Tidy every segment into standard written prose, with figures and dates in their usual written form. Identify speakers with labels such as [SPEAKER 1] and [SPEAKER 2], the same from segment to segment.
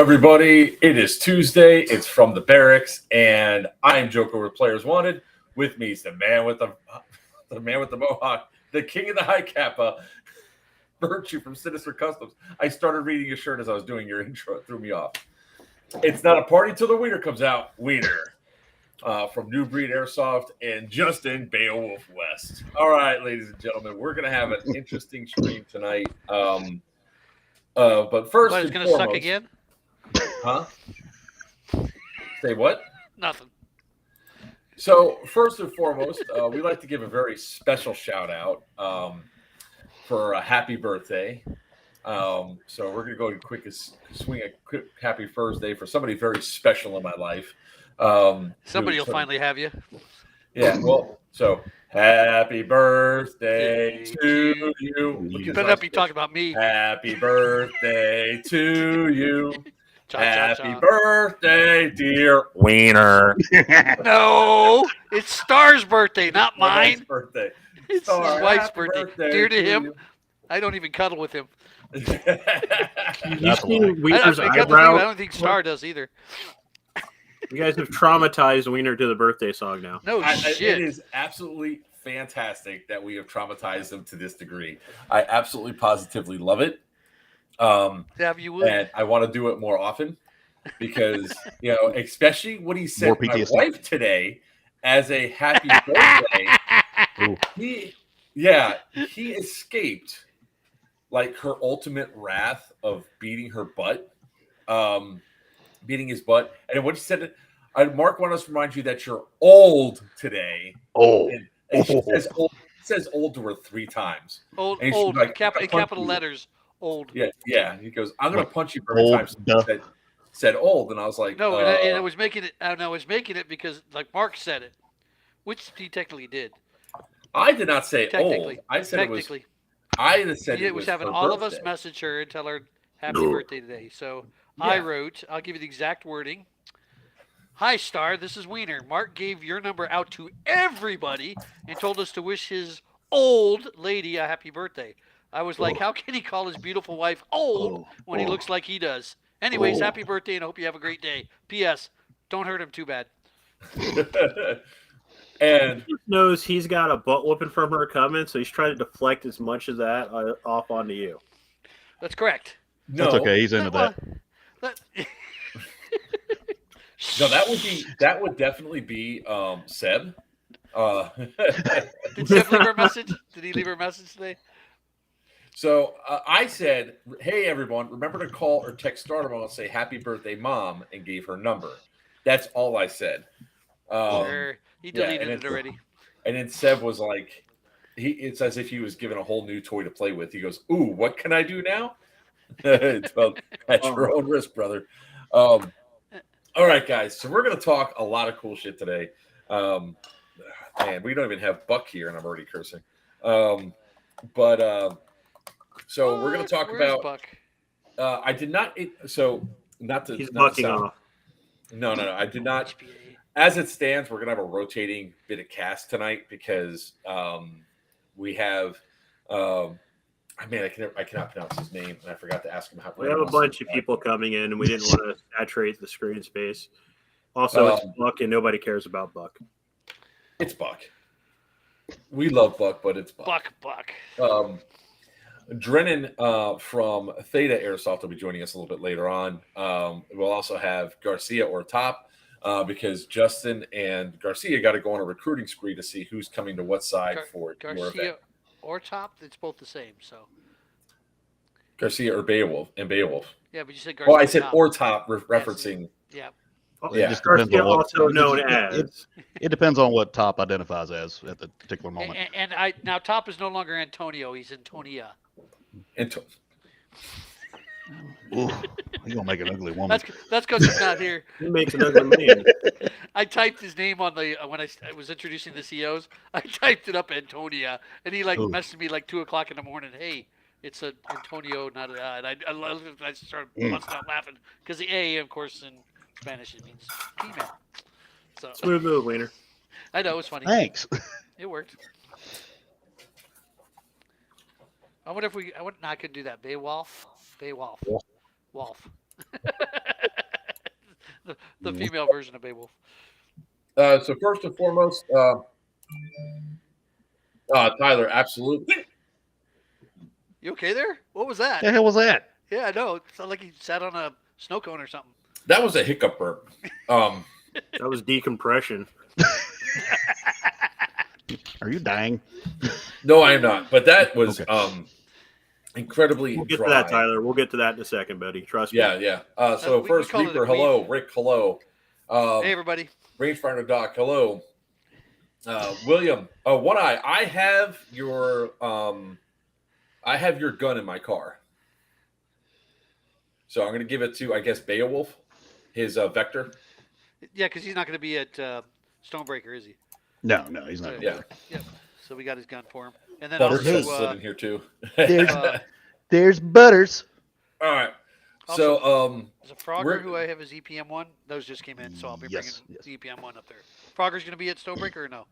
[SPEAKER 1] everybody? It is Tuesday. It's from the barracks, and I am Joker with Players Wanted. With me is the man with the mohawk, the king of the high kappa, Virtue from Sinister Customs. I started reading your shirt as I was doing your intro. It threw me off. It's not a party till the wiener comes out. Wiener from Nu Breed Airsoft and Justin Beowulf West. All right, ladies and gentlemen, we're gonna have an interesting stream tonight. But first,
[SPEAKER 2] what, it's going to suck again?
[SPEAKER 1] Huh? Say what?
[SPEAKER 2] Nothing.
[SPEAKER 1] So first and foremost, we like to give a very special shout out for a happy birthday. So we're gonna go and swing a quick happy birthday for somebody very special in my life.
[SPEAKER 2] Somebody will finally have you.
[SPEAKER 1] Yeah. Well, so happy birthday to you.
[SPEAKER 2] You better not be talking about me.
[SPEAKER 1] Happy birthday to you. Happy birthday, dear Wiener.
[SPEAKER 2] No, it's Star's birthday, not mine.
[SPEAKER 1] His birthday.
[SPEAKER 2] It's his wife's birthday. Dear to him. I don't even cuddle with him.
[SPEAKER 3] You've seen Wiener's eyebrow?
[SPEAKER 2] I don't think Star does either.
[SPEAKER 3] You guys have traumatized Wiener to the birthday song now.
[SPEAKER 2] No shit.
[SPEAKER 1] It is absolutely fantastic that we have traumatized him to this degree. I absolutely positively love it. And I want to do it more often because, especially what he said to my wife today as a happy birthday. He escaped like her ultimate wrath of beating her butt, beating his butt. And what she said, Mark wanted us to remind you that you're old today.
[SPEAKER 4] Old.
[SPEAKER 1] And she says old to her 3 times.
[SPEAKER 2] Old, like, capital letters. Old.
[SPEAKER 1] Yeah. He goes, I'm gonna punch you for every time said old, and I was like,
[SPEAKER 2] no, and I was making it. And I was making it because, like, Mark said it, which he technically did.
[SPEAKER 1] I did not say old. I said it was. I said
[SPEAKER 2] it was having all
[SPEAKER 1] birthday.
[SPEAKER 2] of us message her and tell her happy birthday today. So I wrote, I'll give you the exact wording. Hi, Star. This is Wiener. Mark gave your number out to everybody and told us to wish his old lady a happy birthday. I was like, how can he call his beautiful wife old when he looks like he does? Anyways, happy birthday and hope you have a great day. P.S. Don't hurt him too bad.
[SPEAKER 1] And
[SPEAKER 3] he knows he's got a butt whooping from her coming, so he's trying to deflect as much of that off onto you.
[SPEAKER 2] That's correct.
[SPEAKER 4] No, that's okay. He's into that.
[SPEAKER 1] No, that would definitely be Seb.
[SPEAKER 2] Did Seb leave her a message? Did he leave her a message today?
[SPEAKER 1] So I said, hey, everyone, remember to call or text Stardom and say happy birthday, Mom, and gave her number. That's all I said.
[SPEAKER 2] Sure. He deleted it already.
[SPEAKER 1] And then Seb was like, it's as if he was given a whole new toy to play with. He goes, ooh, what can I do now? Well, at your own risk, brother. All right, guys. So we're going to talk a lot of cool shit today. Man, we don't even have Buck here, and I'm already cursing. So we're going to talk about.
[SPEAKER 2] Buck?
[SPEAKER 1] I did not. Not to.
[SPEAKER 3] He's
[SPEAKER 1] not
[SPEAKER 3] bucking
[SPEAKER 1] to sound,
[SPEAKER 3] off.
[SPEAKER 1] No. I did not. As it stands, we're going to have a rotating bit of cast tonight because we have. I cannot pronounce his name, and I forgot to ask him how.
[SPEAKER 3] We have a bunch of people coming in, and we didn't want to saturate the screen space. Also, it's Buck, and nobody cares about Buck.
[SPEAKER 1] It's Buck. We love Buck, but it's Buck.
[SPEAKER 2] Buck.
[SPEAKER 1] Drennan from Theta Airsoft will be joining us a little bit later on. We'll also have Garcia or Top because Justin and Garcia got to go on a recruiting spree to see who's coming to what side for your event.
[SPEAKER 2] Or Top, it's both the same. So
[SPEAKER 1] Garcia or Beowulf and Beowulf.
[SPEAKER 2] Yeah, but you said Garcia.
[SPEAKER 1] Oh, I said or Top, referencing.
[SPEAKER 2] Yeah.
[SPEAKER 4] It just
[SPEAKER 3] Garcia also known as.
[SPEAKER 4] It depends on what Top identifies as at the particular moment.
[SPEAKER 2] And now Top is no longer Antonio; he's Antonia.
[SPEAKER 4] Ooh, you're gonna make an ugly woman.
[SPEAKER 2] That's because he's not here.
[SPEAKER 3] He makes an ugly man.
[SPEAKER 2] I typed his name on the when I was introducing the COs. I typed it up Antonia, and he messaged me like 2:00 in the morning. Hey, it's Antonio, not an and I started busting out laughing because the A, of course, in Spanish it means female. So
[SPEAKER 3] smooth move, Wiener.
[SPEAKER 2] I know, it's funny.
[SPEAKER 4] Thanks.
[SPEAKER 2] It worked. I wonder if I could do that. Beowulf. Wolf. The female version of Beowulf.
[SPEAKER 1] So first and foremost, Tyler, absolutely.
[SPEAKER 2] You okay there? What was that?
[SPEAKER 4] The hell was that?
[SPEAKER 2] Yeah, I know. It sounded like he sat on a snow cone or something.
[SPEAKER 1] That was a hiccup burp.
[SPEAKER 3] That was decompression.
[SPEAKER 4] Are you dying?
[SPEAKER 1] No, I am not. But that was incredibly
[SPEAKER 3] We'll get
[SPEAKER 1] dry.
[SPEAKER 3] to that, Tyler. We'll get to that in a second, buddy. Trust me.
[SPEAKER 1] Yeah. So
[SPEAKER 2] We
[SPEAKER 1] first,
[SPEAKER 2] call it a
[SPEAKER 1] Reaper,
[SPEAKER 2] queen.
[SPEAKER 1] hello. Rick, hello.
[SPEAKER 2] Hey, everybody.
[SPEAKER 1] Rangefinder Doc, hello. William, One Eye, I have your gun in my car. So I'm going to give it to, I guess, Beowulf, his Vector.
[SPEAKER 2] Yeah, because he's not going to be at Stonebreaker, is he?
[SPEAKER 4] No, he's not.
[SPEAKER 1] Yeah.
[SPEAKER 2] Yep. So we got his gun for him. And then
[SPEAKER 1] Butters has
[SPEAKER 2] also,
[SPEAKER 1] slid in here too.
[SPEAKER 4] There's Butters.
[SPEAKER 1] All right.
[SPEAKER 2] Also,
[SPEAKER 1] So,
[SPEAKER 2] there's a Frogger who I have his EPM1. Those just came in, so I'll be bringing the EPM1 up there. Frogger's going to be at Stonebreaker or no?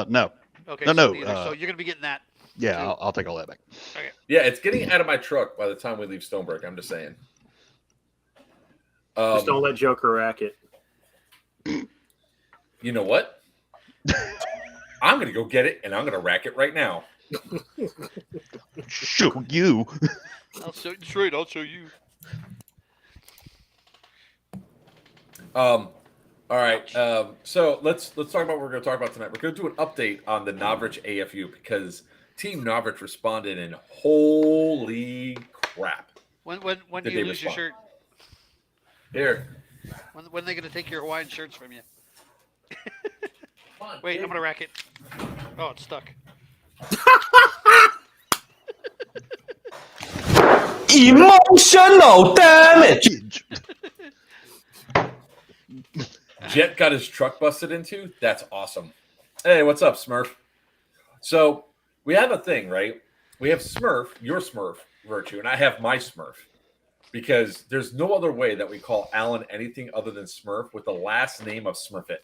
[SPEAKER 4] No.
[SPEAKER 2] Okay.
[SPEAKER 4] No.
[SPEAKER 2] So you're going to be getting that.
[SPEAKER 4] Yeah, I'll take all that back.
[SPEAKER 2] Okay.
[SPEAKER 1] yeah, it's getting out of my truck by the time we leave Stonebreaker. I'm just saying.
[SPEAKER 3] Just don't let Joker rack it.
[SPEAKER 1] You know what? I'm going to go get it, and I'm going to rack it right now.
[SPEAKER 4] Show you.
[SPEAKER 2] I'll show you.
[SPEAKER 1] All right. So let's talk about what we're going to talk about tonight. We're going to do an update on the Novritsch AFU because Team Novritsch responded, and holy crap!
[SPEAKER 2] When do
[SPEAKER 1] Did
[SPEAKER 2] you
[SPEAKER 1] they
[SPEAKER 2] lose your
[SPEAKER 1] respond?
[SPEAKER 2] shirt?
[SPEAKER 1] Here.
[SPEAKER 2] When are they going to take your Hawaiian shirts from you? Wait, I'm going to rack it. Oh, it's stuck.
[SPEAKER 5] Emotional damage.
[SPEAKER 1] Jet got his truck busted into. That's awesome. Hey, what's up, Smurf? So we have a thing, right? We have Smurf, your Smurf Virtue, and I have my Smurf. Because there's no other way that we call Alan anything other than Smurf with the last name of Smurfit.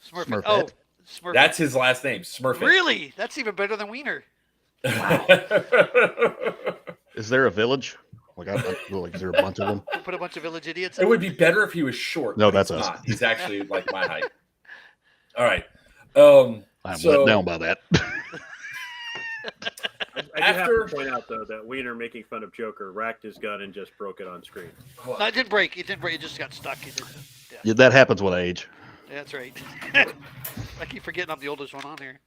[SPEAKER 2] Smurfit. Oh, Smurfit.
[SPEAKER 1] That's his last name, Smurfit.
[SPEAKER 2] Really? That's even better than Wiener.
[SPEAKER 4] Is there a village? Like, is there a bunch of them?
[SPEAKER 2] We'll put a bunch of village idiots.
[SPEAKER 1] It would be better if he was short.
[SPEAKER 4] No,
[SPEAKER 1] but
[SPEAKER 4] that's
[SPEAKER 1] he's
[SPEAKER 4] us.
[SPEAKER 1] not. He's actually like my height. All right.
[SPEAKER 4] I'm let down by that.
[SPEAKER 3] I do have to point out, though, that Wiener making fun of Joker racked his gun and just broke it on screen.
[SPEAKER 2] No, it didn't break. It didn't break. It just got stuck.
[SPEAKER 4] Yeah, that happens with age.
[SPEAKER 2] Yeah, that's right. I keep forgetting I'm the oldest one on here.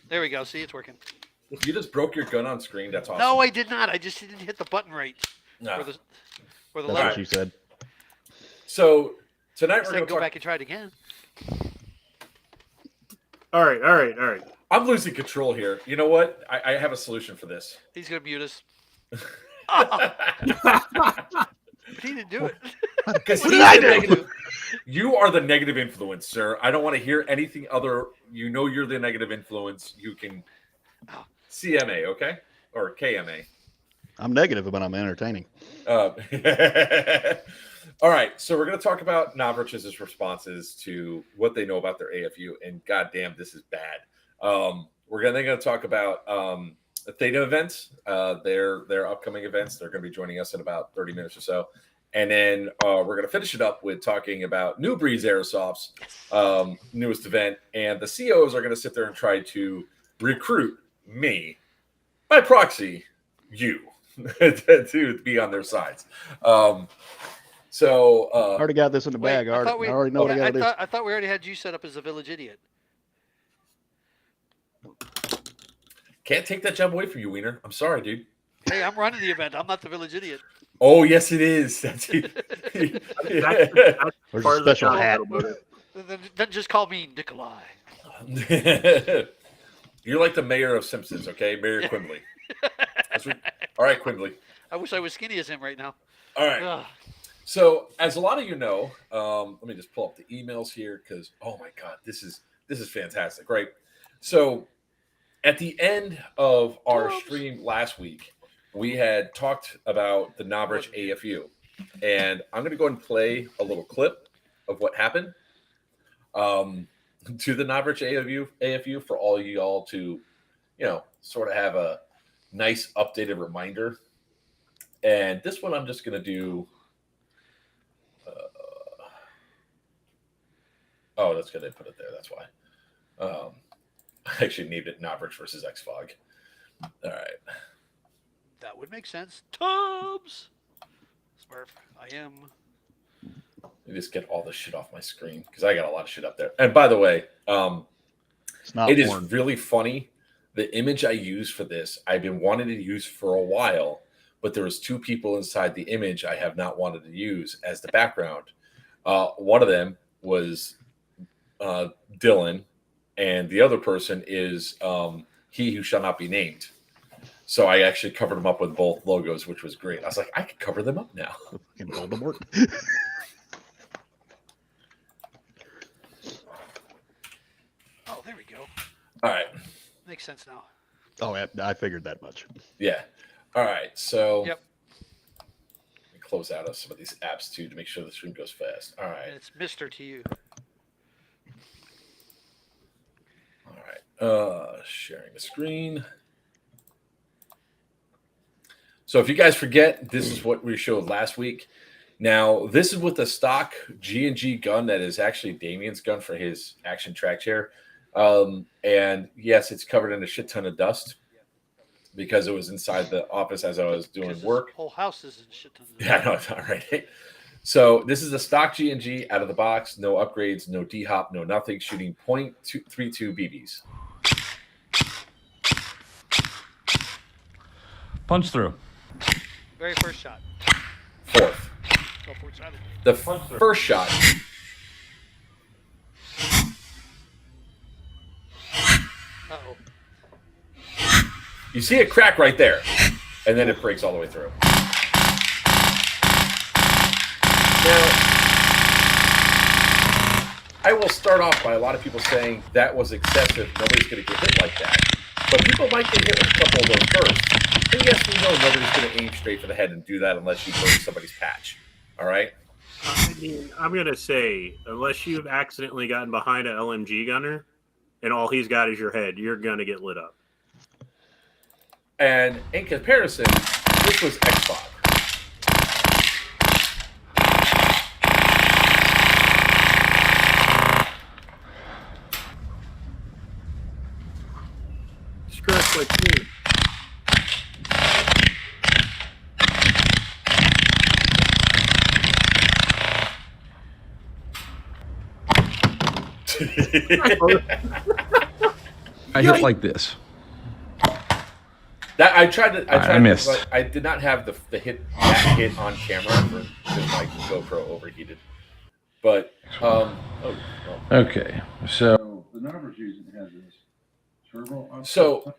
[SPEAKER 2] There we go. See, it's working.
[SPEAKER 1] You just broke your gun on screen. That's awesome.
[SPEAKER 2] No, I did not. I just didn't hit the button right.
[SPEAKER 1] No.
[SPEAKER 2] For the
[SPEAKER 4] That's
[SPEAKER 2] lever.
[SPEAKER 4] what you said.
[SPEAKER 1] So tonight we're
[SPEAKER 2] So
[SPEAKER 1] going to
[SPEAKER 2] go
[SPEAKER 1] talk.
[SPEAKER 2] back and try it again.
[SPEAKER 3] All right.
[SPEAKER 1] I'm losing control here. You know what? I have a solution for this.
[SPEAKER 2] He's gonna mute us. But he didn't do it.
[SPEAKER 1] Because
[SPEAKER 2] What did I do?
[SPEAKER 1] You are the negative influence, sir. I don't want to hear anything other. You know you're the negative influence. You can CMA, okay? Or KMA.
[SPEAKER 4] I'm negative, but I'm entertaining.
[SPEAKER 1] All right, so we're going to talk about Novrich's responses to what they know about their AFU, and goddamn, this is bad. We're then going to talk about the Theta Events, their upcoming events. They're going to be joining us in about 30 minutes or so. And then we're going to finish it up with talking about Nu Breed Airsoft's newest event. And the COs are going to sit there and try to recruit me, by proxy, you, to be on their sides.
[SPEAKER 4] I already got this in the bag. I already know what I got to do.
[SPEAKER 2] I thought we already had you set up as a village idiot.
[SPEAKER 1] Can't take that job away from you, Wiener. I'm sorry, dude.
[SPEAKER 2] Hey, I'm running the event. I'm not the village idiot.
[SPEAKER 1] Oh, yes, it is. That's
[SPEAKER 3] That's
[SPEAKER 4] There's
[SPEAKER 3] part
[SPEAKER 4] a
[SPEAKER 3] of the
[SPEAKER 4] special
[SPEAKER 3] job.
[SPEAKER 4] hat.
[SPEAKER 2] Then just call me Nikolai.
[SPEAKER 1] You're like the mayor of Simpsons, okay? Mayor Quimbley. All right, Quimbley.
[SPEAKER 2] I wish I was skinny as him right now.
[SPEAKER 1] All right.
[SPEAKER 2] Ugh.
[SPEAKER 1] So, as a lot of you know, let me just pull up the emails here because, oh my God, this is fantastic, right? So, at the end of our stream last week, we had talked about the Novritsch AFU, and I'm going to go ahead and play a little clip of what happened to the Novritsch AFU for all you all to, sort of have a nice updated reminder. And this one I'm just going to do Oh, that's good. They put it there. That's why. I actually named it Novritsch versus Xfog. All right.
[SPEAKER 2] That would make sense. Tubbs. Smurf. I am.
[SPEAKER 1] Let me just get all this shit off my screen because I got a lot of shit up there. And by the way, it is really funny. The image I use for this, I've been wanting to use for a while, but there was 2 people inside the image I have not wanted to use as the background. One of them was Dylan, and the other person is he who shall not be named. So I actually covered them up with both logos, which was great. I was like, I could cover them up now.
[SPEAKER 4] Voldemort.
[SPEAKER 2] Oh, there we go.
[SPEAKER 1] All right.
[SPEAKER 2] Makes sense now.
[SPEAKER 4] Oh, I figured that much.
[SPEAKER 1] Yeah. All right. So
[SPEAKER 2] yep.
[SPEAKER 1] Let me close out of some of these apps too to make sure the stream goes fast. All right.
[SPEAKER 2] And it's Mr. to you.
[SPEAKER 1] All right. Sharing the screen. So if you guys forget, this is what we showed last week. Now, this is with the stock G&G gun that is actually Damien's gun for his action track chair. And yes, it's covered in a shit ton of dust because it was inside the office as I was doing work.
[SPEAKER 2] Whole house is in shit ton of dust.
[SPEAKER 1] Yeah, I know, it's all right. So this is a stock G&G out of the box, no upgrades, no D-hop, no nothing, shooting .32 BBs.
[SPEAKER 5] Punch through.
[SPEAKER 2] Very first shot.
[SPEAKER 1] Fourth.
[SPEAKER 2] Oh, fourth shot.
[SPEAKER 1] The first shot.
[SPEAKER 2] Uh-oh.
[SPEAKER 1] You see it crack right there, and then it breaks all the way through. Now, I will start off by a lot of people saying that was excessive. Nobody's going to get hit like that. But people might get hit with a couple of those bursts. And yes, we know nobody's going to aim straight for the head and do that unless you burn somebody's patch. All right?
[SPEAKER 3] I mean, I'm going to say, unless you've accidentally gotten behind an LMG gunner and all he's got is your head, you're going to get lit up.
[SPEAKER 1] And in comparison, this was Xbox.
[SPEAKER 3] Stress like me.
[SPEAKER 5] I hit like this.
[SPEAKER 1] That I tried to.
[SPEAKER 5] I missed.
[SPEAKER 1] But I did not have the hit that hit on camera because my GoPro overheated. But
[SPEAKER 5] okay, so the Novrisch using has this turbo.
[SPEAKER 1] So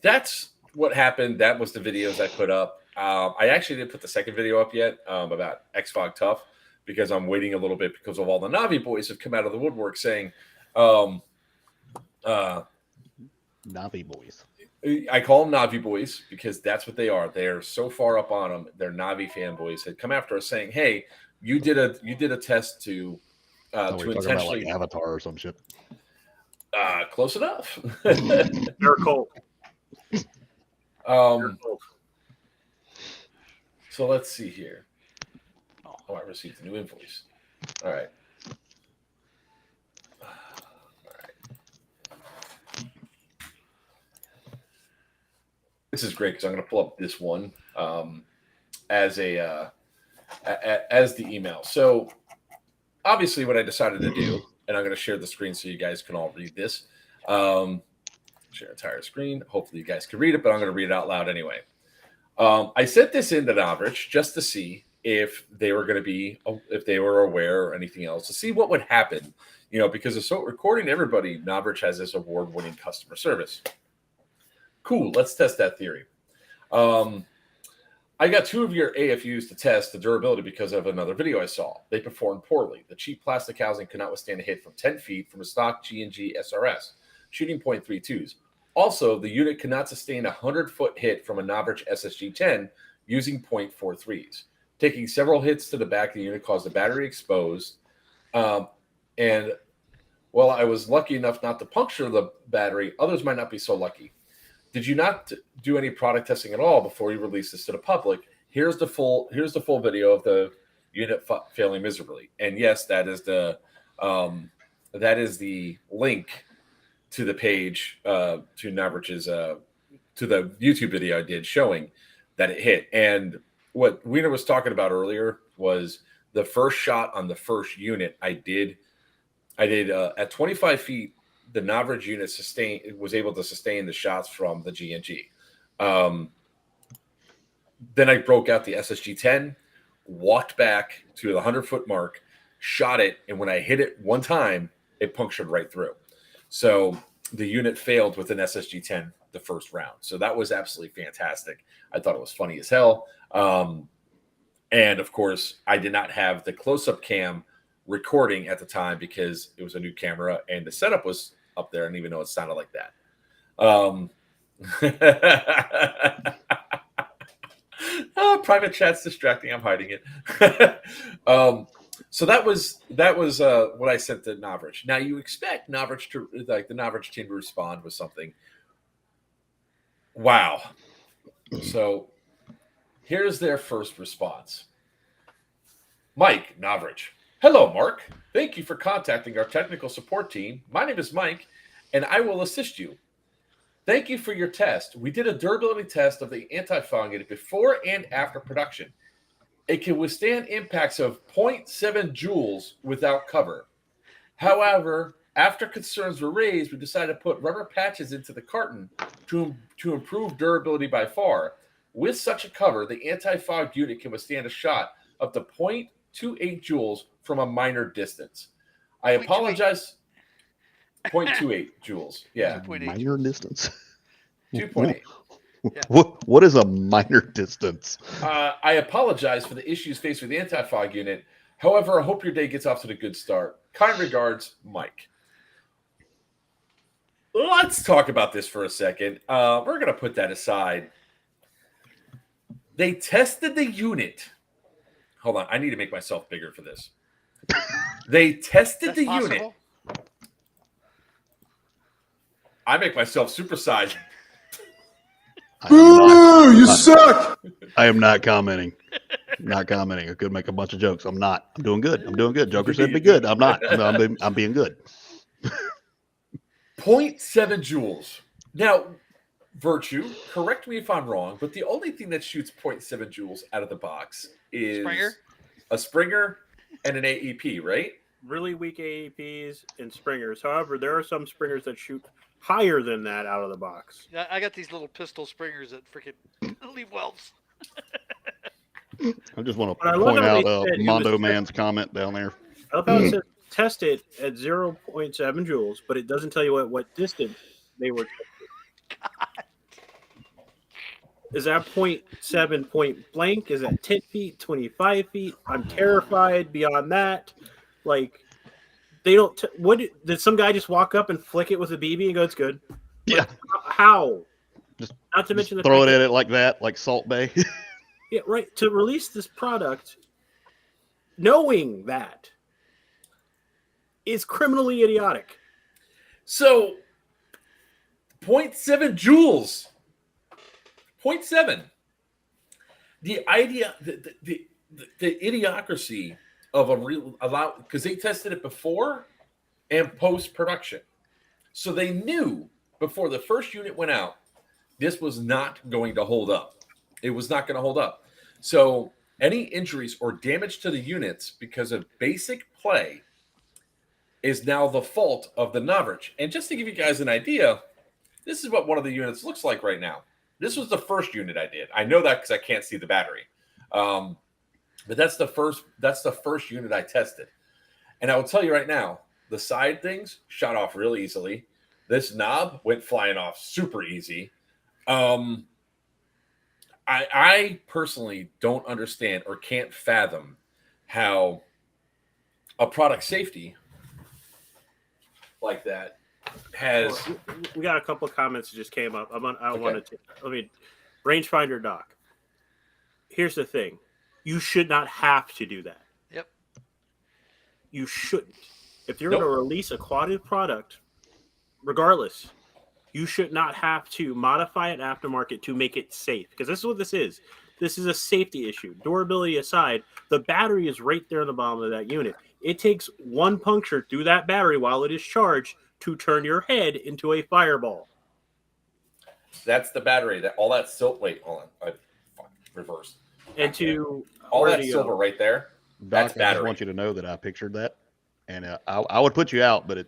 [SPEAKER 1] that's what happened. That was the videos I put up. I actually didn't put the second video up yet about Xfog Tough because I'm waiting a little bit because of all the Navi boys have come out of the woodwork saying,
[SPEAKER 4] Navi boys.
[SPEAKER 1] I call them Navi boys because that's what they are. They are so far up on them. They're Navi fanboys had come after us saying, "Hey, you did a test to intentionally
[SPEAKER 4] like Avatar or some shit."
[SPEAKER 1] Close enough.
[SPEAKER 3] They're cold.
[SPEAKER 1] So let's see here. Oh, I received a new invoice. All right. This is great because I'm going to pull up this one as the email. So obviously what I decided to do, and I'm going to share the screen so you guys can all read this. Share entire screen. Hopefully you guys can read it, but I'm going to read it out loud anyway. I sent this into Novrisch just to see if they were going to be, if they were aware or anything else, to see what would happen, because of so recording to everybody, Novrisch has this award-winning customer service. Cool. Let's test that theory. I got 2 of your AFUs to test the durability because of another video I saw. They performed poorly. The cheap plastic housing could not withstand a hit from 10 feet from a stock G&G SRS, shooting .32s. Also, the unit could not sustain a 100-foot hit from a Novrisch SSG-10 using .43s. Taking several hits to the back of the unit caused the battery exposed. And while I was lucky enough not to puncture the battery, others might not be so lucky. Did you not do any product testing at all before you released this to the public? Here's the full video of the unit failing miserably. And yes, that is the that is the link to the page to Novrich's to the YouTube video I did showing that it hit. And what Wiener was talking about earlier was the first shot on the first unit I did at 25 feet. The Novrisch unit was able to sustain the shots from the GNG. Then I broke out the SSG-10, walked back to the 100-foot mark, shot it, and when I hit it one time, it punctured right through. So the unit failed with an SSG-10 the first round. So that was absolutely fantastic. I thought it was funny as hell. And of course, I did not have the close-up cam recording at the time because it was a new camera and the setup was up there. I didn't even know it sounded like that. Oh, private chat's distracting. I'm hiding it. So that was what I sent to Novrisch. Now you expect Novrisch to the Novrisch team to respond with something. Wow. So here's their first response. Mike Novrisch. Hello, Mark. Thank you for contacting our technical support team. My name is Mike, and I will assist you. Thank you for your test. We did a durability test of the anti-fog unit before and after production. It can withstand impacts of 0.7 joules without cover. However, after concerns were raised, we decided to put rubber patches into the carton to improve durability by far. With such a cover, the anti-fog unit can withstand a shot up to 0.28 joules from a minor distance. I apologize. 0.28 joules. Yeah.
[SPEAKER 4] Minor distance.
[SPEAKER 1] 2.8.
[SPEAKER 2] Yeah.
[SPEAKER 4] What is a minor distance?
[SPEAKER 1] I apologize for the issues faced with the anti-fog unit. However, I hope your day gets off to a good start. Kind regards, Mike. Let's talk about this for a second. We're going to put that aside. They tested the unit. Hold on. I need to make myself bigger for this. They tested the unit. I make myself supersized.
[SPEAKER 5] Boo! You suck.
[SPEAKER 4] I am not commenting. Not commenting. I could make a bunch of jokes. I'm not. I'm doing good. I'm doing good. Joker said be good. I'm not. I'm being good.
[SPEAKER 1] 0.7 joules. Now, Virtue, correct me if I'm wrong, but the only thing that shoots 0.7 joules out of the box is a Springer and an AEP, right?
[SPEAKER 3] Really weak AEPs and Springers. However, there are some Springers that shoot higher than that out of the box.
[SPEAKER 2] I got these little pistol Springers that freaking leave wells.
[SPEAKER 4] I just want to point out Mondo Man's comment down there.
[SPEAKER 3] I love how it says test it at 0.7 joules, but it doesn't tell you what distance they were tested. Is that 0.7 point blank? Is that 10 feet, 25 feet? I'm terrified beyond that. Like, they don't. What did some guy just walk up and flick it with a BB and go, it's good?
[SPEAKER 4] Yeah.
[SPEAKER 3] Like, how? Not to mention
[SPEAKER 4] throw it at it like that, like Salt Bay.
[SPEAKER 3] Yeah, right. To release this product, knowing that, is criminally idiotic.
[SPEAKER 1] So, 0.7 joules. 0.7. The idea, the idiocracy of a real because they tested it before and post production, so they knew before the first unit went out this was not going to hold up. It was not going to hold up. So any injuries or damage to the units because of basic play is now the fault of the Novrisch. And just to give you guys an idea, this is what one of the units looks like right now. This was the first unit I did. I know that because I can't see the battery. But that's the first unit I tested. And I will tell you right now, the side things shot off real easily. This knob went flying off super easy. I personally don't understand or can't fathom how a product safety like that has.
[SPEAKER 3] We got a couple of comments that just came up. Rangefinder Doc. Here's the thing. You should not have to do that.
[SPEAKER 2] Yep.
[SPEAKER 3] You shouldn't. If you're going to release a quality product, regardless, you should not have to modify it aftermarket to make it safe. Because this is what this is. This is a safety issue. Durability aside, the battery is right there in the bottom of that unit. It takes one puncture through that battery while it is charged to turn your head into a fireball.
[SPEAKER 1] That's the battery. That all that silver. Wait, hold on. Reverse.
[SPEAKER 3] And to
[SPEAKER 1] all
[SPEAKER 3] where
[SPEAKER 1] that
[SPEAKER 3] do you
[SPEAKER 1] silver
[SPEAKER 3] go?
[SPEAKER 1] right there.
[SPEAKER 4] Doc,
[SPEAKER 1] That's
[SPEAKER 4] I just
[SPEAKER 1] battery.
[SPEAKER 4] want you to know that I pictured that, and I would put you out, but it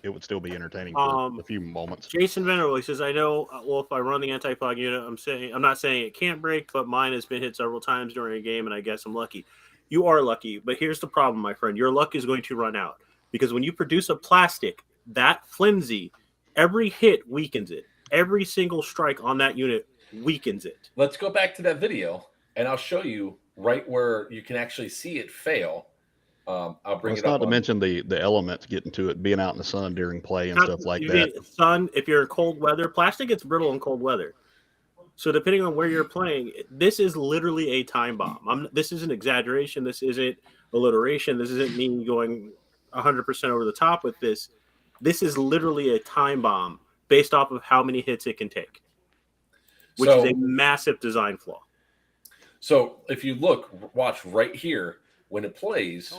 [SPEAKER 4] would still be entertaining for a few moments.
[SPEAKER 3] Jason Venerable, he says, I know, well, if I run the anti-fog unit, I'm not saying it can't break, but mine has been hit several times during a game, and I guess I'm lucky. You are lucky, but here's the problem, my friend. Your luck is going to run out, because when you produce a plastic that flimsy, every hit weakens it. Every single strike on that unit weakens it.
[SPEAKER 1] Let's go back to that video, and I'll show you right where you can actually see it fail. I'll bring it up.
[SPEAKER 4] Not to mention the elements getting to it, being out in the sun during play and stuff like that.
[SPEAKER 3] Sun, if you're in cold weather, plastic gets brittle in cold weather. So depending on where you're playing, this is literally a time bomb. This isn't exaggeration. This isn't alliteration. This isn't me going 100% over the top with this. This is literally a time bomb based off of how many hits it can take, which is a massive design flaw.
[SPEAKER 1] So if you watch right here, when it plays,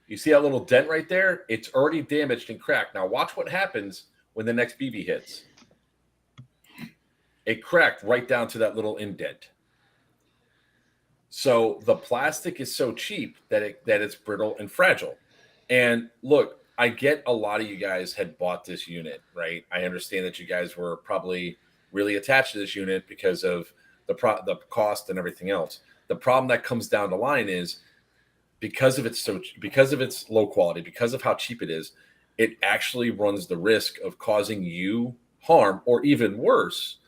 [SPEAKER 1] you see that little dent right there? It's already damaged and cracked. Now watch what happens when the next BB hits. It cracked right down to that little indent. So the plastic is so cheap that it's brittle and fragile. And look, I get a lot of you guys had bought this unit, right? I understand that you guys were probably really attached to this unit because of the cost and everything else. The problem that comes down the line is because of its low quality, because of how cheap it is, it actually runs the risk of causing you harm, or even worse,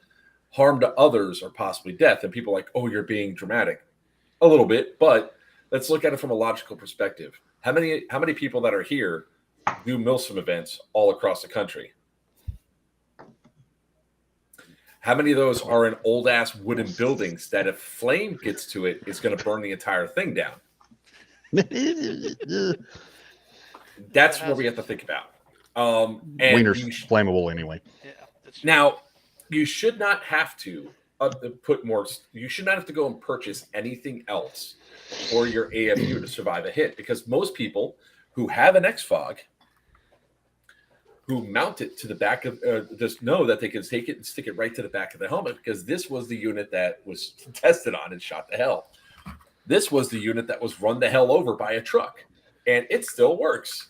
[SPEAKER 1] harm to others or possibly death. And people are like, oh, you're being dramatic. A little bit, but let's look at it from a logical perspective. How many people that are here do MILSM events all across the country? How many of those are in old-ass wooden buildings that if flame gets to it, it's going to burn the entire thing down? That's what we have to think about. And
[SPEAKER 4] Wiener's flammable anyway.
[SPEAKER 2] Yeah,
[SPEAKER 1] now, you should not have to put more. You should not have to go and purchase anything else for your AFU to survive a hit, because most people who have an XFOG, who mount it to the back of, just know that they can take it and stick it right to the back of the helmet, because this was the unit that was tested on and shot to hell. This was the unit that was run the hell over by a truck, and it still works.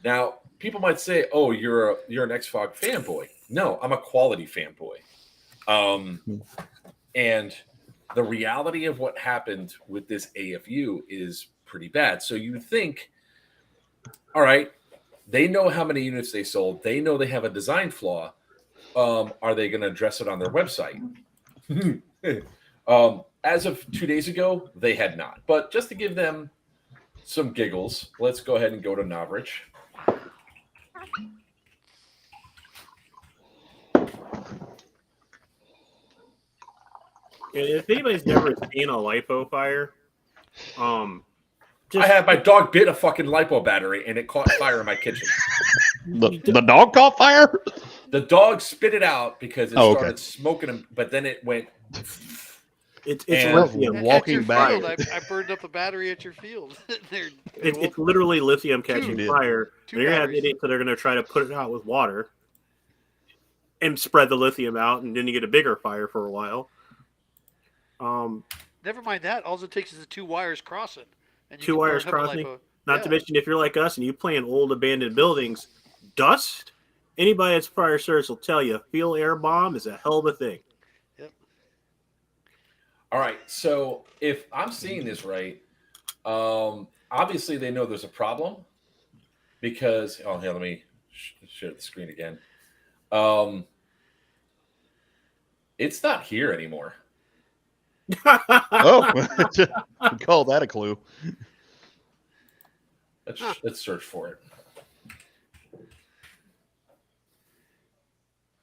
[SPEAKER 1] Now, people might say, "Oh, you're an XFOG fanboy." No, I'm a quality fanboy. And the reality of what happened with this AFU is pretty bad. So you think, all right, they know how many units they sold. They know they have a design flaw. Are they going to address it on their website? As of 2 days ago, they had not. But just to give them some giggles, let's go ahead and go to Novritsch.
[SPEAKER 3] If anybody's never seen a LiPo fire,
[SPEAKER 1] I had my dog bit a fucking LiPo battery and it caught fire in my kitchen.
[SPEAKER 4] The dog caught fire?
[SPEAKER 1] The dog spit it out because it started smoking, but then it went.
[SPEAKER 3] It's lithium.
[SPEAKER 4] Walking back.
[SPEAKER 2] I burned up a battery at your field.
[SPEAKER 3] It's literally lithium catching fire. You're gonna have idiots that are gonna try to put it out with water and spread the lithium out, and then you get a bigger fire for a while.
[SPEAKER 2] Never mind that. All it takes is the two wires crossing. And you
[SPEAKER 3] two wires crossing. Not to mention, if you're like us and you play in old abandoned buildings, dust. Anybody that's fire service will tell you, field air bomb is a hell of a thing.
[SPEAKER 2] Yep.
[SPEAKER 1] All right. So if I'm seeing this right, obviously they know there's a problem because let me share the screen again. It's not here anymore.
[SPEAKER 4] Call that a clue.
[SPEAKER 1] Let's search for it.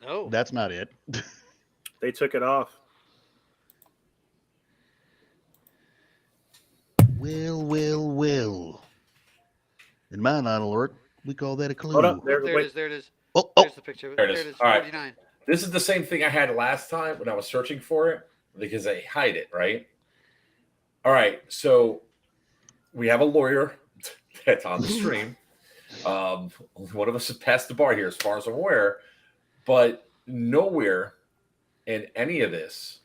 [SPEAKER 2] No,
[SPEAKER 4] that's not it.
[SPEAKER 3] They took it off.
[SPEAKER 4] Well. In my line alert, we call that a clue.
[SPEAKER 3] Hold up.
[SPEAKER 2] there it is. There it is.
[SPEAKER 4] Oh.
[SPEAKER 2] There's the picture.
[SPEAKER 1] There it is. All right.
[SPEAKER 2] 49.
[SPEAKER 1] This is the same thing I had last time when I was searching for it because they hide it, right? All right. So we have a lawyer that's on the stream. Only one of us has passed the bar here, as far as I'm aware. But nowhere in any of this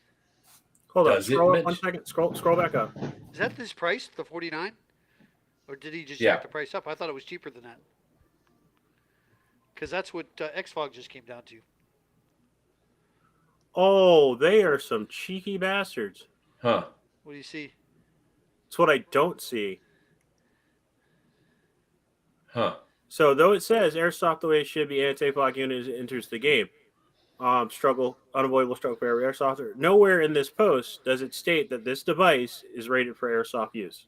[SPEAKER 3] Hold on,
[SPEAKER 1] does it
[SPEAKER 3] scroll up 1
[SPEAKER 1] mention.
[SPEAKER 3] second. Scroll back up.
[SPEAKER 2] Is that this price, the 49? Or did he just
[SPEAKER 1] Yeah.
[SPEAKER 2] jack the price up? I thought it was cheaper than that. Because that's what XFOG just came down to.
[SPEAKER 3] Oh, they are some cheeky bastards.
[SPEAKER 1] Huh.
[SPEAKER 2] What do you see?
[SPEAKER 3] It's what I don't see.
[SPEAKER 1] Huh.
[SPEAKER 3] So, though it says airsoft the way it should be, anti-fog unit enters the game. Unavoidable struggle for every airsoft. Nowhere in this post does it state that this device is rated for airsoft use.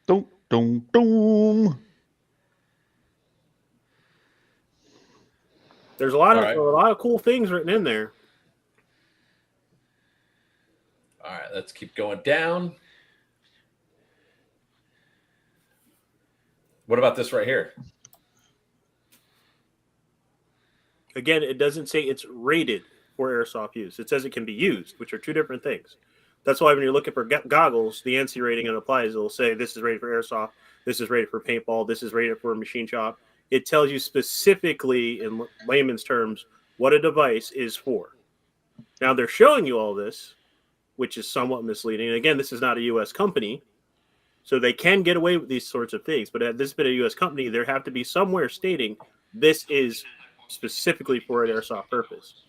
[SPEAKER 4] Dum, dum, dum.
[SPEAKER 3] There's a lot
[SPEAKER 1] All
[SPEAKER 3] of cool things written in there.
[SPEAKER 1] All right, let's keep going down. What about this right here?
[SPEAKER 3] Again, it doesn't say it's rated for airsoft use. It says it can be used, which are two different things. That's why when you're looking for goggles, the ANSI rating it applies. It'll say this is rated for airsoft, this is rated for paintball, this is rated for machine shop. It tells you specifically in layman's terms what a device is for. Now they're showing you all this, which is somewhat misleading. And again, this is not a U.S. company, so they can get away with these sorts of things. But at this bit of a U.S. company, there have to be somewhere stating this is specifically for an airsoft purpose.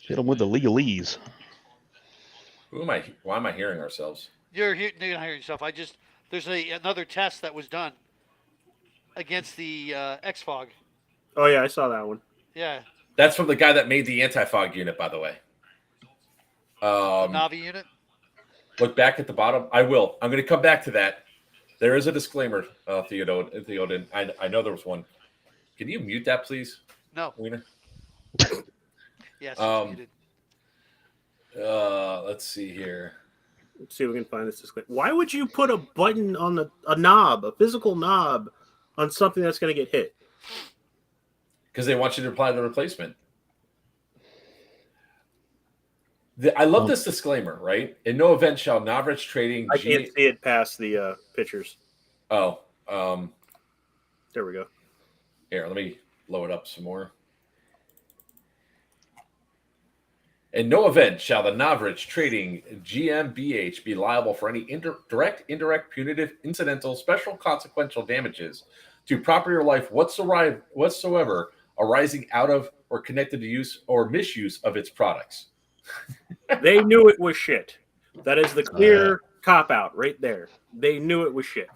[SPEAKER 4] Hit them with the legalese.
[SPEAKER 1] Why am I hearing ourselves?
[SPEAKER 2] You're not hearing yourself. There's another test that was done against the XFOG.
[SPEAKER 3] Oh yeah, I saw that one.
[SPEAKER 2] Yeah.
[SPEAKER 1] That's from the guy that made the anti-fog unit, by the way.
[SPEAKER 2] The Navi unit.
[SPEAKER 1] Look back at the bottom. I will. I'm going to come back to that. There is a disclaimer, Theoden. I know there was one. Can you mute that, please?
[SPEAKER 2] No.
[SPEAKER 1] Wiener?
[SPEAKER 2] Yes, it's muted.
[SPEAKER 1] Let's see here.
[SPEAKER 3] Let's see if we can find this disclaimer. Why would you put a button on a knob, a physical knob, on something that's going to get hit?
[SPEAKER 1] Because they want you to apply the replacement. I love this disclaimer, right? In no event shall Novritsch Trading.
[SPEAKER 3] I can't see it past the pictures.
[SPEAKER 1] Oh,
[SPEAKER 3] there we go.
[SPEAKER 1] Here, let me blow it up some more. In no event shall the Novritsch Trading GmbH be liable for any direct, indirect, punitive, incidental, special, consequential damages to property or life whatsoever arising out of or connected to use or misuse of its products.
[SPEAKER 3] They knew it was shit. That is the clear cop-out right there. They knew it was shit.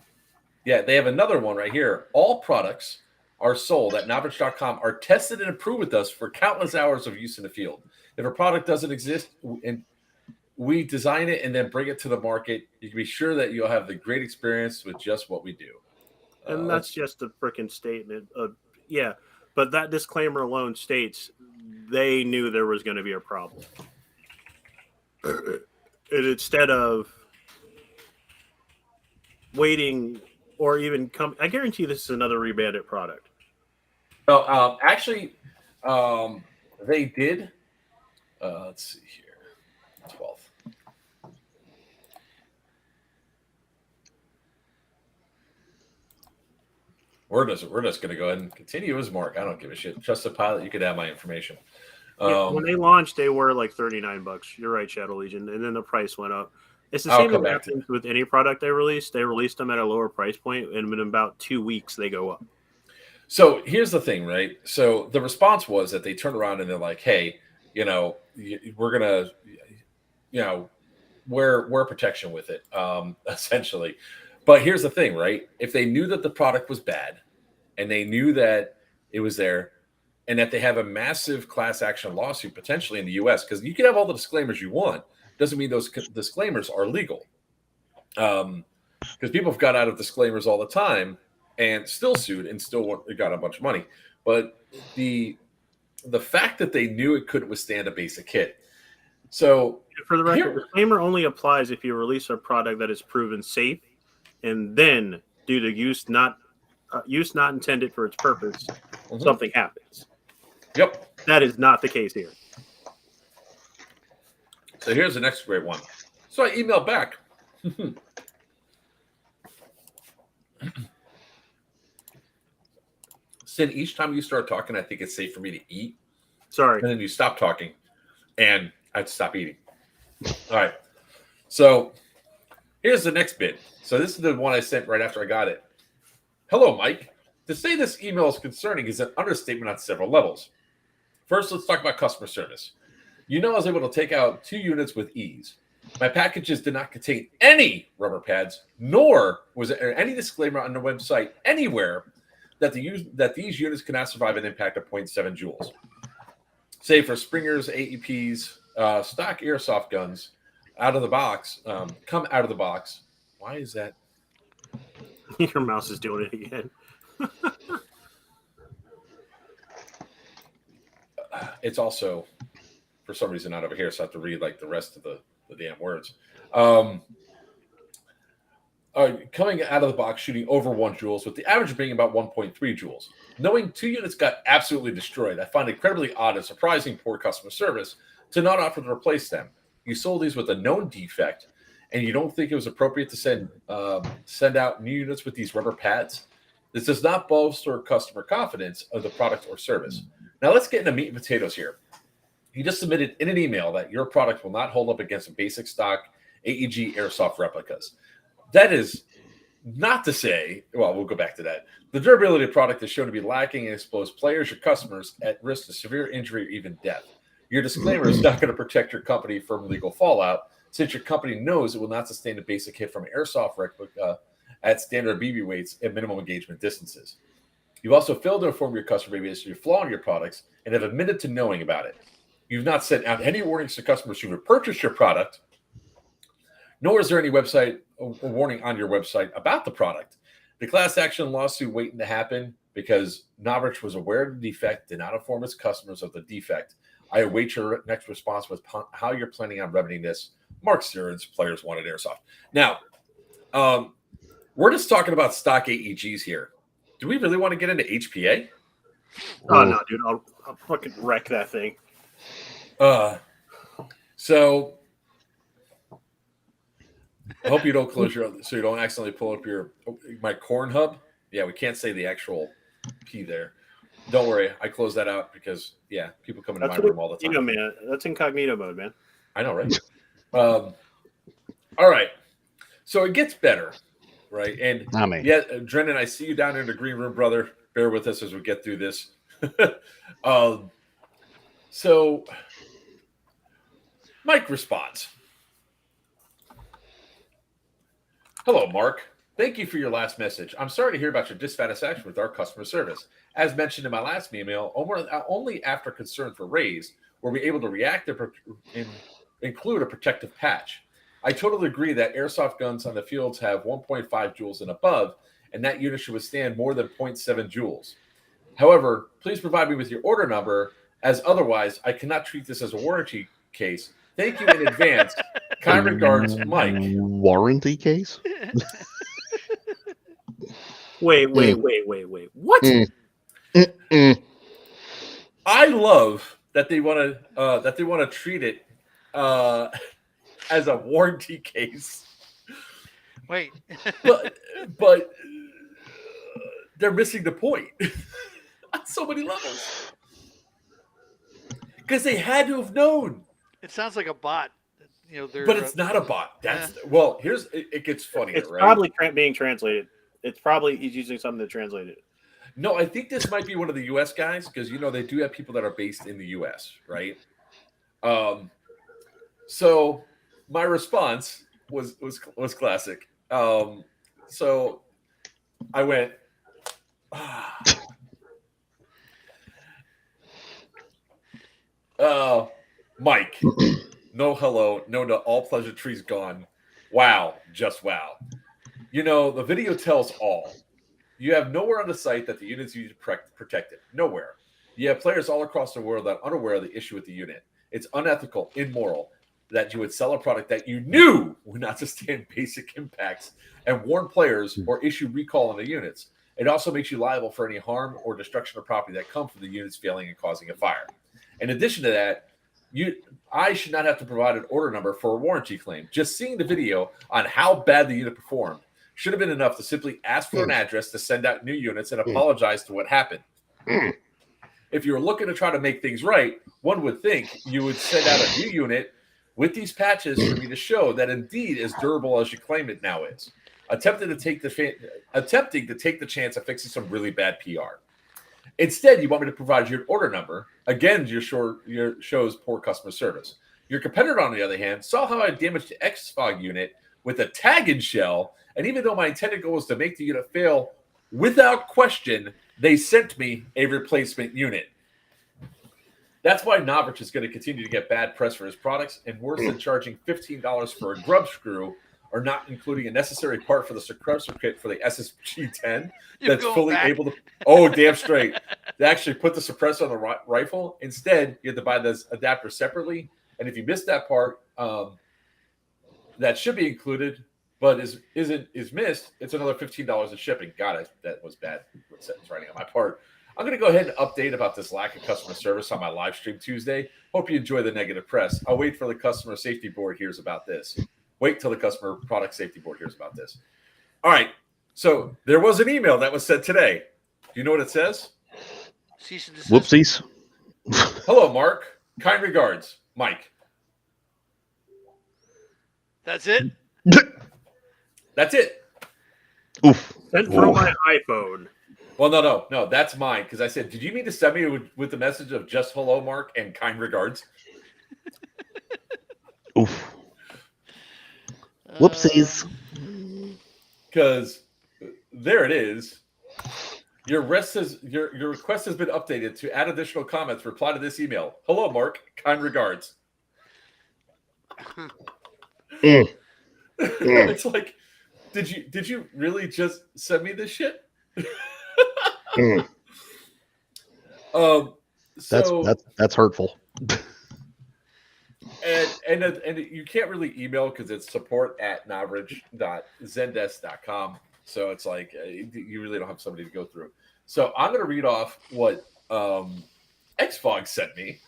[SPEAKER 1] Yeah, they have another one right here. All products are sold at Novritsch.com are tested and approved with us for countless hours of use in the field. If a product doesn't exist and we design it and then bring it to the market, you can be sure that you'll have the great experience with just what we do.
[SPEAKER 3] And that's just a freaking statement. Yeah, but that disclaimer alone states they knew there was going to be a problem. And instead of waiting or even come, I guarantee you this is another rebanded product.
[SPEAKER 1] No, actually, they did. Let's see here. 12th. We're just going to go ahead and continue as Mark. I don't give a shit. Trust the pilot. You could have my information.
[SPEAKER 3] When they launched, they were like $39. You're right, Shadow Legion, and then the price went up. It's the same that happens with any product they release. They released them at a lower price point, and in about 2 weeks, they go up.
[SPEAKER 1] So here's the thing, right? So the response was that they turned around and they're like, hey, we're going to, wear protection with it, essentially. But here's the thing, right? If they knew that the product was bad and they knew that it was there and that they have a massive class action lawsuit potentially in the U.S., because you can have all the disclaimers you want, doesn't mean those disclaimers are legal. Because people have got out of disclaimers all the time and still sued and still got a bunch of money. But the fact that they knew it couldn't withstand a basic hit. So
[SPEAKER 3] for the record, disclaimer only applies if you release a product that is proven safe, and then due to use not intended for its purpose, something happens.
[SPEAKER 1] Yep,
[SPEAKER 3] that is not the case here.
[SPEAKER 1] So here's the next great one. So I emailed back. Sin, each time you start talking, I think it's safe for me to eat.
[SPEAKER 3] Sorry.
[SPEAKER 1] And then you stop talking, and I'd stop eating. All right. So here's the next bit. So this is the one I sent right after I got it. Hello, Mike. To say this email is concerning is an understatement on several levels. First, let's talk about customer service. You know, I was able to take out 2 units with ease. My packages did not contain any rubber pads, nor was there any disclaimer on the website anywhere that these units cannot survive an impact of 0.7 joules. Say for Springers, AEPs, stock airsoft guns, out of the box, come out of the box. Why is that?
[SPEAKER 3] Your mouse is doing it again.
[SPEAKER 1] It's also, for some reason, not over here, so I have to read like the rest of the damn words. Coming out of the box, shooting over 1 joules, with the average being about 1.3 joules. Knowing 2 units got absolutely destroyed, I find it incredibly odd and surprising poor customer service to not offer to replace them. You sold these with a known defect, and you don't think it was appropriate to send out new units with these rubber pads? This does not bolster customer confidence of the product or service. Now let's get into meat and potatoes here. You just submitted in an email that your product will not hold up against basic stock AEG airsoft replicas. That is not to say, well, we'll go back to that. The durability of the product is shown to be lacking and expose players or customers at risk of severe injury or even death. Your disclaimer is not going to protect your company from legal fallout, since your company knows it will not sustain a basic hit from an airsoft replica at standard BB weights and minimum engagement distances. You've also failed to inform your customer base of your flaw in your products and have admitted to knowing about it. You've not sent out any warnings to customers who have purchased your product, nor is there any website warning on your website about the product. The class action lawsuit waiting to happen because Novritsch was aware of the defect, did not inform its customers of the defect. I await your next response with how you're planning on remedying this. Mark Stearns, Players Wanted Airsoft. Now, we're just talking about stock AEGs here. Do we really want to get into HPA?
[SPEAKER 3] Oh, no, dude. I'll fucking wreck that thing.
[SPEAKER 1] So I hope you don't close so you don't accidentally pull up my corn hub. Yeah, we can't say the actual P there. Don't worry, I close that out because people come into my room all the time.
[SPEAKER 3] Man, that's incognito mode, man.
[SPEAKER 1] I know, right? All right, so it gets better, right? And Drennan, I see you down in the green room, brother. Bear with us as we get through this. So Mike responds. Hello, Mark. Thank you for your last message. I'm sorry to hear about your dissatisfaction with our customer service. As mentioned in my last email, only after concerns were raised were we able to react and include a protective patch. I totally agree that airsoft guns on the fields have 1.5 joules and above, and that unit should withstand more than 0.7 joules. However, please provide me with your order number, as otherwise I cannot treat this as a warranty case. Thank you in advance. Kind regards, Mike.
[SPEAKER 4] Warranty case?
[SPEAKER 3] Wait. What?
[SPEAKER 1] I love that they want to treat it as a warranty case.
[SPEAKER 2] Wait,
[SPEAKER 1] but they're missing the point on so many levels because they had to have known.
[SPEAKER 2] it sounds like a bot.
[SPEAKER 1] But it's not a bot. Well, it gets funnier.
[SPEAKER 3] It's
[SPEAKER 1] right?
[SPEAKER 3] probably being translated. It's probably he's using something to translate it.
[SPEAKER 1] No, I think this might be one of the U.S. guys because they do have people that are based in the U.S. Right? So my response was classic. So I went. Mike. No hello. No, all pleasantries gone. Wow. Just wow. The video tells all. You have nowhere on the site that the units used to protect it. Nowhere. You have players all across the world that are unaware of the issue with the unit. It's unethical, immoral that you would sell a product that you knew would not sustain basic impacts and warn players or issue recall on the units. It also makes you liable for any harm or destruction of property that come from the units failing and causing a fire. In addition to that, I should not have to provide an order number for a warranty claim. Just seeing the video on how bad the unit performed should have been enough to simply ask for an address to send out new units and apologize to what happened. If you were looking to try to make things right, one would think you would send out a new unit with these patches for me to show that indeed as durable as you claim it now is. Attempting to take the chance of fixing some really bad PR. Instead, you want me to provide you an order number. Again, your shows poor customer service. Your competitor, on the other hand, saw how I damaged the X-Fog unit with a tag and shell, and even though my intended goal was to make the unit fail without question, they sent me a replacement unit. That's why Novritsch is going to continue to get bad press for his products, and worse than charging $15 for a grub screw or not including a necessary part for the suppressor kit for the SSG-10 that's fully able to... Oh, damn straight. They actually put the suppressor on the rifle. Instead, you have to buy this adapter separately, and if you miss that part, that should be included, but is missed, it's another $15 in shipping. God, that was bad sentence writing on my part. I'm going to go ahead and update about this lack of customer service on my live stream Tuesday. Hope you enjoy the negative press. I'll wait for the customer safety board hears about this. Wait till the customer product safety board hears about this. All right. So there was an email that was sent today. Do you know what it says?
[SPEAKER 2] Cease and desist.
[SPEAKER 4] Whoopsies.
[SPEAKER 1] Hello, Mark. Kind regards, Mike.
[SPEAKER 2] That's it?
[SPEAKER 1] That's it.
[SPEAKER 4] Oof.
[SPEAKER 3] Sent from my iPhone.
[SPEAKER 1] Well, no. That's mine because I said, did you mean to send me with the message of just hello, Mark, and kind regards?
[SPEAKER 4] Oof. Whoopsies.
[SPEAKER 1] Because there it is. Your request has been updated to add additional comments. Reply to this email. Hello, Mark. Kind regards. It's like, did you really just send me this shit? So
[SPEAKER 4] that's hurtful.
[SPEAKER 1] And you can't really email because it's support@novrisch.zendesk.com. So it's like you really don't have somebody to go through. So I'm going to read off what Xfog sent me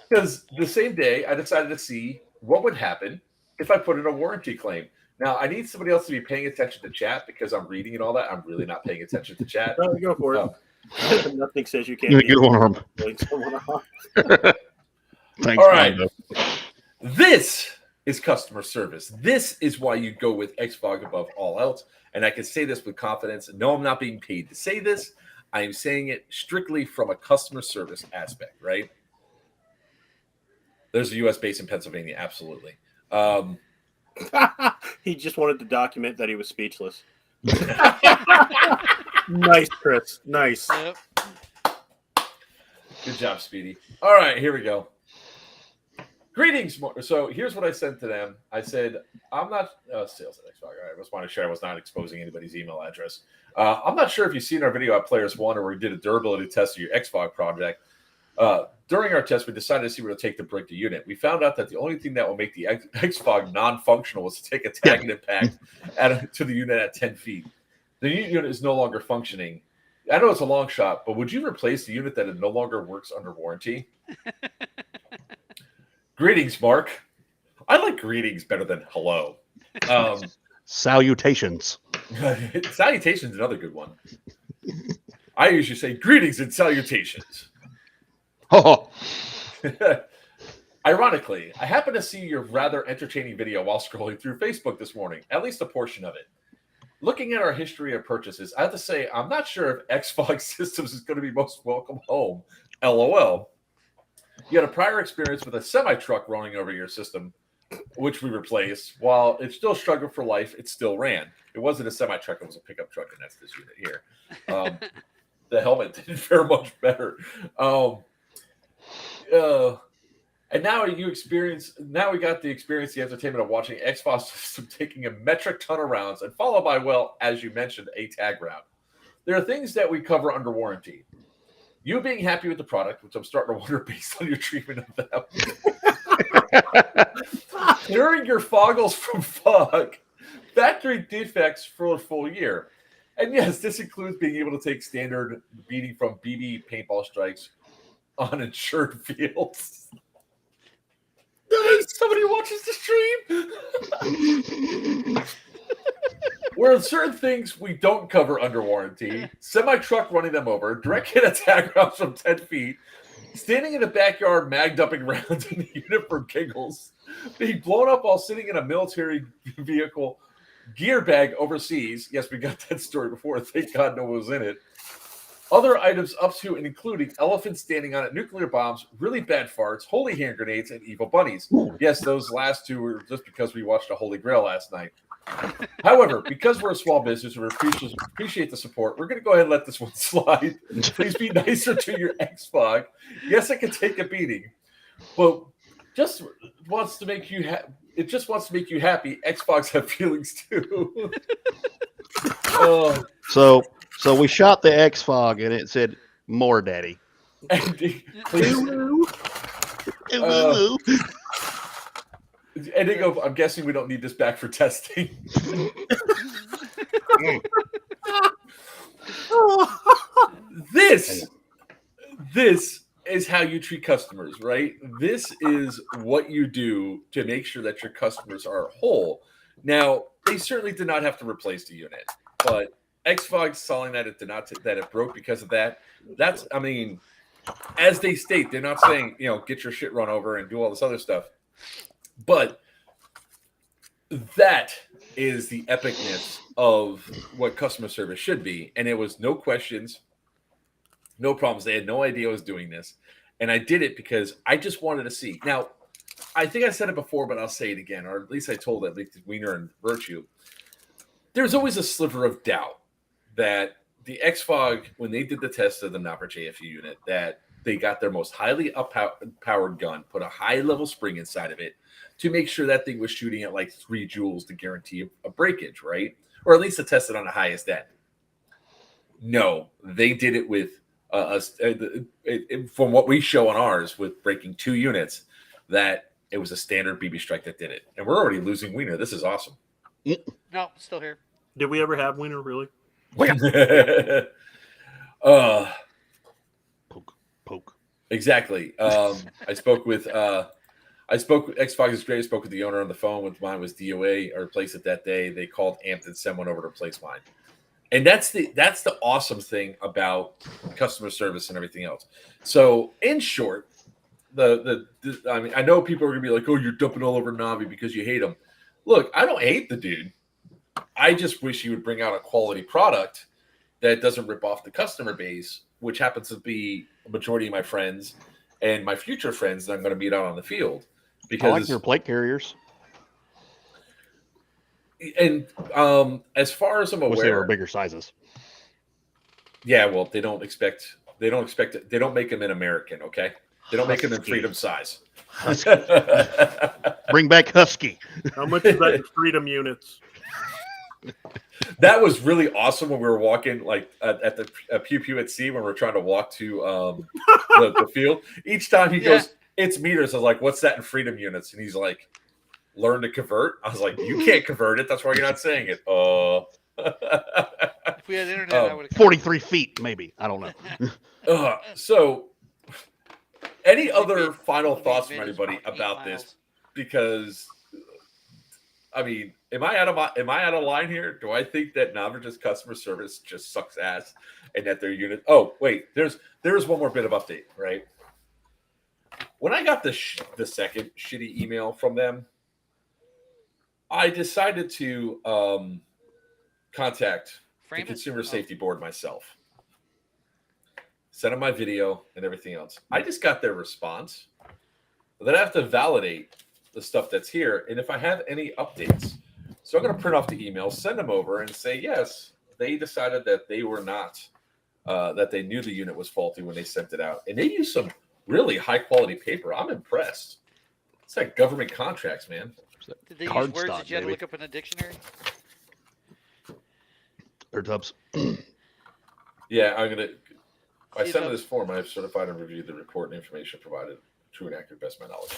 [SPEAKER 1] because the same day I decided to see what would happen if I put in a warranty claim. Now I need somebody else to be paying attention to chat because I'm reading and all that. I'm really not paying attention to chat.
[SPEAKER 3] No, go for it. Nothing says you can't.
[SPEAKER 4] Good arm. Thanks,
[SPEAKER 1] all right.
[SPEAKER 4] Mondo.
[SPEAKER 1] This is customer service. This is why you go with Xfog above all else. And I can say this with confidence. No, I'm not being paid to say this. I am saying it strictly from a customer service aspect, right? There's a U.S. base in Pennsylvania. Absolutely.
[SPEAKER 3] He just wanted to document that he was speechless. Nice, Chris. Nice.
[SPEAKER 2] Yep.
[SPEAKER 1] Good job, Speedy. All right, here we go. Greetings. So here's what I sent to them. I said, I'm not sales at Xbox. I just want to share I was not exposing anybody's email address. I'm not sure if you've seen our video at Players One or we did a durability test of your Xbox project. During our test, we decided to see where to take the break the unit. We found out that the only thing that will make the Xbox non-functional was to take a tag and impact to the unit at 10 feet. The unit is no longer functioning. I know it's a long shot, but would you replace the unit that it no longer works under warranty? Greetings, Mark. I like greetings better than hello.
[SPEAKER 4] Salutations.
[SPEAKER 1] Salutations is another good one. I usually say greetings and salutations.
[SPEAKER 4] Oh.
[SPEAKER 1] Ironically, I happened to see your rather entertaining video while scrolling through Facebook this morning, at least a portion of it. Looking at our history of purchases, I have to say I'm not sure if Xfog Systems is going to be most welcome home. LOL. You had a prior experience with a semi-truck running over your system, which we replaced. While it still struggled for life, it still ran. It wasn't a semi-truck, it was a pickup truck, and that's this unit here. The helmet didn't fare much better. And now we got the experience, the entertainment of watching Xbox System taking a metric ton of rounds and followed by, well, as you mentioned, a tag round. There are things that we cover under warranty. You being happy with the product, which I'm starting to wonder based on your treatment of them. Clearing your foggles from fog. Factory defects for a full year. And yes, this includes being able to take standard beating from BB paintball strikes on insured fields. Somebody watches the stream. Where on certain things we don't cover under warranty, semi-truck running them over, direct hit attack rounds from 10 feet, standing in the backyard mag-dumping rounds in the unit for giggles, being blown up while sitting in a military vehicle gear bag overseas. Yes, we got that story before. Thank God no one was in it. Other items up to and including elephants standing on it, nuclear bombs, really bad farts, holy hand grenades, and evil bunnies. Yes, those last two were just because we watched a Holy Grail last night. However, because we're a small business and we appreciate the support, we're going to go ahead and let this one slide. Please be nicer to your Xbox. Yes, it can take a beating, but just wants to make you it just wants to make you happy. Xbox have feelings too.
[SPEAKER 4] So we shot the Xfog and it said more daddy.
[SPEAKER 1] Please. And they go, I'm guessing we don't need this back for testing. This is how you treat customers, right? This is what you do to make sure that your customers are whole. Now, they certainly did not have to replace the unit, but Xfog selling that it broke because of that. That's, I mean, as they state, they're not saying, get your shit run over and do all this other stuff. But that is the epicness of what customer service should be. And it was no questions, no problems. They had no idea I was doing this. And I did it because I just wanted to see. Now, I think I said it before, but I'll say it again, or at least I told at least Wiener and Virtue. There's always a sliver of doubt that the Xfog, when they did the test of the Novritsch AFU unit, that they got their most highly powered gun, put a high-level spring inside of it to make sure that thing was shooting at like 3 joules to guarantee a breakage, right? Or at least to test it on the highest end. No, they did it with, from what we show on ours, with breaking 2 units, that it was a standard BB strike that did it. And we're already losing Wiener. This is awesome.
[SPEAKER 2] No, still here.
[SPEAKER 3] Did we ever have Wiener, really?
[SPEAKER 4] Poke.
[SPEAKER 1] Exactly. I spoke with Xbox is great. I spoke with the owner on the phone. With mine was DOA or replace it that day. They called Amped and sent one over to replace mine. And that's the awesome thing about customer service and everything else. So in short, I mean, I know people are gonna be like, "Oh, you're dumping all over Navi because you hate him." Look, I don't hate the dude. I just wish he would bring out a quality product that doesn't rip off the customer base, which happens to be a majority of my friends and my future friends that I'm going to meet out on the field. Because
[SPEAKER 4] I like your plate carriers.
[SPEAKER 1] And as far as I'm aware,
[SPEAKER 4] they were bigger sizes.
[SPEAKER 1] Yeah, well, they don't make them in American, okay? They don't make them in freedom size.
[SPEAKER 4] Bring back Husky.
[SPEAKER 3] How much is that in freedom units?
[SPEAKER 1] That was really awesome when we were walking, like at the Pew Pew at Sea, when we are trying to walk to the field. Each time he goes, "It's meters." I was like, "What's that in freedom units?" And he's like, "Learn to convert." I was like, "You can't convert it. That's why you're not saying it."
[SPEAKER 2] If we had internet, I would have
[SPEAKER 4] 43 feet, maybe. I don't know.
[SPEAKER 1] So, any other final thoughts from anybody about this? Because, I mean, am I out of line here? Do I think that Novrisch's customer service just sucks ass, and that their unit? Oh, wait, there's one more bit of update, right? When I got the second shitty email from them, I decided to contact the Consumer Safety Board myself. Send them my video and everything else. I just got their response. Then I have to validate the stuff that's here, and if I have any updates. So I'm going to print off the emails, send them over, and say, yes, they decided that they were not, that they knew the unit was faulty when they sent it out. And they used some really high-quality paper. I'm impressed. It's like government contracts, man.
[SPEAKER 2] Did they use words that you had to look up in a dictionary?
[SPEAKER 4] Or tubs.
[SPEAKER 1] Yeah, I sent this form. I have certified and reviewed the report and information provided. True and accurate, best of my knowledge.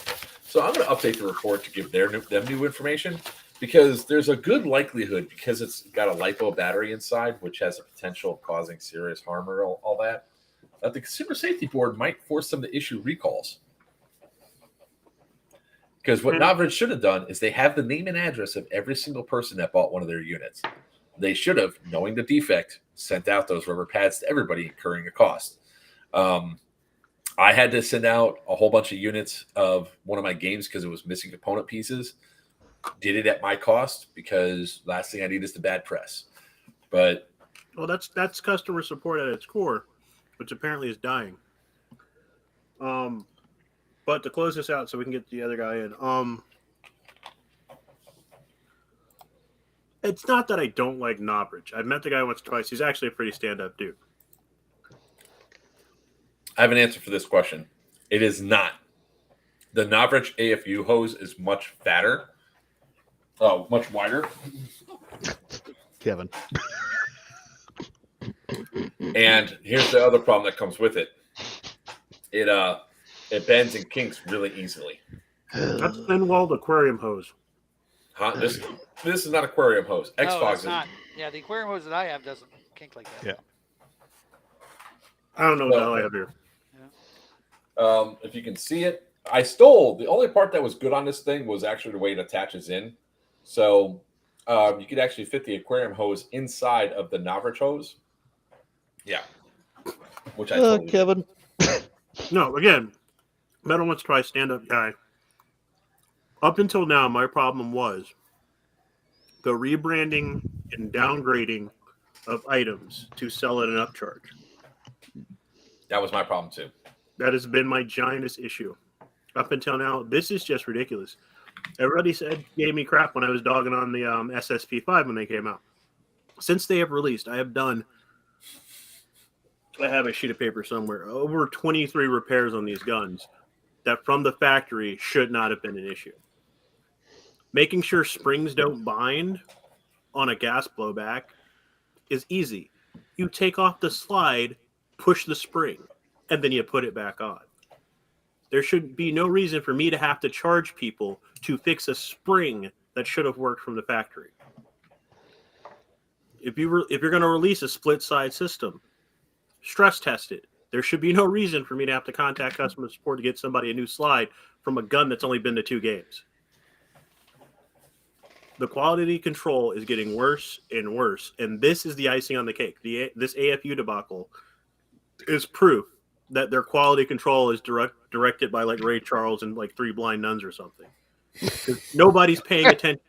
[SPEAKER 1] So I'm going to update the report to give them new information, because there's a good likelihood, because it's got a LiPo battery inside, which has a potential of causing serious harm or all that the Consumer Safety Board might force them to issue recalls. Because what Novrisch should have done is they have the name and address of every single person that bought one of their units. They should have, knowing the defect, sent out those rubber pads to everybody, incurring a cost. I had to send out a whole bunch of units of one of my games because it was missing component pieces. Did it at my cost because last thing I need is the bad press. But
[SPEAKER 3] well, that's customer support at its core, which apparently is dying. But to close this out so we can get the other guy in, it's not that I don't like Novritsch. I've met the guy once or twice. He's actually a pretty stand-up dude.
[SPEAKER 1] I have an answer for this question. It is not. The Novritsch AFU hose is much fatter. Oh, much wider.
[SPEAKER 4] Kevin.
[SPEAKER 1] And here's the other problem that comes with it. It bends and kinks really easily.
[SPEAKER 3] That's thin-walled aquarium hose.
[SPEAKER 1] Huh? This is not aquarium hose.
[SPEAKER 2] No,
[SPEAKER 1] X-Fogs
[SPEAKER 2] it's
[SPEAKER 1] is
[SPEAKER 2] not. Yeah, the aquarium hose that I have doesn't kink like that.
[SPEAKER 4] Yeah.
[SPEAKER 3] I don't know what the hell I have here.
[SPEAKER 1] if you can see it. I stole the only part that was good on this thing was actually the way it attaches in. So you could actually fit the aquarium hose inside of the Novritsch hose. Yeah. Which I totally
[SPEAKER 4] Kevin.
[SPEAKER 3] No, again, Metal Once Twice stand-up guy. Up until now, my problem was the rebranding and downgrading of items to sell at an upcharge.
[SPEAKER 1] That was my problem too.
[SPEAKER 3] That has been my giantest issue. Up until now, this is just ridiculous. Everybody gave me crap when I was dogging on the SSP5 when they came out. Since they have released, I have a sheet of paper somewhere, over 23 repairs on these guns that from the factory should not have been an issue. Making sure springs don't bind on a gas blowback is easy. You take off the slide, push the spring, and then you put it back on. There should be no reason for me to have to charge people to fix a spring that should have worked from the factory. If you're going to release a split side system, stress test it. There should be no reason for me to have to contact customer support to get somebody a new slide from a gun that's only been to 2 games. The quality control is getting worse and worse, and this is the icing on the cake. This AFU debacle is proof that their quality control is directed by like Ray Charles and like 3 Blind Nuns or something. Nobody's paying attention.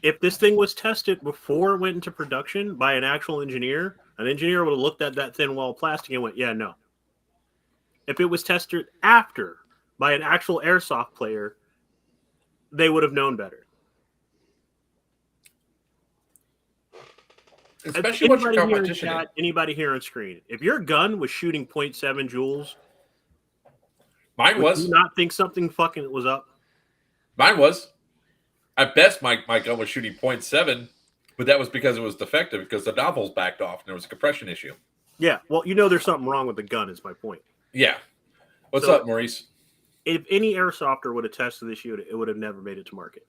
[SPEAKER 3] If this thing was tested before it went into production by an actual engineer, an engineer would have looked at that thin wall plastic and went, yeah, no. If it was tested after by an actual airsoft player, they would have known better.
[SPEAKER 1] Especially what your competition is.
[SPEAKER 3] Anybody here on screen, if your gun was shooting 0.7 joules,
[SPEAKER 1] mine was.
[SPEAKER 3] Would you not think something fucking was up?
[SPEAKER 1] Mine was. At best, my gun was shooting 0.7, but that was because it was defective because the nozzles backed off and there was a compression issue.
[SPEAKER 3] Yeah, well, there's something wrong with the gun is my point.
[SPEAKER 1] Yeah. What's up, Maurice?
[SPEAKER 3] If any airsofter would have tested this unit, it would have never made it to market.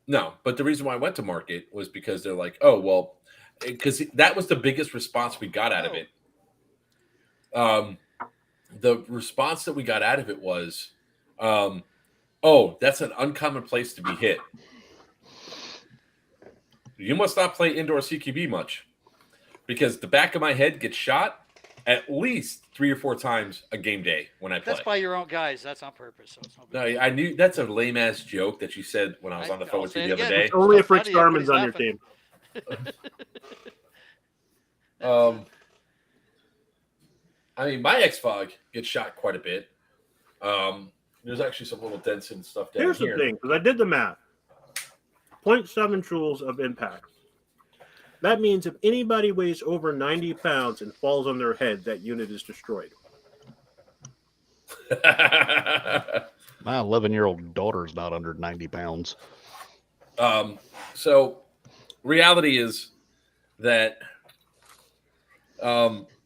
[SPEAKER 1] No, but the reason why I went to market was because they're like, oh, well, because that was the biggest response we got out of it. The response that we got out of it was, oh, that's an uncommon place to be hit. You must not play indoor CQB much because the back of my head gets shot at least 3 or 4 times a game day when I play.
[SPEAKER 2] That's by your own guys. That's on purpose. So it's
[SPEAKER 1] no, I knew that's a lame ass joke that you said when I was on the phone with you the other day.
[SPEAKER 3] It's only if Rick Starman's on your team.
[SPEAKER 1] I mean, my X-Fog gets shot quite a bit. There's actually some little dents and stuff down here.
[SPEAKER 3] Here's the thing, because I did the math. 0.7 joules of impact. That means if anybody weighs over 90 pounds and falls on their head, that unit is destroyed.
[SPEAKER 4] My 11-year-old daughter is not under 90 pounds.
[SPEAKER 1] So reality is that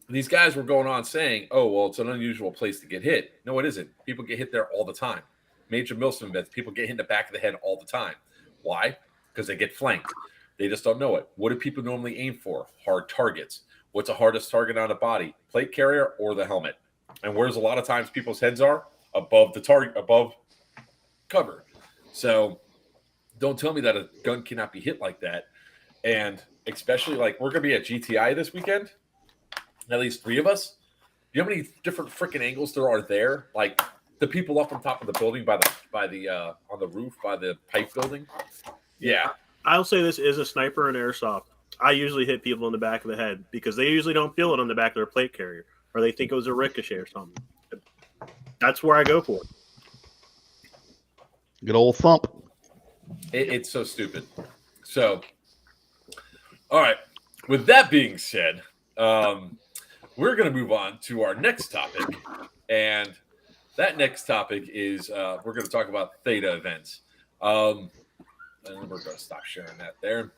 [SPEAKER 1] these guys were going on saying, oh, well, it's an unusual place to get hit. No, it isn't. People get hit there all the time. Major Milsim events, people get hit in the back of the head all the time. Why? Because they get flanked. They just don't know it. What do people normally aim for? Hard targets. What's the hardest target on a body? Plate carrier or the helmet? And where's a lot of times people's heads are? above the target, above cover. So don't tell me that a gun cannot be hit like that. And especially like we're gonna be at GTI this weekend, at least 3 of us. You know how many different freaking angles there are there? Like the people up on top of the building by the on the roof by the pipe building. Yeah.
[SPEAKER 3] I'll say this is a sniper and airsoft. I usually hit people in the back of the head because they usually don't feel it on the back of their plate carrier, or they think it was a ricochet or something. That's where I go for it.
[SPEAKER 4] Good old thump.
[SPEAKER 1] It's so stupid. So, all right. With that being said, we're going to move on to our next topic. And that next topic is we're going to talk about Theta Events. And we're going to stop sharing that there.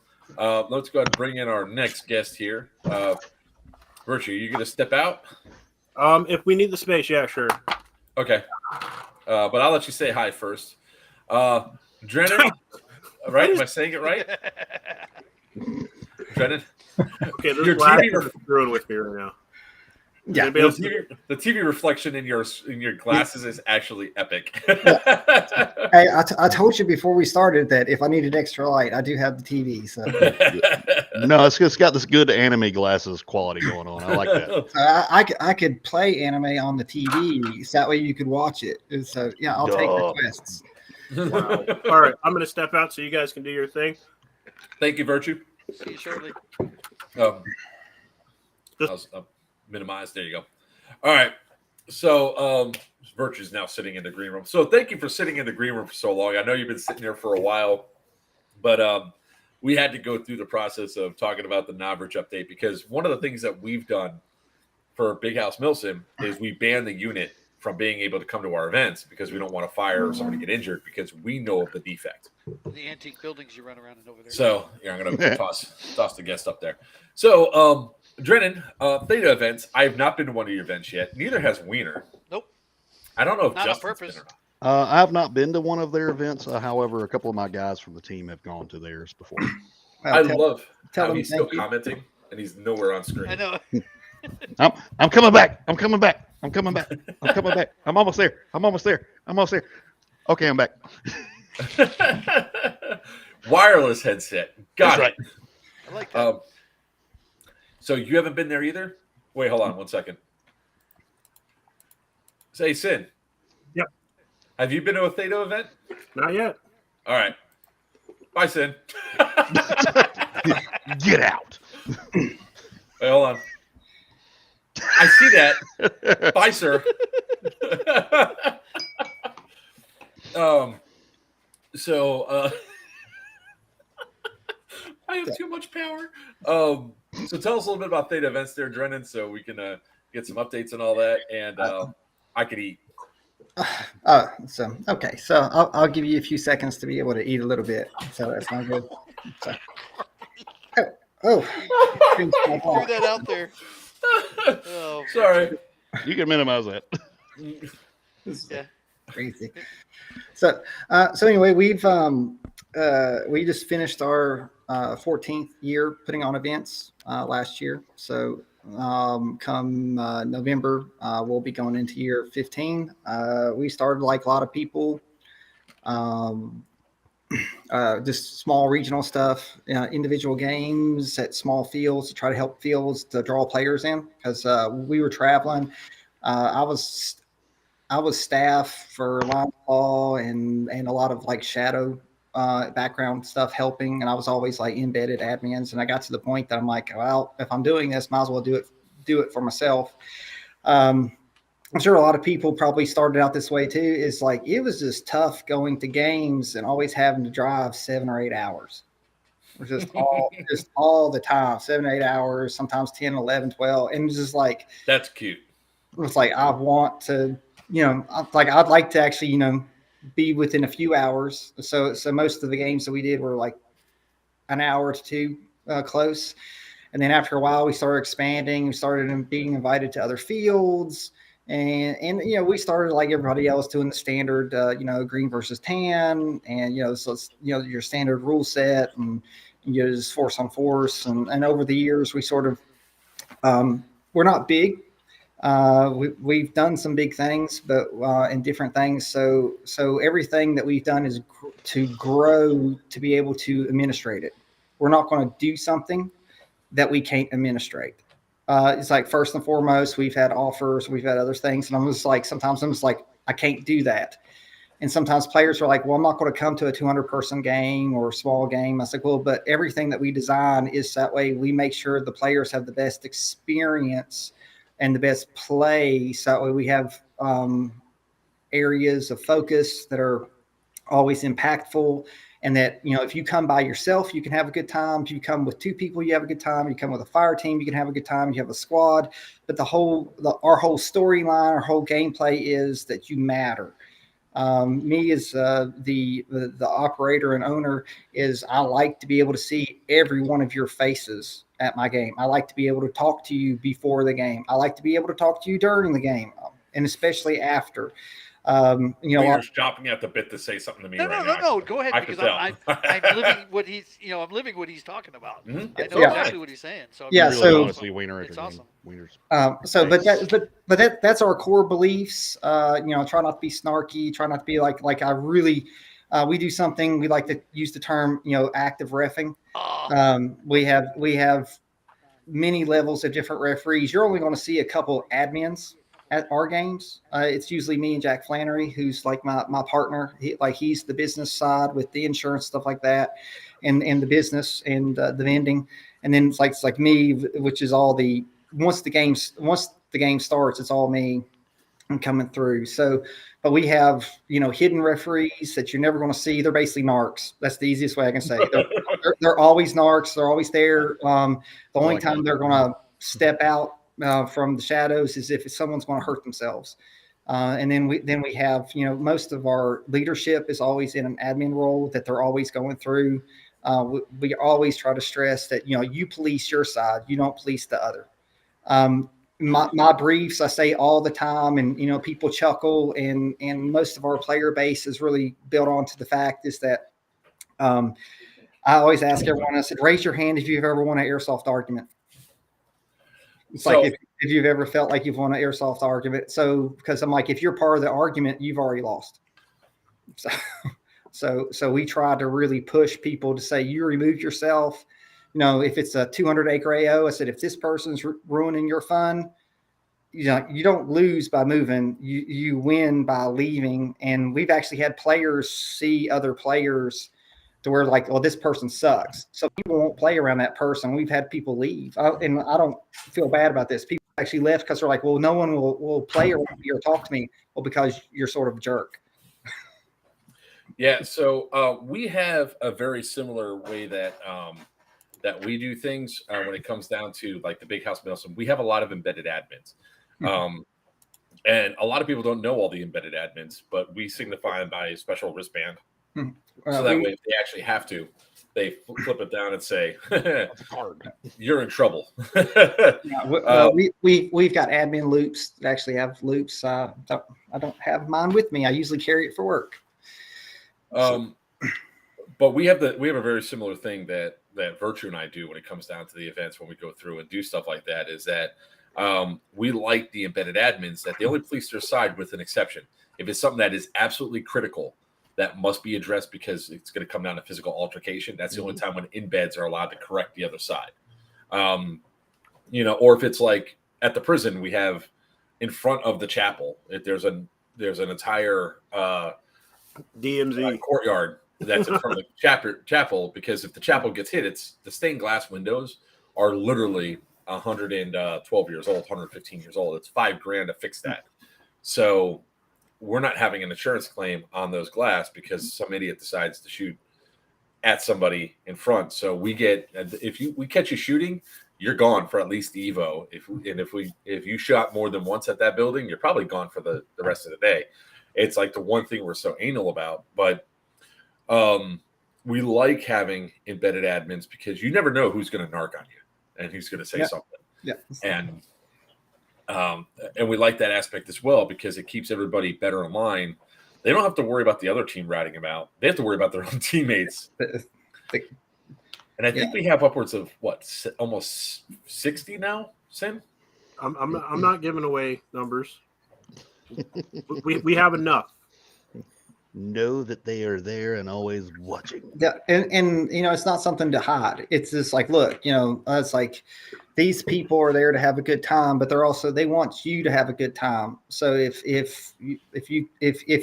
[SPEAKER 1] Let's go ahead and bring in our next guest here. Virtue, you going to step out?
[SPEAKER 3] If we need the space, yeah, sure.
[SPEAKER 1] Okay. But I'll let you say hi first. Drennan, right? Am I saying it right? Drennan?
[SPEAKER 3] Okay, this
[SPEAKER 1] Your
[SPEAKER 3] last
[SPEAKER 1] TV
[SPEAKER 3] is screwing with me right now.
[SPEAKER 6] Yeah,
[SPEAKER 1] The TV reflection in your glasses is actually epic.
[SPEAKER 6] Hey, I told you before we started that if I needed extra light, I do have the TV. So
[SPEAKER 4] No, it's got this good anime glasses quality going on. I like that.
[SPEAKER 6] I could play anime on the TV, so that way you could watch it. So yeah, I'll take requests.
[SPEAKER 3] Wow. All right, I'm going to step out so you guys can do your thing.
[SPEAKER 1] Thank you, Virtue.
[SPEAKER 2] See you shortly.
[SPEAKER 1] I'll minimize. There you go. All right. So Virtue's now sitting in the green room. So thank you for sitting in the green room for so long. I know you've been sitting there for a while, but we had to go through the process of talking about the Novritsch update because one of the things that we've done for Big House Milsim is we banned the unit from being able to come to our events because we don't want to fire or somebody get injured because we know of the defect.
[SPEAKER 2] The antique buildings you run around in over there.
[SPEAKER 1] So yeah, I'm gonna toss the guest up there. So Drennan, Theta Events. I have not been to one of your events yet. Neither has Wiener.
[SPEAKER 2] Nope.
[SPEAKER 1] I don't know if
[SPEAKER 2] Not on
[SPEAKER 1] Justin's
[SPEAKER 2] purpose.
[SPEAKER 1] been or not.
[SPEAKER 4] I have not been to one of their events. However, a couple of my guys from the team have gone to theirs before.
[SPEAKER 1] I love
[SPEAKER 6] tell
[SPEAKER 1] how
[SPEAKER 6] him
[SPEAKER 1] he's still
[SPEAKER 6] thank you.
[SPEAKER 1] commenting and he's nowhere on screen.
[SPEAKER 2] I know.
[SPEAKER 4] I'm coming back. I'm coming back. I'm coming back. I'm coming back. I'm almost there. I'm almost there. I'm almost there. Okay, I'm back.
[SPEAKER 1] Wireless headset. Got
[SPEAKER 4] That's
[SPEAKER 1] it.
[SPEAKER 2] I like that.
[SPEAKER 1] So you haven't been there either? Wait, hold on 1 second. Say, Sin.
[SPEAKER 3] Yep.
[SPEAKER 1] Have you been to a Theta event?
[SPEAKER 3] Not yet.
[SPEAKER 1] All right. Bye, Sin.
[SPEAKER 4] Get out.
[SPEAKER 1] Wait, hold on. I see that. Bye, sir. I have too much power. So tell us a little bit about Theta Events there, Drennan, so we can get some updates and all that, and I could eat.
[SPEAKER 6] So I'll give you a few seconds to be able to eat a little bit. So that's not good. So,
[SPEAKER 2] Threw that out there. Oh,
[SPEAKER 1] Sorry.
[SPEAKER 4] You can minimize that.
[SPEAKER 2] Yeah.
[SPEAKER 6] crazy. So anyway, we just finished our 14th year putting on events last year. So come November, we'll be going into year 15. We started like a lot of people, just small regional stuff, individual games at small fields to try to help fields to draw players in because we were traveling. I was staff for line ball and a lot of like shadow background stuff helping, and I was always like embedded admins, and I got to the point that I'm like, well, if I'm doing this, might as well do it for myself. I'm sure a lot of people probably started out this way too. Is like it was just tough going to games and always having to drive 7 or 8 hours. It was just all the time, 7 or 8 hours, sometimes 10, 11, 12, and it's just like
[SPEAKER 1] That's cute.
[SPEAKER 6] it's like I want to, I'd like to actually, be within a few hours. So most of the games that we did were like an hour to two close. And then after a while, we started expanding. We started being invited to other fields. And we started like everybody else doing the standard, green versus tan. And, so it's, your standard rule set and, just force on force. And over the years, we sort of, we're not big. We've done some big things, but and different things. So everything that we've done is to grow to be able to administrate it. We're not going to do something that we can't administrate. It's like first and foremost, we've had offers, we've had other things, and I'm just like sometimes I'm just like I can't do that. And sometimes players are like, well, I'm not going to come to a 200-person game or a small game. I said, well, but everything that we design is that way. We make sure the players have the best experience and the best play. So that way we have areas of focus that are always impactful. And that, if you come by yourself, you can have a good time. If you come with 2 people, you have a good time. You come with a fire team, you can have a good time. You have a squad. But our whole storyline, our whole gameplay is that you matter. Me as the operator and owner is I like to be able to see every one of your faces at my game. I like to be able to talk to you before the game. I like to be able to talk to you during the game, and especially after.
[SPEAKER 1] Wiener's chopping at the bit to say something to me right now.
[SPEAKER 2] No. Go ahead, because I'm living what he's I'm living what he's talking about.
[SPEAKER 1] Mm-hmm.
[SPEAKER 2] I know exactly what he's saying. So
[SPEAKER 4] honestly, Wiener,
[SPEAKER 2] it's awesome.
[SPEAKER 4] Wiener's
[SPEAKER 6] but that's our core beliefs. Try not to be snarky. Try not to be like I really. We do something. We like to use the term active reffing. We have many levels of different referees. You're only going to see a couple admins at our games. It's usually me and Jack Flannery, who's like my partner. He's the business side with the insurance stuff like that, and the business and the vending. And then it's like me, which is all once the game starts, it's all me and coming through. So, but we have hidden referees that you're never going to see. They're basically narcs. That's the easiest way I can say it. They're always narcs. They're always there. The only time they're going to step out from the shadows is if someone's going to hurt themselves. And then we have, most of our leadership is always in an admin role that they're always going through. We always try to stress that, you police your side, you don't police the other. My briefs, I say all the time, and, people chuckle, and most of our player base is really built onto the fact is that I always ask everyone, I said, raise your hand if you've ever won an airsoft argument. It's like if you've ever felt like you've won an airsoft argument. So, because I'm like, if you're part of the argument, you've already lost. So we try to really push people to say, you remove yourself. If it's a 200-acre AO, I said, if this person's ruining your fun, you don't lose by moving. You win by leaving. And we've actually had players see other players to where like, oh, this person sucks. So people won't play around that person. We've had people leave. And I don't feel bad about this. People actually left because they're like, well, no one will play around me or talk to me. Well, because you're sort of a jerk.
[SPEAKER 1] Yeah. So we have a very similar way that we do things when it comes down to like the Big House Milsom. We have a lot of embedded admins. And a lot of people don't know all the embedded admins, but we signify them by a special wristband. So that way, if they actually have to, they flip it down and say, "You're in trouble."
[SPEAKER 6] We've got admin loops that actually have loops. I don't have mine with me. I usually carry it for work.
[SPEAKER 1] But we have a very similar thing that Virtue and I do when it comes down to the events when we go through and do stuff like that. Is that we like the embedded admins that they only police their side with an exception. If it's something that is absolutely critical, that must be addressed because it's going to come down to physical altercation. That's the only time when embeds are allowed to correct the other side. Or if it's like at the prison, we have in front of the chapel, there's an entire
[SPEAKER 3] DMZ
[SPEAKER 1] courtyard that's in front of the chapel, because if the chapel gets hit, it's the stained glass windows are literally 112 years old, 115 years old. It's $5,000 to fix that. So we're not having an insurance claim on those glass because some idiot decides to shoot at somebody in front. So we catch you shooting, you're gone for at least the Evo. If you shot more than once at that building, you're probably gone for the rest of the day. It's like the one thing we're so anal about, but we like having embedded admins because you never know who's going to narc on you and who's going to say something.
[SPEAKER 6] Yeah.
[SPEAKER 1] And we like that aspect as well because it keeps everybody better in line. They don't have to worry about the other team ratting them out. They have to worry about their own teammates. And I think we have upwards of almost 60 now, Sim?
[SPEAKER 3] I'm not giving away numbers. We have enough.
[SPEAKER 4] Know that they are there and always watching.
[SPEAKER 6] Yeah, and it's not something to hide. It's just like, look, it's like these people are there to have a good time, but they want you to have a good time. So if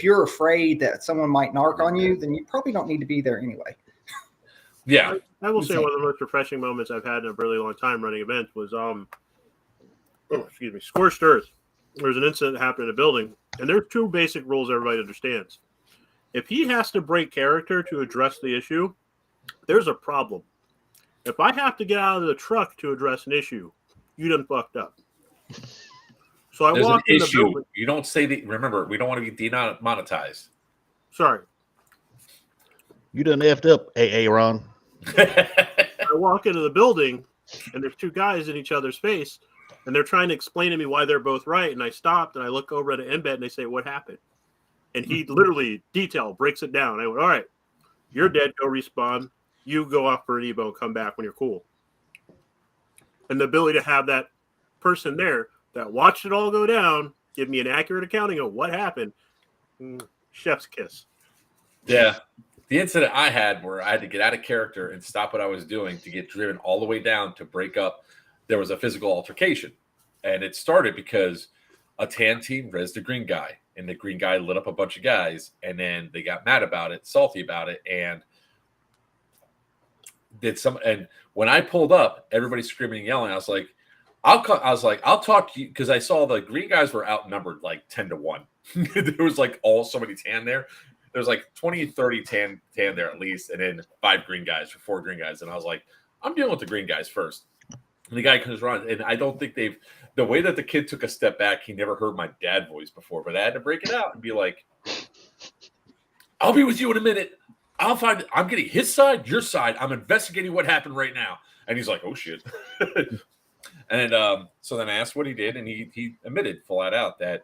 [SPEAKER 6] you're afraid that someone might narc on you, then you probably don't need to be there anyway.
[SPEAKER 1] Yeah.
[SPEAKER 3] I will say one of the most refreshing moments I've had in a really long time running events was Scorched Earth. There's an incident that happened in a building, and there's 2 basic rules everybody understands. If he has to break character to address the issue, there's a problem. If I have to get out of the truck to address an issue, you done fucked up. So I
[SPEAKER 1] There's
[SPEAKER 3] walked
[SPEAKER 1] an
[SPEAKER 3] in the
[SPEAKER 1] issue.
[SPEAKER 3] building.
[SPEAKER 1] You don't say that. Remember, we don't want to be demonetized.
[SPEAKER 3] Sorry.
[SPEAKER 4] You done effed up, AA Ron.
[SPEAKER 3] I walk into the building, and there's 2 guys in each other's face, and they're trying to explain to me why they're both right. And I stopped, and I look over at an embed, and they say, "What happened?" And he literally breaks it down. I went, "All right, you're dead. Go respawn. You go off for an Evo and come back when you're cool." And the ability to have that person there that watched it all go down, give me an accurate accounting of what happened. Chef's kiss.
[SPEAKER 1] Yeah. The incident I had where I had to get out of character and stop what I was doing to get driven all the way down to break up, there was a physical altercation. And it started because a tan team rezzed the green guy, and the green guy lit up a bunch of guys, and then they got mad about it, salty about it, and and when I pulled up, everybody's screaming and yelling. I was like, I'll talk to you, because I saw the green guys were outnumbered like 10-1. There was like so many tan there. There's like 20, 30 tan there at least, and then 5 green guys or 4 green guys. And I was like, I'm dealing with the green guys first. And the guy comes around, and I don't think the way that the kid took a step back, he never heard my dad voice before, but I had to break it out and be like, I'll be with you in a minute. I'm getting his side, your side. I'm investigating what happened right now. And he's like, oh shit. And so then I asked what he did, and he admitted flat out that,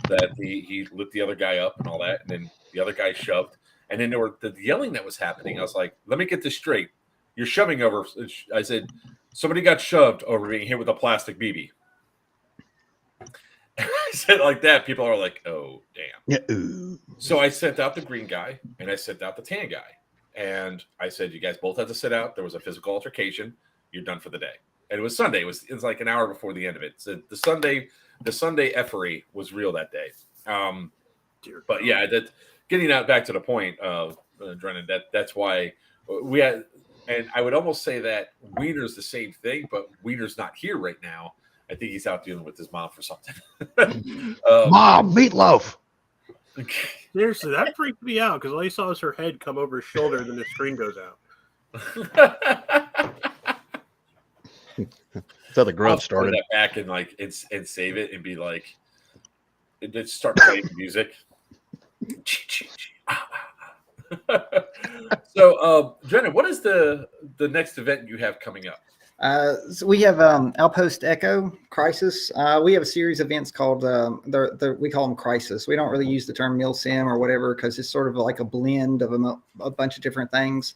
[SPEAKER 1] that he lit the other guy up and all that. And then the other guy shoved. And then there were the yelling that was happening. I was like, let me get this straight. You're shoving over. I said, somebody got shoved over being hit with a plastic BB. I said it like that. People are like, oh, damn. Yeah. So I sent out the green guy, and I sent out the tan guy. And I said, you guys both had to sit out. There was a physical altercation. You're done for the day. And it was Sunday. It was like an hour before the end of it. So the Sunday effery was real that day. But yeah, getting out back to the point of Drennan, that's why we had. And I would almost say that Wiener's the same thing, but Wiener's not here right now. I think he's out dealing with his mom for something.
[SPEAKER 4] Mom, meatloaf.
[SPEAKER 3] Seriously, that freaked me out because all you saw was her head come over his shoulder, and then the screen goes out.
[SPEAKER 4] That's how the grub started.
[SPEAKER 1] That back and save it and be like, and then start playing music. So, Jenna, what is the next event you have coming up?
[SPEAKER 6] So we have Outpost Echo Crisis. We have a series of events called we call them Crisis. We don't really use the term MilSim or whatever because it's sort of like a blend of a bunch of different things.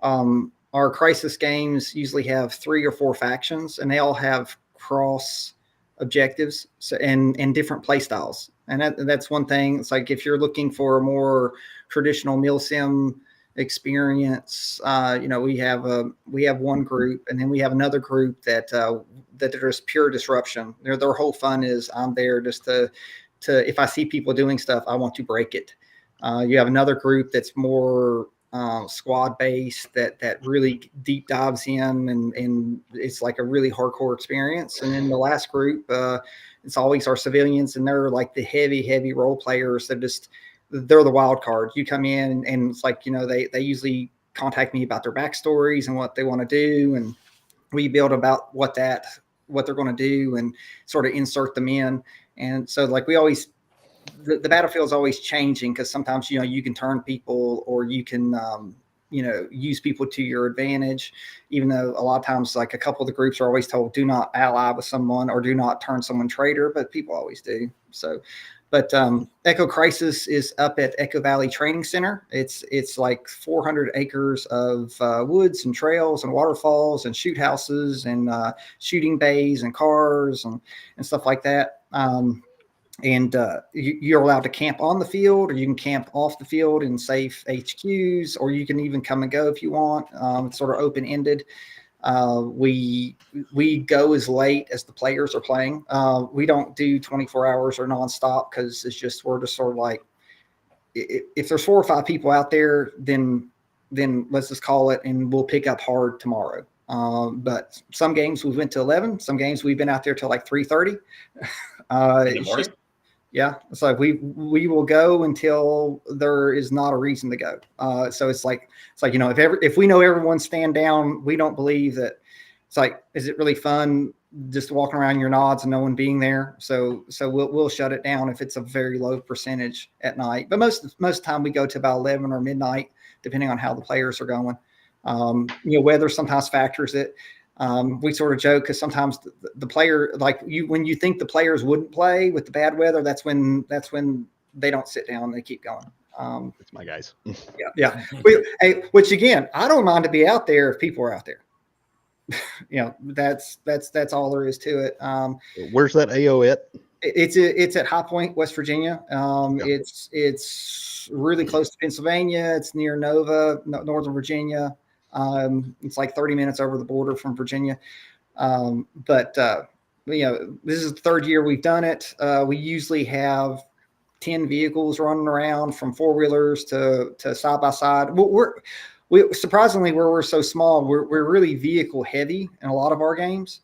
[SPEAKER 6] Our Crisis games usually have 3 or 4 factions, and they all have cross objectives and different play styles. And that's one thing. It's like if you're looking for a more traditional MilSim experience, we have one group, and then we have another group that there's pure disruption. Their whole fun is I'm there just to if I see people doing stuff, I want to break it. You have another group that's more squad based that really deep dives in, and it's like a really hardcore experience. And then the last group, it's always our civilians, and they're like the heavy role players that they're the wild card. You come in and it's like, they usually contact me about their backstories and what they want to do. And we build about what they're going to do and sort of insert them in. And so like the battlefield is always changing because sometimes, you can turn people or you can, use people to your advantage, even though a lot of times like a couple of the groups are always told, do not ally with someone or do not turn someone traitor, but people always do. So But Echo Crisis is up at Echo Valley Training Center. It's like 400 acres of woods and trails and waterfalls and shoot houses and shooting bays and cars and stuff like that. You're allowed to camp on the field, or you can camp off the field in safe HQs, or you can even come and go if you want. It's sort of open-ended. We go as late as the players are playing. We don't do 24 hours or nonstop because we're just sort of like, if there's 4 or 5 people out there, then let's just call it, and we'll pick up hard tomorrow. But some games we went to 11. Some games we've been out there till like 3:30. Yeah, it's like we will go until there is not a reason to go. So it's like if we know everyone's stand down, we don't believe that. It's like, is it really fun just walking around your nods and no one being there? So we'll shut it down if it's a very low percentage at night. But most time we go to about 11 or midnight, depending on how the players are going. Weather sometimes factors it. We sort of joke because sometimes the player, when you think the players wouldn't play with the bad weather, that's when they don't sit down, they keep going.
[SPEAKER 4] It's my guys.
[SPEAKER 6] Yeah. Which again, I don't mind to be out there if people are out there. That's all there is to it.
[SPEAKER 4] Where's that AO at?
[SPEAKER 6] It's at High Point, West Virginia. It's really close to Pennsylvania. It's near Northern Virginia. It's like 30 minutes over the border from Virginia. This is the 3rd year we've done it. We usually have 10 vehicles running around, from 4-wheelers to side by side. We surprisingly, where we're so small, we're really vehicle heavy in a lot of our games,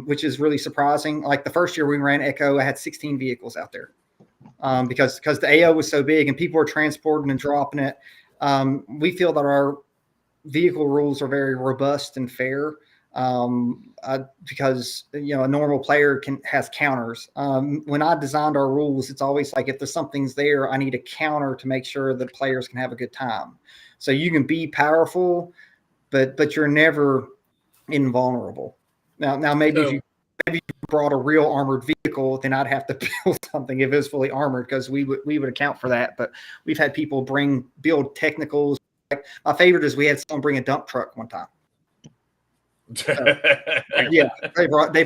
[SPEAKER 6] which is really surprising. Like the first year we ran Echo, I had 16 vehicles out there because the AO was so big and people were transporting and dropping it. We feel that our vehicle rules are very robust and fair because a normal player has counters. When I designed our rules, it's always like, if there's something's there, I need a counter to make sure that players can have a good time. So you can be powerful, but you're never invulnerable. Now maybe if you brought a real armored vehicle, then I'd have to build something if it was fully armored, because we would account for that. But we've had people build technicals. My favorite is we had someone bring a dump truck one time. Yeah, they brought it.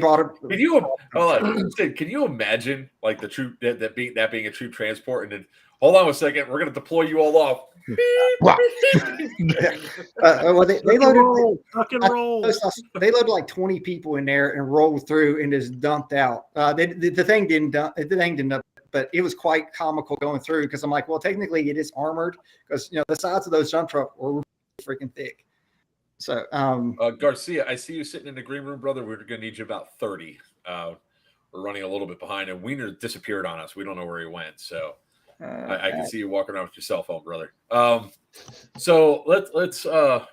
[SPEAKER 1] Can you imagine like the troop that being a troop transport, and then hold on a second, we're going to deploy you all off.
[SPEAKER 6] They loaded
[SPEAKER 3] fucking roll.
[SPEAKER 6] They loaded like 20 people in there and rolled through and just dumped out. The thing didn't dump, but it was quite comical going through, because I'm like, well, technically it is armored, because the sides of those dump trucks were freaking thick. So
[SPEAKER 1] Garcia, I see you sitting in the green room, brother. We're going to need you about 30. We're running a little bit behind, and Wiener disappeared on us. We don't know where he went, so I can see you walking around with your cell phone, brother. So let's talk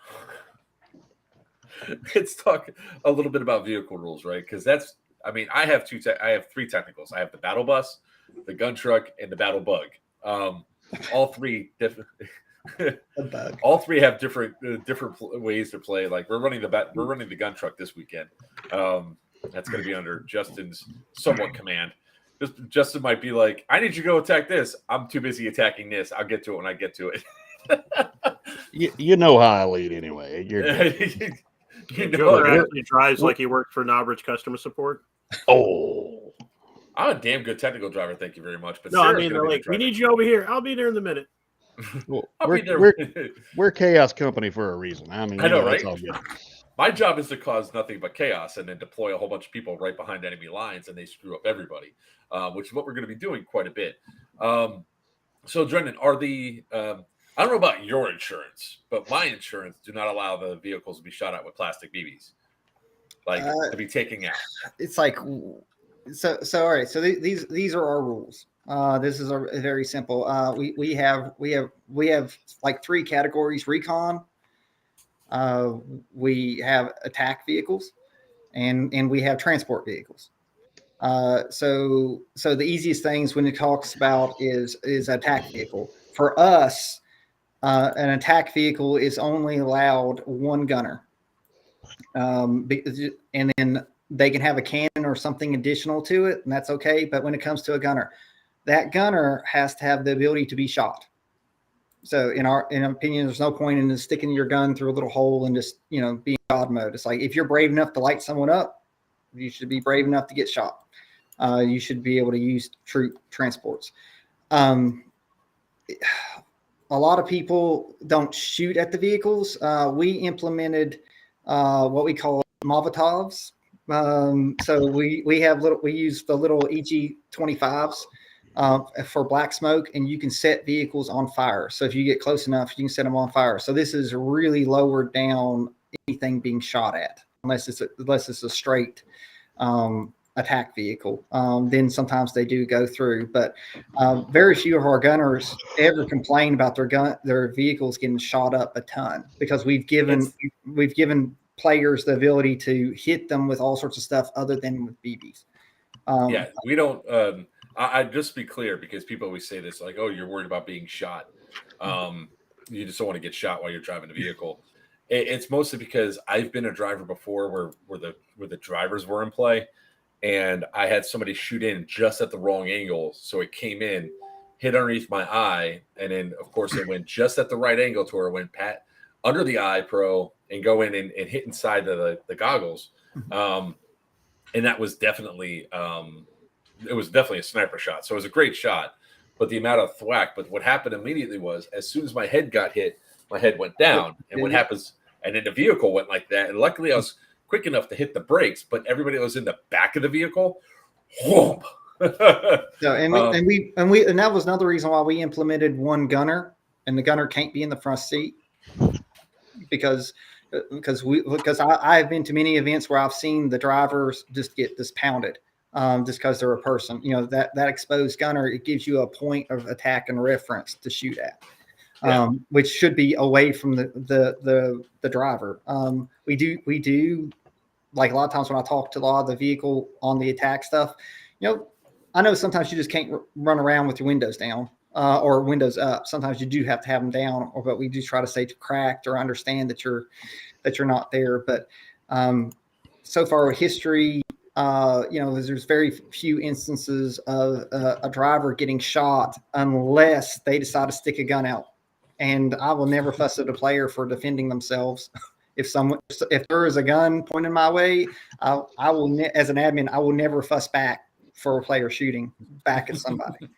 [SPEAKER 1] a little bit about vehicle rules, right? Because I have 3 technicals. I have the battle bus, the gun truck, and the battle bug. All 3 different. All 3 have different ways to play. Like we're running the gun truck this weekend. That's going to be under Justin's somewhat command. Justin might be like, I need you to go attack this. I'm too busy attacking this. I'll get to it when I get to it.
[SPEAKER 4] you know how I lead anyway. You're
[SPEAKER 3] Joe actually drives like he worked for Novritsch customer support.
[SPEAKER 4] Oh,
[SPEAKER 1] I'm a damn good technical driver. Thank you very much. But
[SPEAKER 3] no,
[SPEAKER 1] Sarah's
[SPEAKER 3] I mean, they're like, we need you over here. I'll be there in a minute.
[SPEAKER 4] well,
[SPEAKER 1] I'll be there.
[SPEAKER 4] we're chaos company for a reason. I mean,
[SPEAKER 1] I know, right?
[SPEAKER 4] That's all good.
[SPEAKER 1] My job is to cause nothing but chaos and then deploy a whole bunch of people right behind enemy lines, and they screw up everybody, which is what we're going to be doing quite a bit. So, Brendan, I don't know about your insurance, but my insurance do not allow the vehicles to be shot at with plastic BBs, to be taken out.
[SPEAKER 6] It's like, so all right. So these are our rules. This is very simple. We have like 3 categories: recon. We have attack vehicles, and we have transport vehicles. So the easiest things when it talks about is attack vehicle. For us, an attack vehicle is only allowed 1 gunner, and then they can have a cannon or something additional to it, and that's okay. But when it comes to a gunner, that gunner has to have the ability to be shot. So in our opinion, there's no point in just sticking your gun through a little hole and just, you know, be in God mode. It's like, if you're brave enough to light someone up, you should be brave enough to get shot. You should be able to use troop transports. A lot of people don't shoot at the vehicles. We implemented what we call Molotovs. So we use the little EG-25s for black smoke, and you can set vehicles on fire. So if you get close enough, you can set them on fire. So this is really lowered down anything being shot at, unless it's a straight attack vehicle. Then sometimes they do go through, but very few of our gunners ever complain about their vehicles getting shot up a ton, because we've given players the ability to hit them with all sorts of stuff other than with BBs.
[SPEAKER 1] Yeah, we don't. I just be clear, because people always say this, like, "Oh, you're worried about being shot. You just don't want to get shot while you're driving the vehicle." It's mostly because I've been a driver before where the drivers were in play, and I had somebody shoot in just at the wrong angle, so it came in, hit underneath my eye, and then of course it went just at the right angle to where it went pat under the eye pro and go in and hit inside the goggles, and that was definitely it was definitely a sniper shot. So it was a great shot, but the amount of thwack. But what happened immediately was, as soon as my head got hit, my head went down. And what happens, and then the vehicle went like that. And luckily I was quick enough to hit the brakes, but everybody that was in the back of the vehicle, whoomp.
[SPEAKER 6] So, and that was another reason why we implemented one gunner, and the gunner can't be in the front seat, because I have been to many events where I've seen the drivers just get this pounded. Just because they're a person, you know, that exposed gunner, it gives you a point of attack and reference to shoot at, which should be away from the driver. We do like a lot of times when I talk to a lot of the vehicle on the attack stuff, you know, I know sometimes you just can't run around with your windows down or windows up. Sometimes you do have to have them down, but we do try to say to cracked or understand that you're not there. But so far history, you know, there's very few instances of a driver getting shot unless they decide to stick a gun out. And I will never fuss at a player for defending themselves. If there is a gun pointed my way, I will, as an admin, I will never fuss back for a player shooting back at somebody.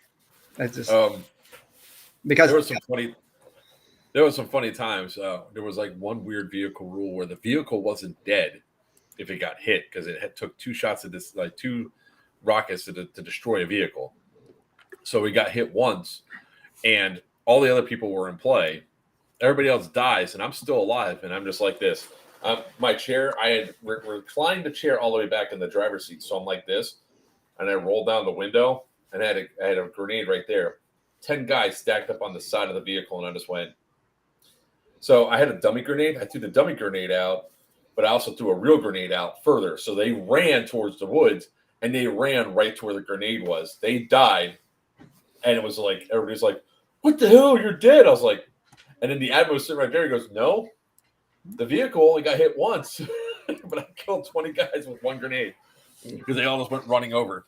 [SPEAKER 6] That's just because
[SPEAKER 1] there was some funny times. There was like one weird vehicle rule where the vehicle wasn't dead if it got hit, because it took two shots of this, like two rockets to destroy a vehicle. So we got hit once, and all the other people were in play. Everybody else dies, and I'm still alive, and I'm just like this. My chair, I had reclined the chair all the way back in the driver's seat, so I'm like this, and I rolled down the window, and I had a grenade right there. 10 guys stacked up on the side of the vehicle, and I just went. So I had a dummy grenade. I threw the dummy grenade out, but I also threw a real grenade out further. So they ran towards the woods, and they ran right to where the grenade was. They died, and it was like, everybody's like, "What the hell? You're dead." I was like, and then the admin was sitting right there. He goes, "No, the vehicle only got hit once, but I killed 20 guys with one grenade because they all just went running over."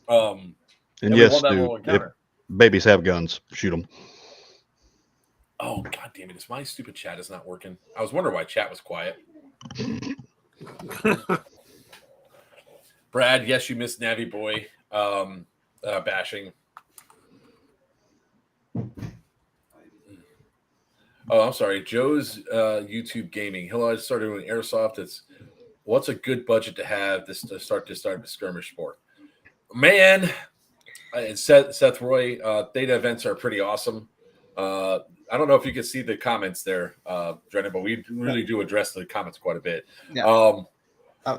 [SPEAKER 4] And yes, dude, if babies have guns, shoot them.
[SPEAKER 1] Oh, God damn it. My stupid chat is not working. I was wondering why chat was quiet. Brad, yes, you missed Navy Boy bashing. Oh, I'm sorry. Joe's YouTube gaming. He'll start doing airsoft. It's what's a good budget to have to start the skirmish sport? Man, and Seth Roy, Theta Events are pretty awesome. I don't know if you can see the comments there, Drennan, but we really do address the comments quite a bit.
[SPEAKER 6] Yeah.
[SPEAKER 1] So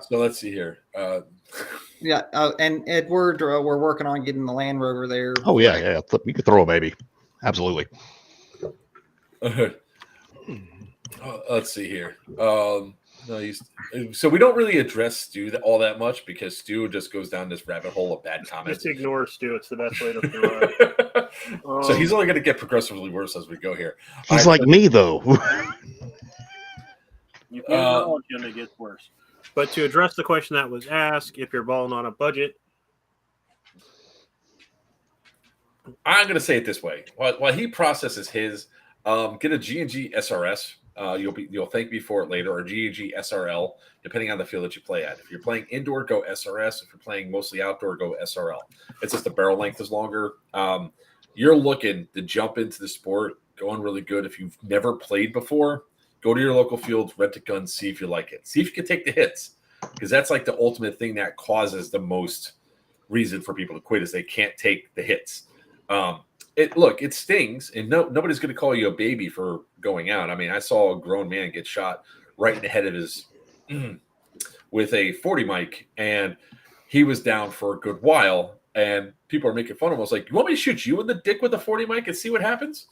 [SPEAKER 1] let's see here.
[SPEAKER 6] And Edward, we're working on getting the Land Rover there.
[SPEAKER 4] Oh yeah. You could throw a baby. Absolutely.
[SPEAKER 1] Let's see here. So we don't really address Stu all that much because Stu just goes down this rabbit hole of bad comments.
[SPEAKER 3] Just ignore Stu. It's the best way to throw it.
[SPEAKER 1] So he's only going to get progressively worse as we go here.
[SPEAKER 4] He's like me, though.
[SPEAKER 3] You can't acknowledge him, it gets worse. But to address the question that was asked, if you're balling on a budget,
[SPEAKER 1] I'm going to say it this way: while he processes his, get a G&G SRS. You'll thank me for it later, or G&G SRL, depending on the field that you play at. If you're playing indoor, go SRS. If you're playing mostly outdoor, go SRL. It's just the barrel length is longer. You're looking to jump into the sport, going really good. If you've never played before, go to your local field, rent a gun, see if you like it. See if you can take the hits, because that's like the ultimate thing that causes the most reason for people to quit is they can't take the hits. It stings, and nobody's going to call you a baby for going out. I mean, I saw a grown man get shot right in the head of his with a 40 mic, and he was down for a good while, and people are making fun of him. I was like, you want me to shoot you in the dick with a 40 mic and see what happens?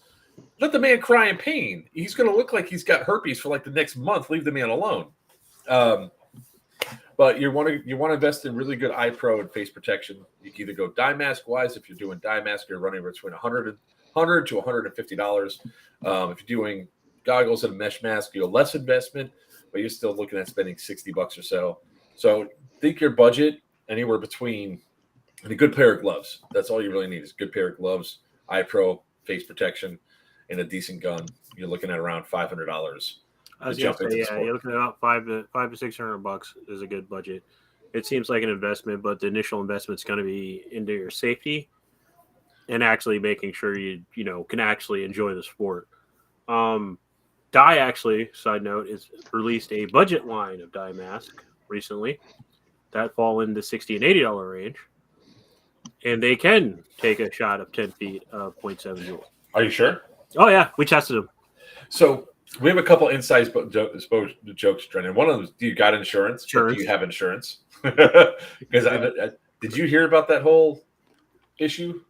[SPEAKER 1] Let the man cry in pain. He's going to look like he's got herpes for like the next month. Leave the man alone. But you want to invest in really good eye pro and face protection. You can either go dye mask wise. If you're doing dye mask, you're running between $100 to $150. If you're doing goggles and a mesh mask, you're less investment, but you're still looking at spending $60 or so. So think your budget anywhere between, and a good pair of gloves. That's all you really need is a good pair of gloves, eye pro, face protection, and a decent gun. You're looking at around $500.
[SPEAKER 3] I was going to say, yeah, you're looking at about $500 to $600 is a good budget. It seems like an investment, but the initial investment is going to be into your safety and actually making sure you can actually enjoy the sport. Dye actually, side note, is released a budget line of dye mask recently that fall in the $60 and $80 range, and they can take a shot of 10 feet of 0.7 joules.
[SPEAKER 1] Are you sure?
[SPEAKER 3] Oh yeah, we tested them.
[SPEAKER 1] So we have a couple inside jokes, Drennan. One of them is, do you got insurance? Do you have insurance? Because did you hear about that whole issue?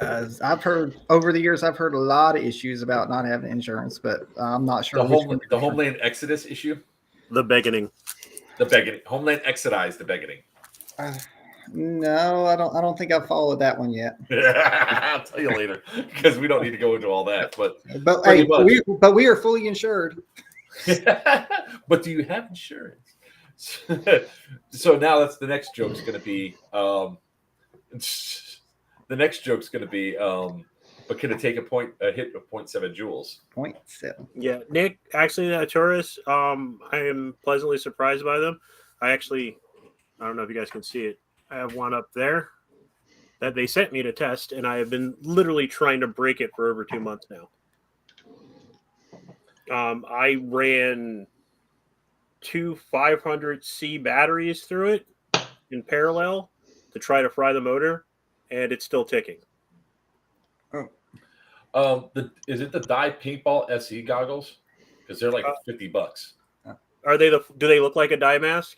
[SPEAKER 6] I've heard over the years, I've heard a lot of issues about not having insurance, but I'm not sure.
[SPEAKER 1] The Homeland Exodus issue?
[SPEAKER 3] The begging.
[SPEAKER 1] Homeland Exodize the begging.
[SPEAKER 6] No, I don't think I've followed that one yet.
[SPEAKER 1] I'll tell you later, because we don't need to go into all that. But
[SPEAKER 6] hey, we are fully insured.
[SPEAKER 1] But do you have insurance? So now that's the next joke's going to be. The next joke's going to be, but can it take a hit of 0.7 joules?
[SPEAKER 6] 0.7.
[SPEAKER 3] Yeah, Nick, actually, that Taurus, I am pleasantly surprised by them. I don't know if you guys can see it. I have one up there that they sent me to test, and I have been literally trying to break it for over 2 months now. I ran 2 500C batteries through it in parallel to try to fry the motor, and it's still ticking.
[SPEAKER 1] Is it the Dye Paintball SE goggles? Because they're like $50.
[SPEAKER 3] Are they do they look like a dye mask?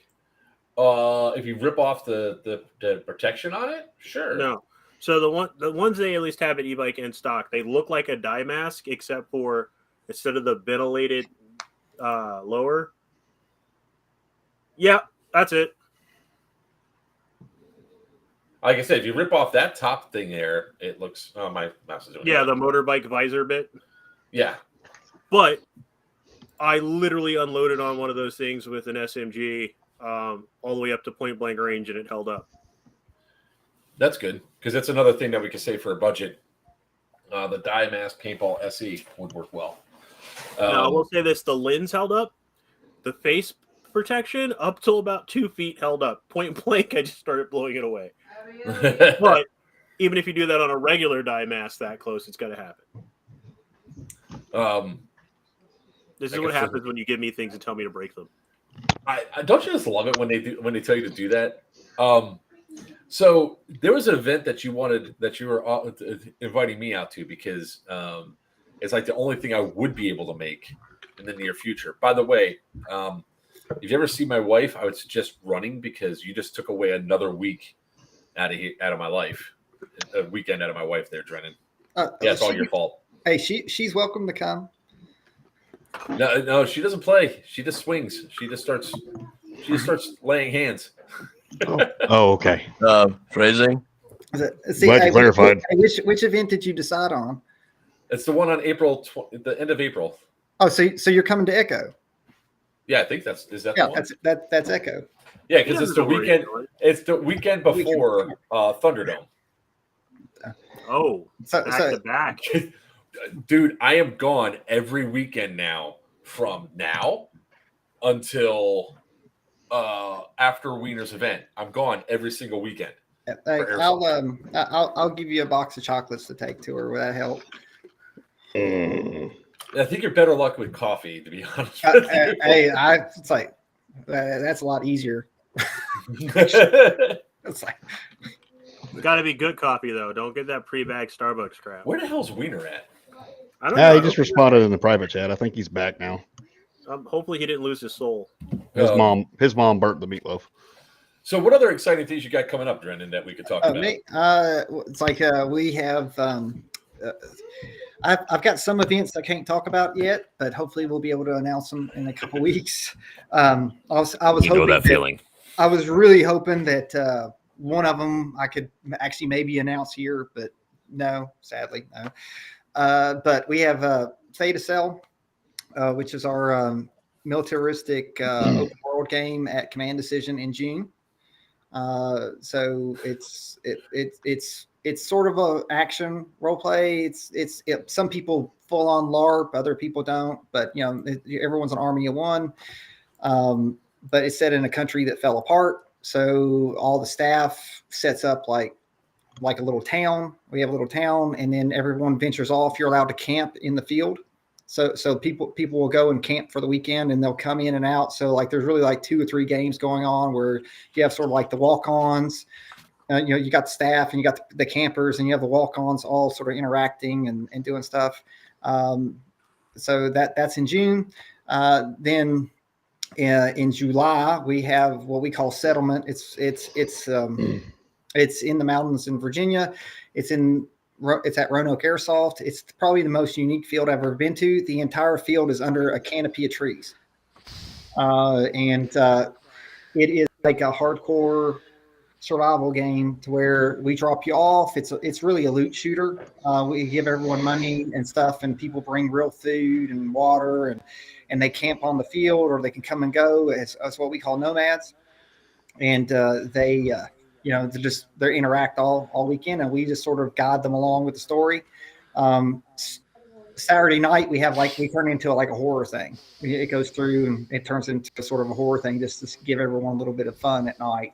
[SPEAKER 1] If you rip off the protection on it, sure.
[SPEAKER 3] No. So the ones they at least have at e-bike in stock, they look like a dye mask, except for instead of the ventilated lower. Yeah, that's it.
[SPEAKER 1] Like I said, if you rip off that top thing there, it looks. Oh, my mouse is doing.
[SPEAKER 3] Yeah, the motorbike visor bit.
[SPEAKER 1] Yeah,
[SPEAKER 3] but I literally unloaded on one of those things with an SMG. All the way up to point blank range, and it held up.
[SPEAKER 1] That's good, because that's another thing that we could say for a budget. The Dye Mask Paintball SE would work well.
[SPEAKER 3] Now, I will say this: the lens held up, the face protection up till about 2 feet held up. Point blank, I just started blowing it away. But even if you do that on a regular dye mask that close, it's going to happen. This is what happens when you give me things and tell me to break them.
[SPEAKER 1] I don't you just love it when they tell you to do that. So there was an event that you were inviting me out to, because it's like the only thing I would be able to make in the near future. By the way, if you ever see my wife, I would suggest running, because you just took away another week out of my life, a weekend out of my wife there, Drennan. Yeah, it's all your fault.
[SPEAKER 6] Hey, she's welcome to come.
[SPEAKER 1] No, she doesn't play. She just swings. She just starts laying hands.
[SPEAKER 4] Oh, okay.
[SPEAKER 5] Phrasing.
[SPEAKER 6] See,
[SPEAKER 4] Glad you clarified.
[SPEAKER 6] Which event did you decide on?
[SPEAKER 1] It's the one on the end of April.
[SPEAKER 6] Oh, so you're coming to Echo?
[SPEAKER 1] Yeah, I think that's the one?
[SPEAKER 6] That's Echo.
[SPEAKER 1] Yeah, because it's the weekend. It's the weekend before Thunderdome.
[SPEAKER 3] Oh, back to back.
[SPEAKER 1] Dude, I am gone every weekend now from now until after Wiener's event. I'm gone every single weekend.
[SPEAKER 6] I'll give you a box of chocolates to take to her. Will that help?
[SPEAKER 1] I think you're better luck with coffee, to be honest with you.
[SPEAKER 6] It's like that's a lot easier. It's like
[SPEAKER 3] It's got to be good coffee though. Don't get that pre-bagged Starbucks crap.
[SPEAKER 1] Where the hell's Wiener at?
[SPEAKER 3] I don't know.
[SPEAKER 4] He just responded in the private chat. I think he's back now.
[SPEAKER 3] Hopefully he didn't lose his soul.
[SPEAKER 4] His mom burnt the meatloaf.
[SPEAKER 1] So what other exciting things you got coming up, Brendan, that we could talk about?
[SPEAKER 6] It's like we have I've got some events I can't talk about yet, but hopefully we'll be able to announce them in a couple weeks. I was hoping
[SPEAKER 7] that feeling.
[SPEAKER 6] I was really hoping that one of them I could actually maybe announce here, but no, sadly no. But we have Theta Cell, which is our militaristic open world game at Command Decision in June. So it's sort of a action role play. It's some people full on LARP, other people don't. But everyone's an army of one. But it's set in a country that fell apart. So all the staff sets up like a little town. We have a little town, and then everyone ventures off. You're allowed to camp in the field. So people will go and camp for the weekend, and they'll come in and out. So like there's really like 2 or 3 games going on where you have sort of like the walk-ons. You got the staff and you got the campers and you have the walk-ons all sort of interacting and doing stuff. So that's in June. Then in July we have what we call Settlement. It's in the mountains in Virginia. It's at Roanoke Airsoft. It's probably the most unique field I've ever been to. The entire field is under a canopy of trees. And it is like a hardcore survival game to where we drop you off. It's really a loot shooter. We give everyone money and stuff, and people bring real food and water, and they camp on the field, or they can come and go as what we call nomads. And they interact all weekend, and we just sort of guide them along with the story. Saturday night we turn into a horror thing. It goes through and it turns into sort of a horror thing just to give everyone a little bit of fun at night.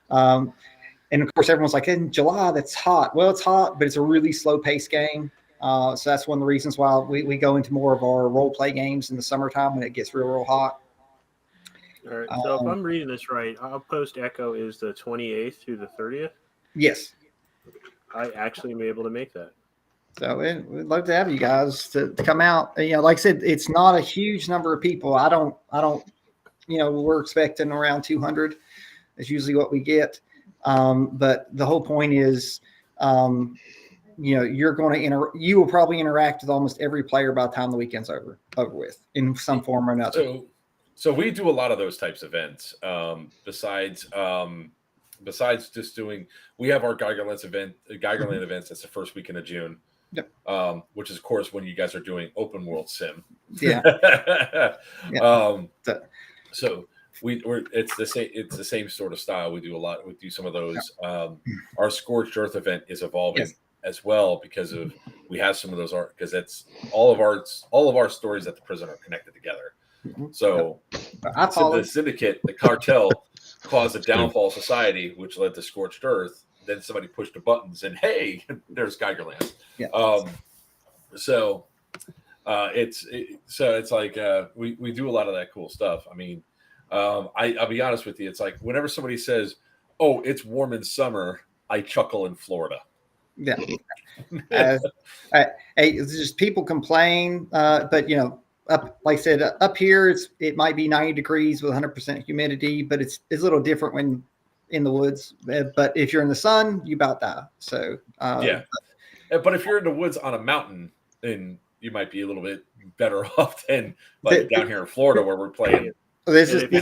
[SPEAKER 6] And of course everyone's like, in July that's hot. Well, it's hot, but it's a really slow paced game. So that's one of the reasons why we go into more of our role play games in the summertime when it gets real hot.
[SPEAKER 3] All right. So if I'm reading this right, Outpost Echo is the 28th through the 30th.
[SPEAKER 6] Yes. I
[SPEAKER 3] actually am able to make that.
[SPEAKER 6] So we'd love to have you guys to come out. Like I said, it's not a huge number of people. I don't. We're expecting around 200. That's usually what we get. But the whole point is, you're going to you will probably interact with almost every player by the time the weekend's over with in some form or another.
[SPEAKER 1] So we do a lot of those types of events. Besides just doing, we have our Geigerland events. That's the first weekend of June.
[SPEAKER 6] Yep.
[SPEAKER 1] Which is of course when you guys are doing open world sim.
[SPEAKER 6] Yeah.
[SPEAKER 1] So it's the same sort of style. We do some of those. Our Scorched Earth event is evolving as well because we have some of those art, because it's all of our stories at the prison are connected together. So the syndicate, the cartel, caused a downfall of society, which led to Scorched Earth. Then somebody pushed the buttons, and hey, there's Geigerland.
[SPEAKER 6] Yeah.
[SPEAKER 1] So it's like we do a lot of that cool stuff. I mean, I'll be honest with you. It's like whenever somebody says, "Oh, it's warm in summer," I chuckle in Florida.
[SPEAKER 6] Yeah. It's just people complain, but up, like I said, up here it might be 90 degrees with 100% humidity, but it's a little different when in the woods. But if you're in the sun, you about die. So
[SPEAKER 1] but if you're in the woods on a mountain, then you might be a little bit better off than down here in Florida where we're playing.
[SPEAKER 6] This is true.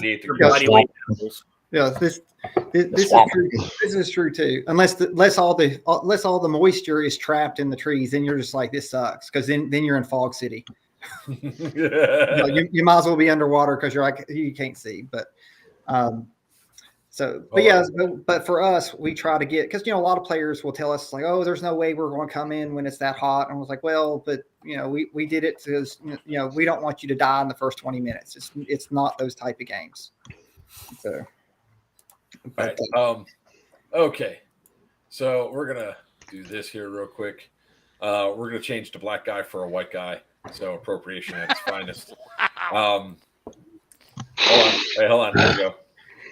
[SPEAKER 6] This is true too. Unless all the moisture is trapped in the trees, then you're just like, this sucks, because then you're in Fog City. You might as well be underwater because you're like, you can't see. But So, but yeah, but for us, we try to get, because, a lot of players will tell us like, oh, there's no way we're going to come in when it's that hot. And I was like, well, but, we did it because, we don't want you to die in the first 20 minutes. It's not those type of games. So,
[SPEAKER 1] but, okay. So we're going to do this here real quick. We're going to change the black guy for a white guy. So appropriation at its finest. Hold on. There we go.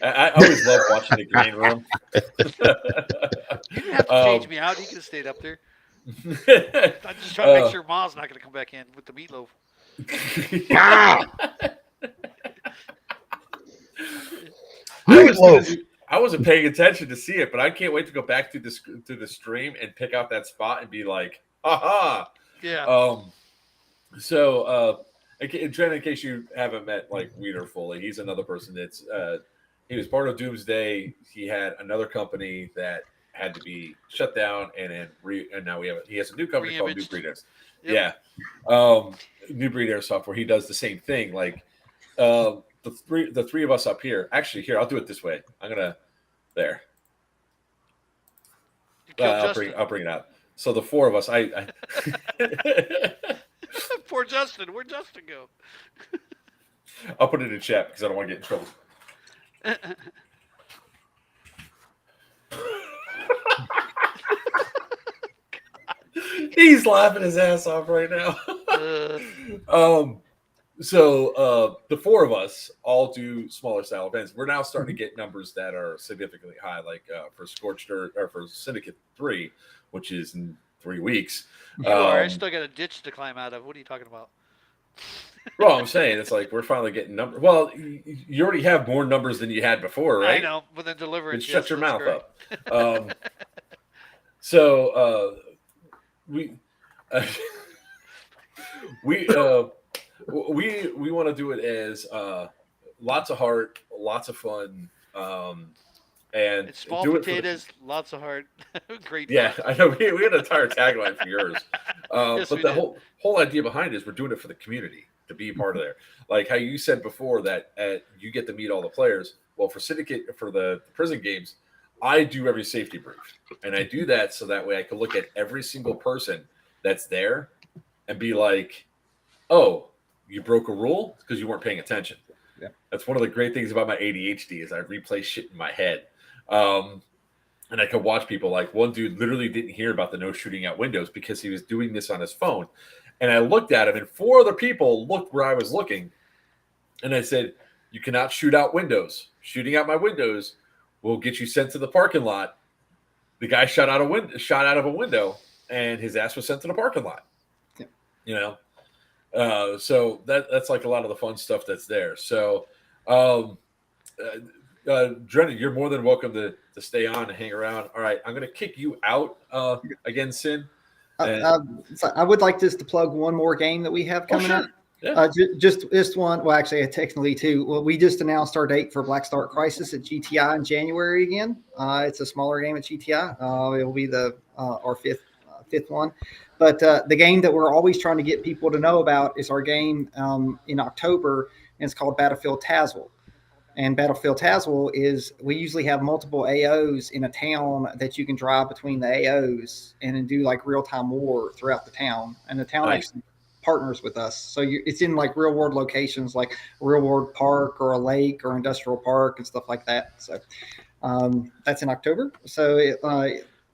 [SPEAKER 1] I always love watching the green room.
[SPEAKER 2] You didn't have to change me out. You could have stayed up there. I'm just trying to make sure Ma's not going to come back in with the meatloaf.
[SPEAKER 1] I wasn't paying attention to see it, but I can't wait to go back to the stream and pick out that spot and be like, "Aha!"
[SPEAKER 2] Yeah.
[SPEAKER 1] So, in case you haven't met like Weeder fully, he's another person that's he was part of Doomsday. He had another company that had to be shut down, and now he has a new company called Nu Breed Airsoft. Yep. Yeah, Nu Breed Airsoft, where he does the same thing. Like the three of us up here. Actually, here I'll do it this way. I'm gonna there. I'll bring it out. So the four of us, I
[SPEAKER 2] Poor Justin. Where'd Justin go?
[SPEAKER 1] I'll put it in chat because I don't want to get in trouble. He's laughing his ass off right now. So the four of us all do smaller style events. We're now starting to get numbers that are significantly high, like for Scorched Earth or for Syndicate 3, which is in 3 weeks.
[SPEAKER 2] I still got a ditch to climb out of. What are you talking about?
[SPEAKER 1] Well, I'm saying it's like we're finally getting numbers. Well, you already have more numbers than you had before, right?
[SPEAKER 2] I know, but then delivering.
[SPEAKER 1] Shut your mouth up. So we want to do it as lots of heart, lots of fun, and
[SPEAKER 2] it's small potatoes, lots of heart. Great.
[SPEAKER 1] Yeah, fun. I know. We had an entire tagline for yours,
[SPEAKER 2] yes,
[SPEAKER 1] but the whole idea behind it is we're doing it for the community to be part of there. Like how you said before that you get to meet all the players. Well, for Syndicate, for the prison games, I do every safety brief, and I do that so that way I can look at every single person that's there and be like, "Oh, you broke a rule because you weren't paying attention."
[SPEAKER 6] Yeah,
[SPEAKER 1] that's one of the great things about my ADHD is I replay shit in my head. And I could watch people, like one dude literally didn't hear about the no shooting out windows because he was doing this on his phone. And I looked at him and 4 other people looked where I was looking. And I said, "You cannot shoot out windows. Shooting out my windows will get you sent to the parking lot." The guy shot out of a window and his ass was sent to the parking lot. Yeah. So that's like a lot of the fun stuff that's there. So, Drennan, you're more than welcome to stay on and hang around. All right, I'm going to kick you out again, Sin.
[SPEAKER 6] So I would like just to plug one more game that we have coming up.
[SPEAKER 1] Yeah.
[SPEAKER 6] Just this one. Well, actually, technically two. Well, we just announced our date for Black Start Crisis at GTI in January again. It's a smaller game at GTI. It will be our fifth one. But the game that we're always trying to get people to know about is our game in October, and it's called Battlefield Tazewell. And Battlefield Tazewell is, we usually have multiple AOs in a town that you can drive between the AOs and then do like real-time war throughout the town. And the town actually partners with us. So it's in like real world locations, like a real world park or a lake or industrial park and stuff like that. So that's in October. So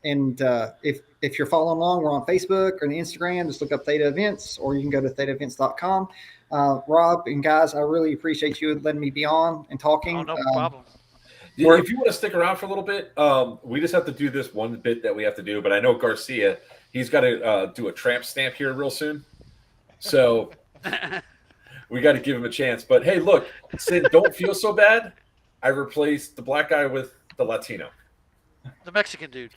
[SPEAKER 6] if you're following along, we're on Facebook or on Instagram. Just look up Theta Events, or you can go to thetaevents.com. Rob and guys, I really appreciate you letting me be on and talking.
[SPEAKER 2] Oh, no problem.
[SPEAKER 1] If you want to stick around for a little bit, we just have to do this one bit that we have to do. But I know Garcia, he's got to do a tramp stamp here real soon. So we got to give him a chance. But hey, look, Sid, don't feel so bad. I replaced the black guy with the Latino.
[SPEAKER 2] The Mexican dude.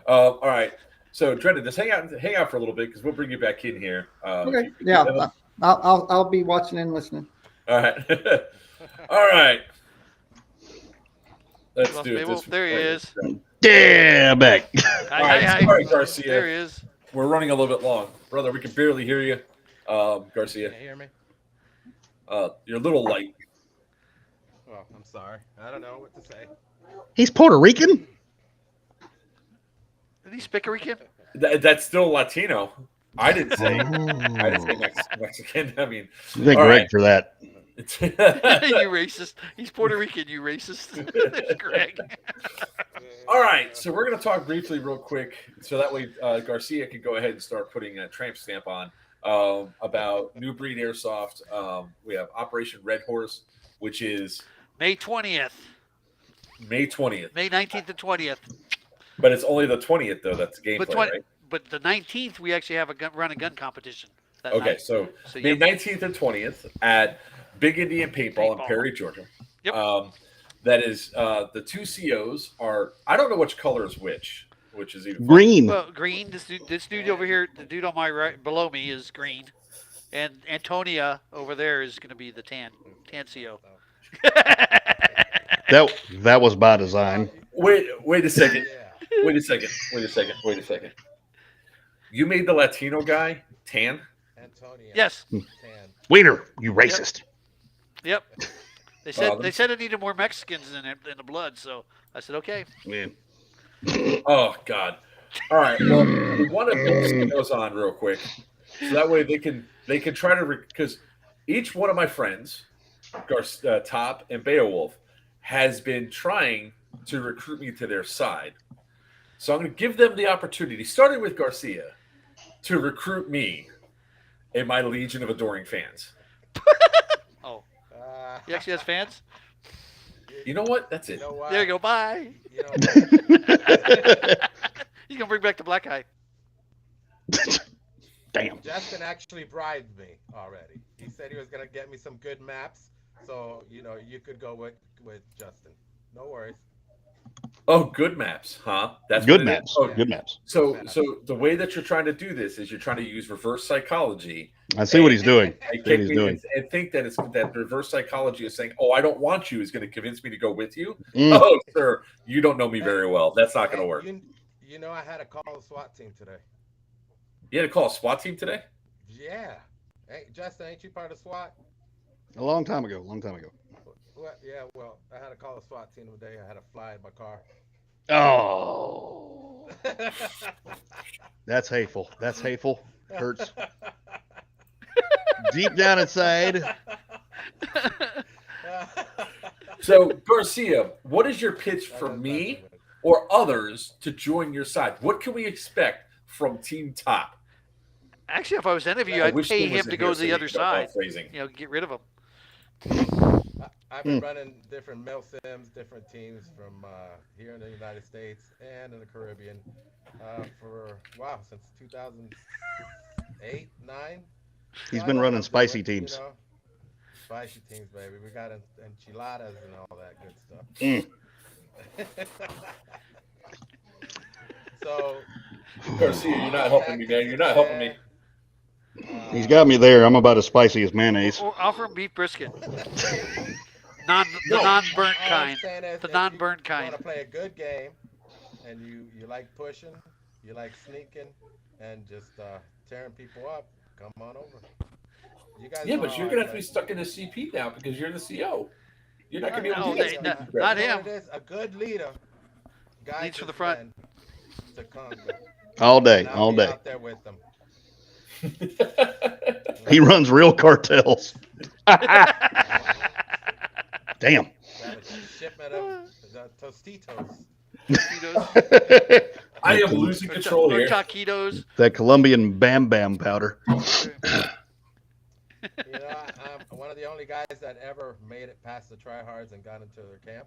[SPEAKER 1] All right. So, Drennan, just hang out for a little bit because we'll bring you back in here.
[SPEAKER 6] Okay. Yeah. I'll be watching and listening.
[SPEAKER 1] All right. All right. Let's do it.
[SPEAKER 2] There he is.
[SPEAKER 4] Yeah, I'm back.
[SPEAKER 1] Hi. Sorry, Garcia.
[SPEAKER 2] There he is.
[SPEAKER 1] We're running a little bit long. Brother, we can barely hear you. Garcia.
[SPEAKER 7] Can you hear me?
[SPEAKER 1] You're a little light.
[SPEAKER 7] Well, I'm sorry. I don't know what to say.
[SPEAKER 4] He's Puerto Rican.
[SPEAKER 2] Is he Spickerican?
[SPEAKER 1] That's still Latino. I didn't say
[SPEAKER 4] Oh.
[SPEAKER 1] Mexican. I mean,
[SPEAKER 4] Thank
[SPEAKER 1] all
[SPEAKER 4] Greg
[SPEAKER 1] right.
[SPEAKER 4] for that.
[SPEAKER 2] You racist. He's Puerto Rican, you racist. There's Greg.
[SPEAKER 1] All right, so we're going to talk briefly, real quick, so that way Garcia can go ahead and start putting a tramp stamp on about Nu Breed Airsoft. We have Operation Red Horse, which is
[SPEAKER 2] May 20th.
[SPEAKER 1] May 20th.
[SPEAKER 2] May 19th and 20th.
[SPEAKER 1] But it's only the 20th, though. That's gameplay, right?
[SPEAKER 2] But the 19th, we actually have a run and gun competition.
[SPEAKER 1] Okay,
[SPEAKER 2] night.
[SPEAKER 1] so May 19th and 20th at Big Indian Paintball in Perry, Georgia.
[SPEAKER 2] Yep.
[SPEAKER 1] That is the two COs are, I don't know which color is which is even
[SPEAKER 4] Green.
[SPEAKER 2] Well, green. This dude over here, the dude on my right below me is green, and Antonia over there is going to be the tan CO.
[SPEAKER 4] That was by design.
[SPEAKER 1] Wait a second. Wait a second. You made the Latino guy tan?
[SPEAKER 7] Antonia.
[SPEAKER 2] Yes.
[SPEAKER 7] Tan.
[SPEAKER 4] Wiener, you racist.
[SPEAKER 2] Yep. They said it needed more Mexicans in the blood, so I said okay.
[SPEAKER 4] Man.
[SPEAKER 1] Oh God! All right. Well, we want to put those on real quick, so that way they can try to because each one of my friends, Top and Beowulf, has been trying to recruit me to their side. So I'm going to give them the opportunity, starting with Garcia, to recruit me and my legion of adoring fans.
[SPEAKER 2] Oh, he actually has fans.
[SPEAKER 1] You know what? That's it.
[SPEAKER 7] You know what?
[SPEAKER 2] There you go. Bye.
[SPEAKER 7] You know what?
[SPEAKER 2] He's gonna bring back the black eye.
[SPEAKER 4] Damn.
[SPEAKER 7] Justin actually bribed me already. He said he was gonna get me some good maps, so you could go with Justin. No worries.
[SPEAKER 1] Oh, good maps, huh? That's
[SPEAKER 4] Good
[SPEAKER 1] what it is?
[SPEAKER 4] maps.
[SPEAKER 1] Oh,
[SPEAKER 4] Good maps.
[SPEAKER 1] So the way that you're trying to do this is you're trying to use reverse psychology.
[SPEAKER 4] I see what he's doing.
[SPEAKER 1] And think that it's that reverse psychology is saying, "Oh, I don't want you," is going to convince me to go with you.
[SPEAKER 4] Mm.
[SPEAKER 1] Oh, sir, you don't know me very well. That's not going to work.
[SPEAKER 7] You know, I had to call the SWAT team today.
[SPEAKER 1] You had to call a SWAT team today?
[SPEAKER 7] Yeah. Hey, Justin, ain't you part of SWAT?
[SPEAKER 4] A long time ago.
[SPEAKER 7] Well, yeah. Well, I had to call the SWAT team today. I had to fly in my car.
[SPEAKER 4] Oh. That's hateful. Hurts. Deep down inside.
[SPEAKER 1] So, Garcia, what is your pitch for me or others to join your side? What can we expect from Team Top?
[SPEAKER 2] Actually, if I was any of you, I'd pay him to go to the other side. Get rid of him.
[SPEAKER 7] I've been running different mail sims, different teams from here in the United States and in the Caribbean since 2008, 9.
[SPEAKER 4] He's been running spicy teams.
[SPEAKER 7] Spicy teams, baby. We got enchiladas and all that good stuff. So,
[SPEAKER 1] Garcia, you're not helping me, man. You're not helping me.
[SPEAKER 4] He's got me there. I'm about as spicy as mayonnaise.
[SPEAKER 2] Or offer him beef brisket. Non-burnt kind. The non-burnt kind.
[SPEAKER 7] You want to play a good game, and you like pushing, you like sneaking, and just tearing people up, come on over. You guys
[SPEAKER 1] Yeah, but you're going to have to be stuck in the CP now because you're the CO. You're not going to be able to do that.
[SPEAKER 2] Not him.
[SPEAKER 7] It is a good leader.
[SPEAKER 2] Leads from the front.
[SPEAKER 7] To Congo.
[SPEAKER 4] All day.
[SPEAKER 7] Out there with them.
[SPEAKER 4] He runs real cartels. Damn.
[SPEAKER 7] Got a shipment of Tostitos.
[SPEAKER 1] I am losing control here.
[SPEAKER 2] Taquitos.
[SPEAKER 4] That Colombian Bam Bam powder.
[SPEAKER 7] I'm one of the only guys that ever made it past the tryhards and got into their camp.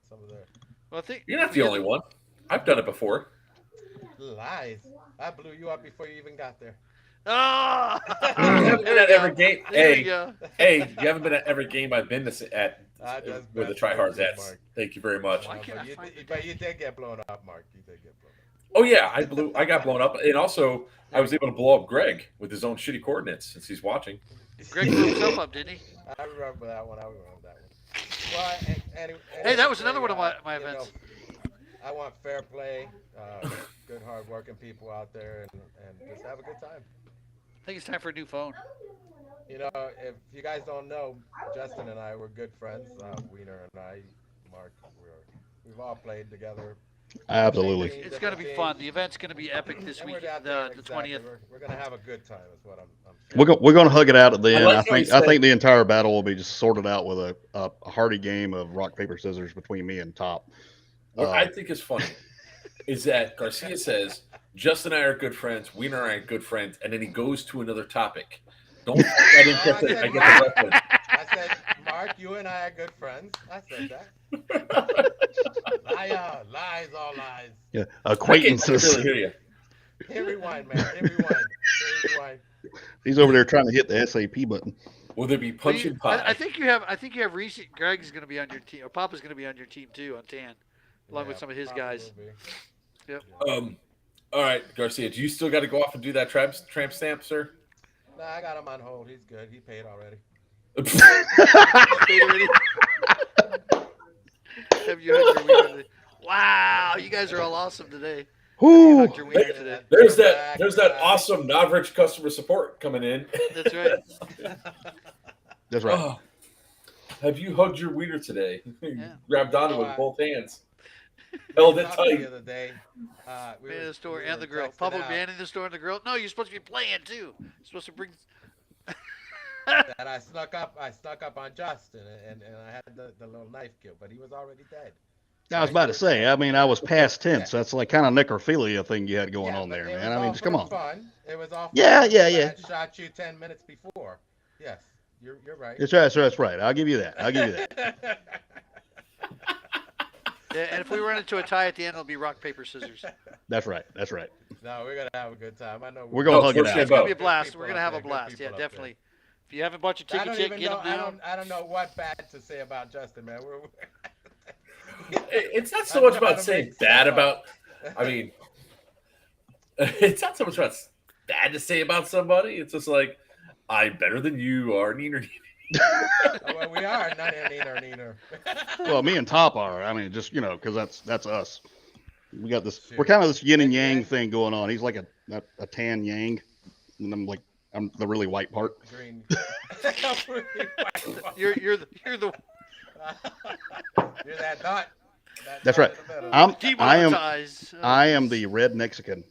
[SPEAKER 7] Some of their.
[SPEAKER 2] Well, I think
[SPEAKER 1] you're not the only one. I've done it before.
[SPEAKER 7] Lies. I blew you up before you even got there.
[SPEAKER 2] Oh!
[SPEAKER 1] You haven't been at every game.
[SPEAKER 2] There
[SPEAKER 1] Hey,
[SPEAKER 2] you go.
[SPEAKER 1] you haven't been at every game I've been at where the tryhards at. Thank you very much.
[SPEAKER 7] But you did get blown up, Mark. You did get blown up.
[SPEAKER 1] Oh yeah, I got blown up, and also I was able to blow up Greg with his own shitty coordinates since he's watching.
[SPEAKER 2] Greg blew himself up, didn't he?
[SPEAKER 7] I remember that one. Well,
[SPEAKER 2] hey, that was another one of my events.
[SPEAKER 7] I want fair play, good, hard-working people out there, and just have a good time.
[SPEAKER 2] I think it's time for a new phone.
[SPEAKER 7] You know, if you guys don't know, Justin and I were good friends. Wiener and I, Mark, we've all played together.
[SPEAKER 4] Absolutely.
[SPEAKER 7] Same team,
[SPEAKER 2] It's going to
[SPEAKER 7] different
[SPEAKER 2] be
[SPEAKER 7] teams.
[SPEAKER 2] fun. The event's going to be epic this
[SPEAKER 7] And
[SPEAKER 2] week,
[SPEAKER 7] we're out
[SPEAKER 2] the
[SPEAKER 7] there,
[SPEAKER 2] the
[SPEAKER 7] exactly.
[SPEAKER 2] 20th.
[SPEAKER 7] We're gonna have a good time. Is what I'm
[SPEAKER 4] We're
[SPEAKER 7] saying.
[SPEAKER 4] we're gonna hug it out at the
[SPEAKER 1] I
[SPEAKER 4] end.
[SPEAKER 1] like how he
[SPEAKER 4] I
[SPEAKER 1] said-
[SPEAKER 4] think the entire battle will be just sorted out with a hearty game of rock paper scissors between me and Top.
[SPEAKER 1] What I think is funny is that Garcia says, Justin and I are good friends, Wiener and I are good friends, and then he goes to another topic. Don't I didn't get the, I get the reference.
[SPEAKER 7] I said, Mark, you and I are good friends. I said that. Lies, all lies.
[SPEAKER 4] Yeah,
[SPEAKER 1] I
[SPEAKER 4] acquaintances.
[SPEAKER 1] can't really hear you.
[SPEAKER 7] Hit rewind, man. Hit rewind. Hit rewind.
[SPEAKER 4] He's over there trying to hit the SAP button.
[SPEAKER 1] Will there be
[SPEAKER 2] But
[SPEAKER 1] punching pie?
[SPEAKER 2] I think you have. I think you have Reese. Greg's going to be on your team. Or Papa's going to be on your team too on tan, along with some of his guys. Yep.
[SPEAKER 1] All right, Garcia, do you still got to go off and do that tramp stamp, sir?
[SPEAKER 7] Nah, I got him on hold. He's good. He paid already.
[SPEAKER 2] Have you hugged your wiener today? Wow, you guys are all awesome today.
[SPEAKER 4] Whoo!
[SPEAKER 2] Hugged your wiener today.
[SPEAKER 1] There's that awesome Novritsch customer support coming in.
[SPEAKER 2] That's right.
[SPEAKER 4] That's right.
[SPEAKER 1] Oh, have you hugged your wiener today?
[SPEAKER 2] Yeah.
[SPEAKER 1] Grabbed onto it
[SPEAKER 7] Oh,
[SPEAKER 1] with both hands. Held it
[SPEAKER 7] The
[SPEAKER 1] tight.
[SPEAKER 7] other day,
[SPEAKER 2] Man in the store
[SPEAKER 7] we
[SPEAKER 2] and
[SPEAKER 7] were
[SPEAKER 2] the girl.
[SPEAKER 7] texting
[SPEAKER 2] Papa
[SPEAKER 7] out
[SPEAKER 2] man in the store and the girl. No, you're supposed to be playing too. You're supposed to bring.
[SPEAKER 7] that I snuck up on Justin and I had the little knife kill, but he was already dead.
[SPEAKER 4] I was about to say. I mean, I was past tense. That's like kind of necrophilia thing you had going on
[SPEAKER 7] but
[SPEAKER 4] there,
[SPEAKER 7] it
[SPEAKER 4] man.
[SPEAKER 7] was
[SPEAKER 4] I mean,
[SPEAKER 7] all
[SPEAKER 4] just
[SPEAKER 7] for
[SPEAKER 4] come on.
[SPEAKER 7] Fun. It was all.
[SPEAKER 4] Yeah,
[SPEAKER 7] fun.
[SPEAKER 4] yeah,
[SPEAKER 7] I
[SPEAKER 4] yeah.
[SPEAKER 7] had shot you 10 minutes before. Yes, you're right.
[SPEAKER 4] That's right. I'll give you that. I'll give you that.
[SPEAKER 2] Yeah, and if we run into a tie at the end, it'll be rock paper scissors.
[SPEAKER 4] That's right. That's right.
[SPEAKER 7] No, we're gonna have a good time. I know
[SPEAKER 4] We're gonna hug it
[SPEAKER 1] it's
[SPEAKER 4] out.
[SPEAKER 2] It's gonna be a
[SPEAKER 7] Good
[SPEAKER 2] blast.
[SPEAKER 7] people
[SPEAKER 2] We're
[SPEAKER 7] up
[SPEAKER 2] gonna have a
[SPEAKER 7] there, good
[SPEAKER 2] blast.
[SPEAKER 7] people
[SPEAKER 2] Yeah,
[SPEAKER 7] up there.
[SPEAKER 2] definitely. If you haven't bought your
[SPEAKER 7] I don't
[SPEAKER 2] tickets yet,
[SPEAKER 7] even
[SPEAKER 2] get
[SPEAKER 7] know.
[SPEAKER 2] them now.
[SPEAKER 7] I don't know what bad to say about Justin, man.
[SPEAKER 1] It's not so
[SPEAKER 7] I'm
[SPEAKER 1] much
[SPEAKER 7] trying
[SPEAKER 1] about
[SPEAKER 7] to
[SPEAKER 1] saying
[SPEAKER 7] make
[SPEAKER 1] bad
[SPEAKER 7] stuff
[SPEAKER 1] about.
[SPEAKER 7] up.
[SPEAKER 1] I mean, it's not so much about bad to say about somebody. It's just like I'm better than you are. Neener.
[SPEAKER 7] Well, we are not neener.
[SPEAKER 4] Well, me and Top are. I mean, just because that's us. We got this.
[SPEAKER 7] Shoot.
[SPEAKER 4] We're kind of this yin and
[SPEAKER 7] And-
[SPEAKER 4] yang
[SPEAKER 7] and-
[SPEAKER 4] thing going on. He's like a tan yang, and I'm the really white part.
[SPEAKER 7] Green.
[SPEAKER 2] You're the
[SPEAKER 7] You're that dot.
[SPEAKER 4] That's
[SPEAKER 7] dot
[SPEAKER 4] right.
[SPEAKER 7] in the middle.
[SPEAKER 2] demonetized.
[SPEAKER 4] I am the red Mexican.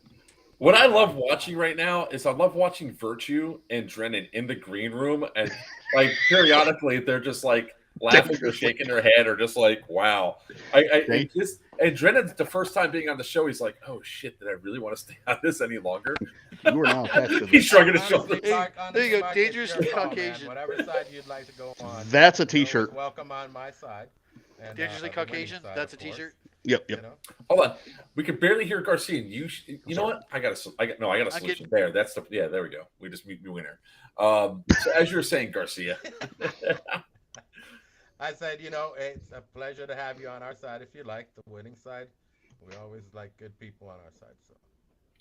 [SPEAKER 1] What I love watching right now is I love watching Virtue and Drennan in the green room, and like periodically they're just like laughing or shaking their head or just like, wow. And Drennan's the first time being on the show. He's like, oh shit, did I really want to stay on this any longer?
[SPEAKER 4] You are now attached to
[SPEAKER 1] He's
[SPEAKER 4] this.
[SPEAKER 1] shrugging his
[SPEAKER 7] Honestly,
[SPEAKER 1] shoulders.
[SPEAKER 7] Mark,
[SPEAKER 2] There you go,
[SPEAKER 7] Mark,
[SPEAKER 2] dangerous
[SPEAKER 7] it's your call, man.
[SPEAKER 2] Caucasian.
[SPEAKER 7] Whatever side you'd like to go on.
[SPEAKER 4] That's a
[SPEAKER 7] you're always
[SPEAKER 4] T-shirt.
[SPEAKER 7] Welcome on my side. And,
[SPEAKER 2] Dangerously
[SPEAKER 7] the winning
[SPEAKER 2] Caucasian.
[SPEAKER 7] side,
[SPEAKER 2] That's a
[SPEAKER 7] of course,
[SPEAKER 2] T-shirt.
[SPEAKER 4] Yep.
[SPEAKER 7] you know?
[SPEAKER 1] Hold on, we can barely hear Garcia. You know what? I got a solution there. That's there we go. We just meet the winner. So as you're saying, Garcia.
[SPEAKER 7] I said, it's a pleasure to have you on our side if you like the winning side. We always like good people on our side. So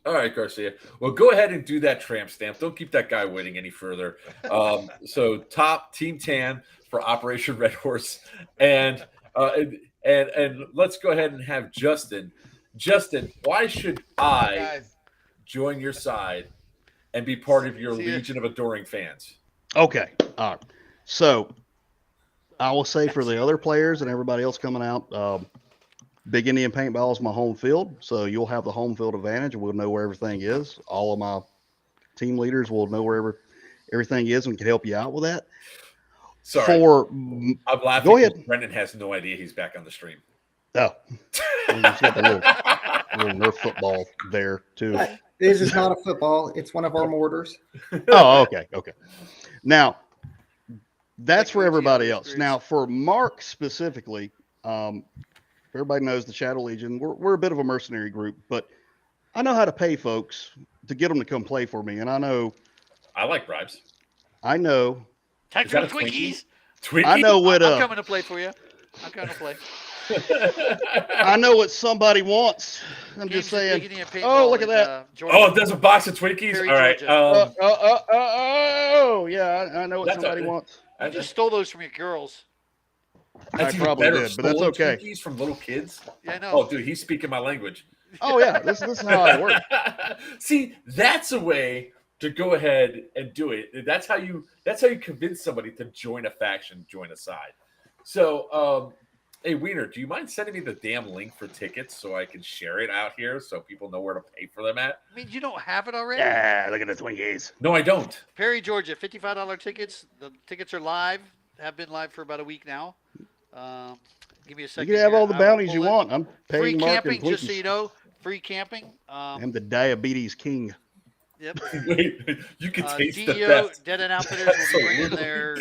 [SPEAKER 1] All right, Garcia. Well, go ahead and do that tramp stamp. Don't keep that guy waiting any further. So top Team Tan for Operation Red Horse, and let's go ahead and have Justin. Justin, why should I
[SPEAKER 7] guys,
[SPEAKER 1] join your side and be part of your
[SPEAKER 2] See ya.
[SPEAKER 1] legion of adoring fans?
[SPEAKER 4] Okay. All right. So I will say for the other players and everybody else coming out, Big Indian Paintball is my home field, so you'll have the home field advantage. We'll know where everything is. All of my team leaders will know where everything is and can help you out with that.
[SPEAKER 1] Sorry, I'm laughing.
[SPEAKER 4] Go ahead.
[SPEAKER 1] Brendan has no idea he's back on the stream.
[SPEAKER 4] Oh, we just got the little Nerf football there too.
[SPEAKER 6] This is not a football. It's one of our mortars.
[SPEAKER 4] Oh, okay. Now, that's
[SPEAKER 2] Like
[SPEAKER 4] for
[SPEAKER 2] the
[SPEAKER 4] everybody
[SPEAKER 2] GM
[SPEAKER 4] else.
[SPEAKER 2] experience.
[SPEAKER 4] Now, for Mark specifically, everybody knows the Shadow Legion. We're a bit of a mercenary group, but I know how to pay folks to get them to come play for me, and I know.
[SPEAKER 1] I like bribes.
[SPEAKER 4] I know
[SPEAKER 2] Tactical
[SPEAKER 1] that a Twinkie?
[SPEAKER 2] Twinkies.
[SPEAKER 1] Twinkie?
[SPEAKER 4] I know what
[SPEAKER 2] I'm coming to play for you. I'm coming to play.
[SPEAKER 4] I know what somebody wants. I'm
[SPEAKER 2] Games
[SPEAKER 4] just
[SPEAKER 2] at
[SPEAKER 4] saying.
[SPEAKER 2] Big Indian Paintball
[SPEAKER 4] Oh, look at
[SPEAKER 2] in,
[SPEAKER 4] that.
[SPEAKER 2] Georgia.
[SPEAKER 1] Oh, there's a box of Twinkies.
[SPEAKER 2] Perry,
[SPEAKER 1] All right.
[SPEAKER 2] Georgia.
[SPEAKER 4] Yeah, I know what
[SPEAKER 1] That's
[SPEAKER 4] somebody wants.
[SPEAKER 2] I just stole those from your girls.
[SPEAKER 1] That's
[SPEAKER 4] I
[SPEAKER 1] even
[SPEAKER 4] probably
[SPEAKER 1] better.
[SPEAKER 4] did, but that's
[SPEAKER 1] Stolen
[SPEAKER 4] okay.
[SPEAKER 1] Twinkies from little kids.
[SPEAKER 2] Yeah, I know.
[SPEAKER 1] Oh, dude, he's speaking my language.
[SPEAKER 4] Oh yeah, this is how I work.
[SPEAKER 1] See, that's a way to go ahead and do it. That's how you convince somebody to join a faction, join a side. So, hey, Wiener, do you mind sending me the damn link for tickets so I can share it out here so people know where to pay for them at?
[SPEAKER 2] I mean, you don't have it already?
[SPEAKER 4] Yeah, look at the Twinkies.
[SPEAKER 1] No, I don't.
[SPEAKER 2] Perry, Georgia, $55 tickets. The tickets are live. Have been live for about a week now. Give me a
[SPEAKER 4] You
[SPEAKER 2] second.
[SPEAKER 4] can have
[SPEAKER 2] here.
[SPEAKER 4] all the
[SPEAKER 2] I will
[SPEAKER 4] bounties you
[SPEAKER 2] pull it.
[SPEAKER 4] want. I'm
[SPEAKER 2] Free
[SPEAKER 4] paying Mark
[SPEAKER 2] camping,
[SPEAKER 4] and
[SPEAKER 2] just so
[SPEAKER 4] Twinkies.
[SPEAKER 2] you know. Free camping.
[SPEAKER 4] I'm the diabetes king.
[SPEAKER 2] Yep.
[SPEAKER 1] Wait, you can taste the
[SPEAKER 2] DEO,
[SPEAKER 1] best.
[SPEAKER 2] Dead End Outfitters, will be bringing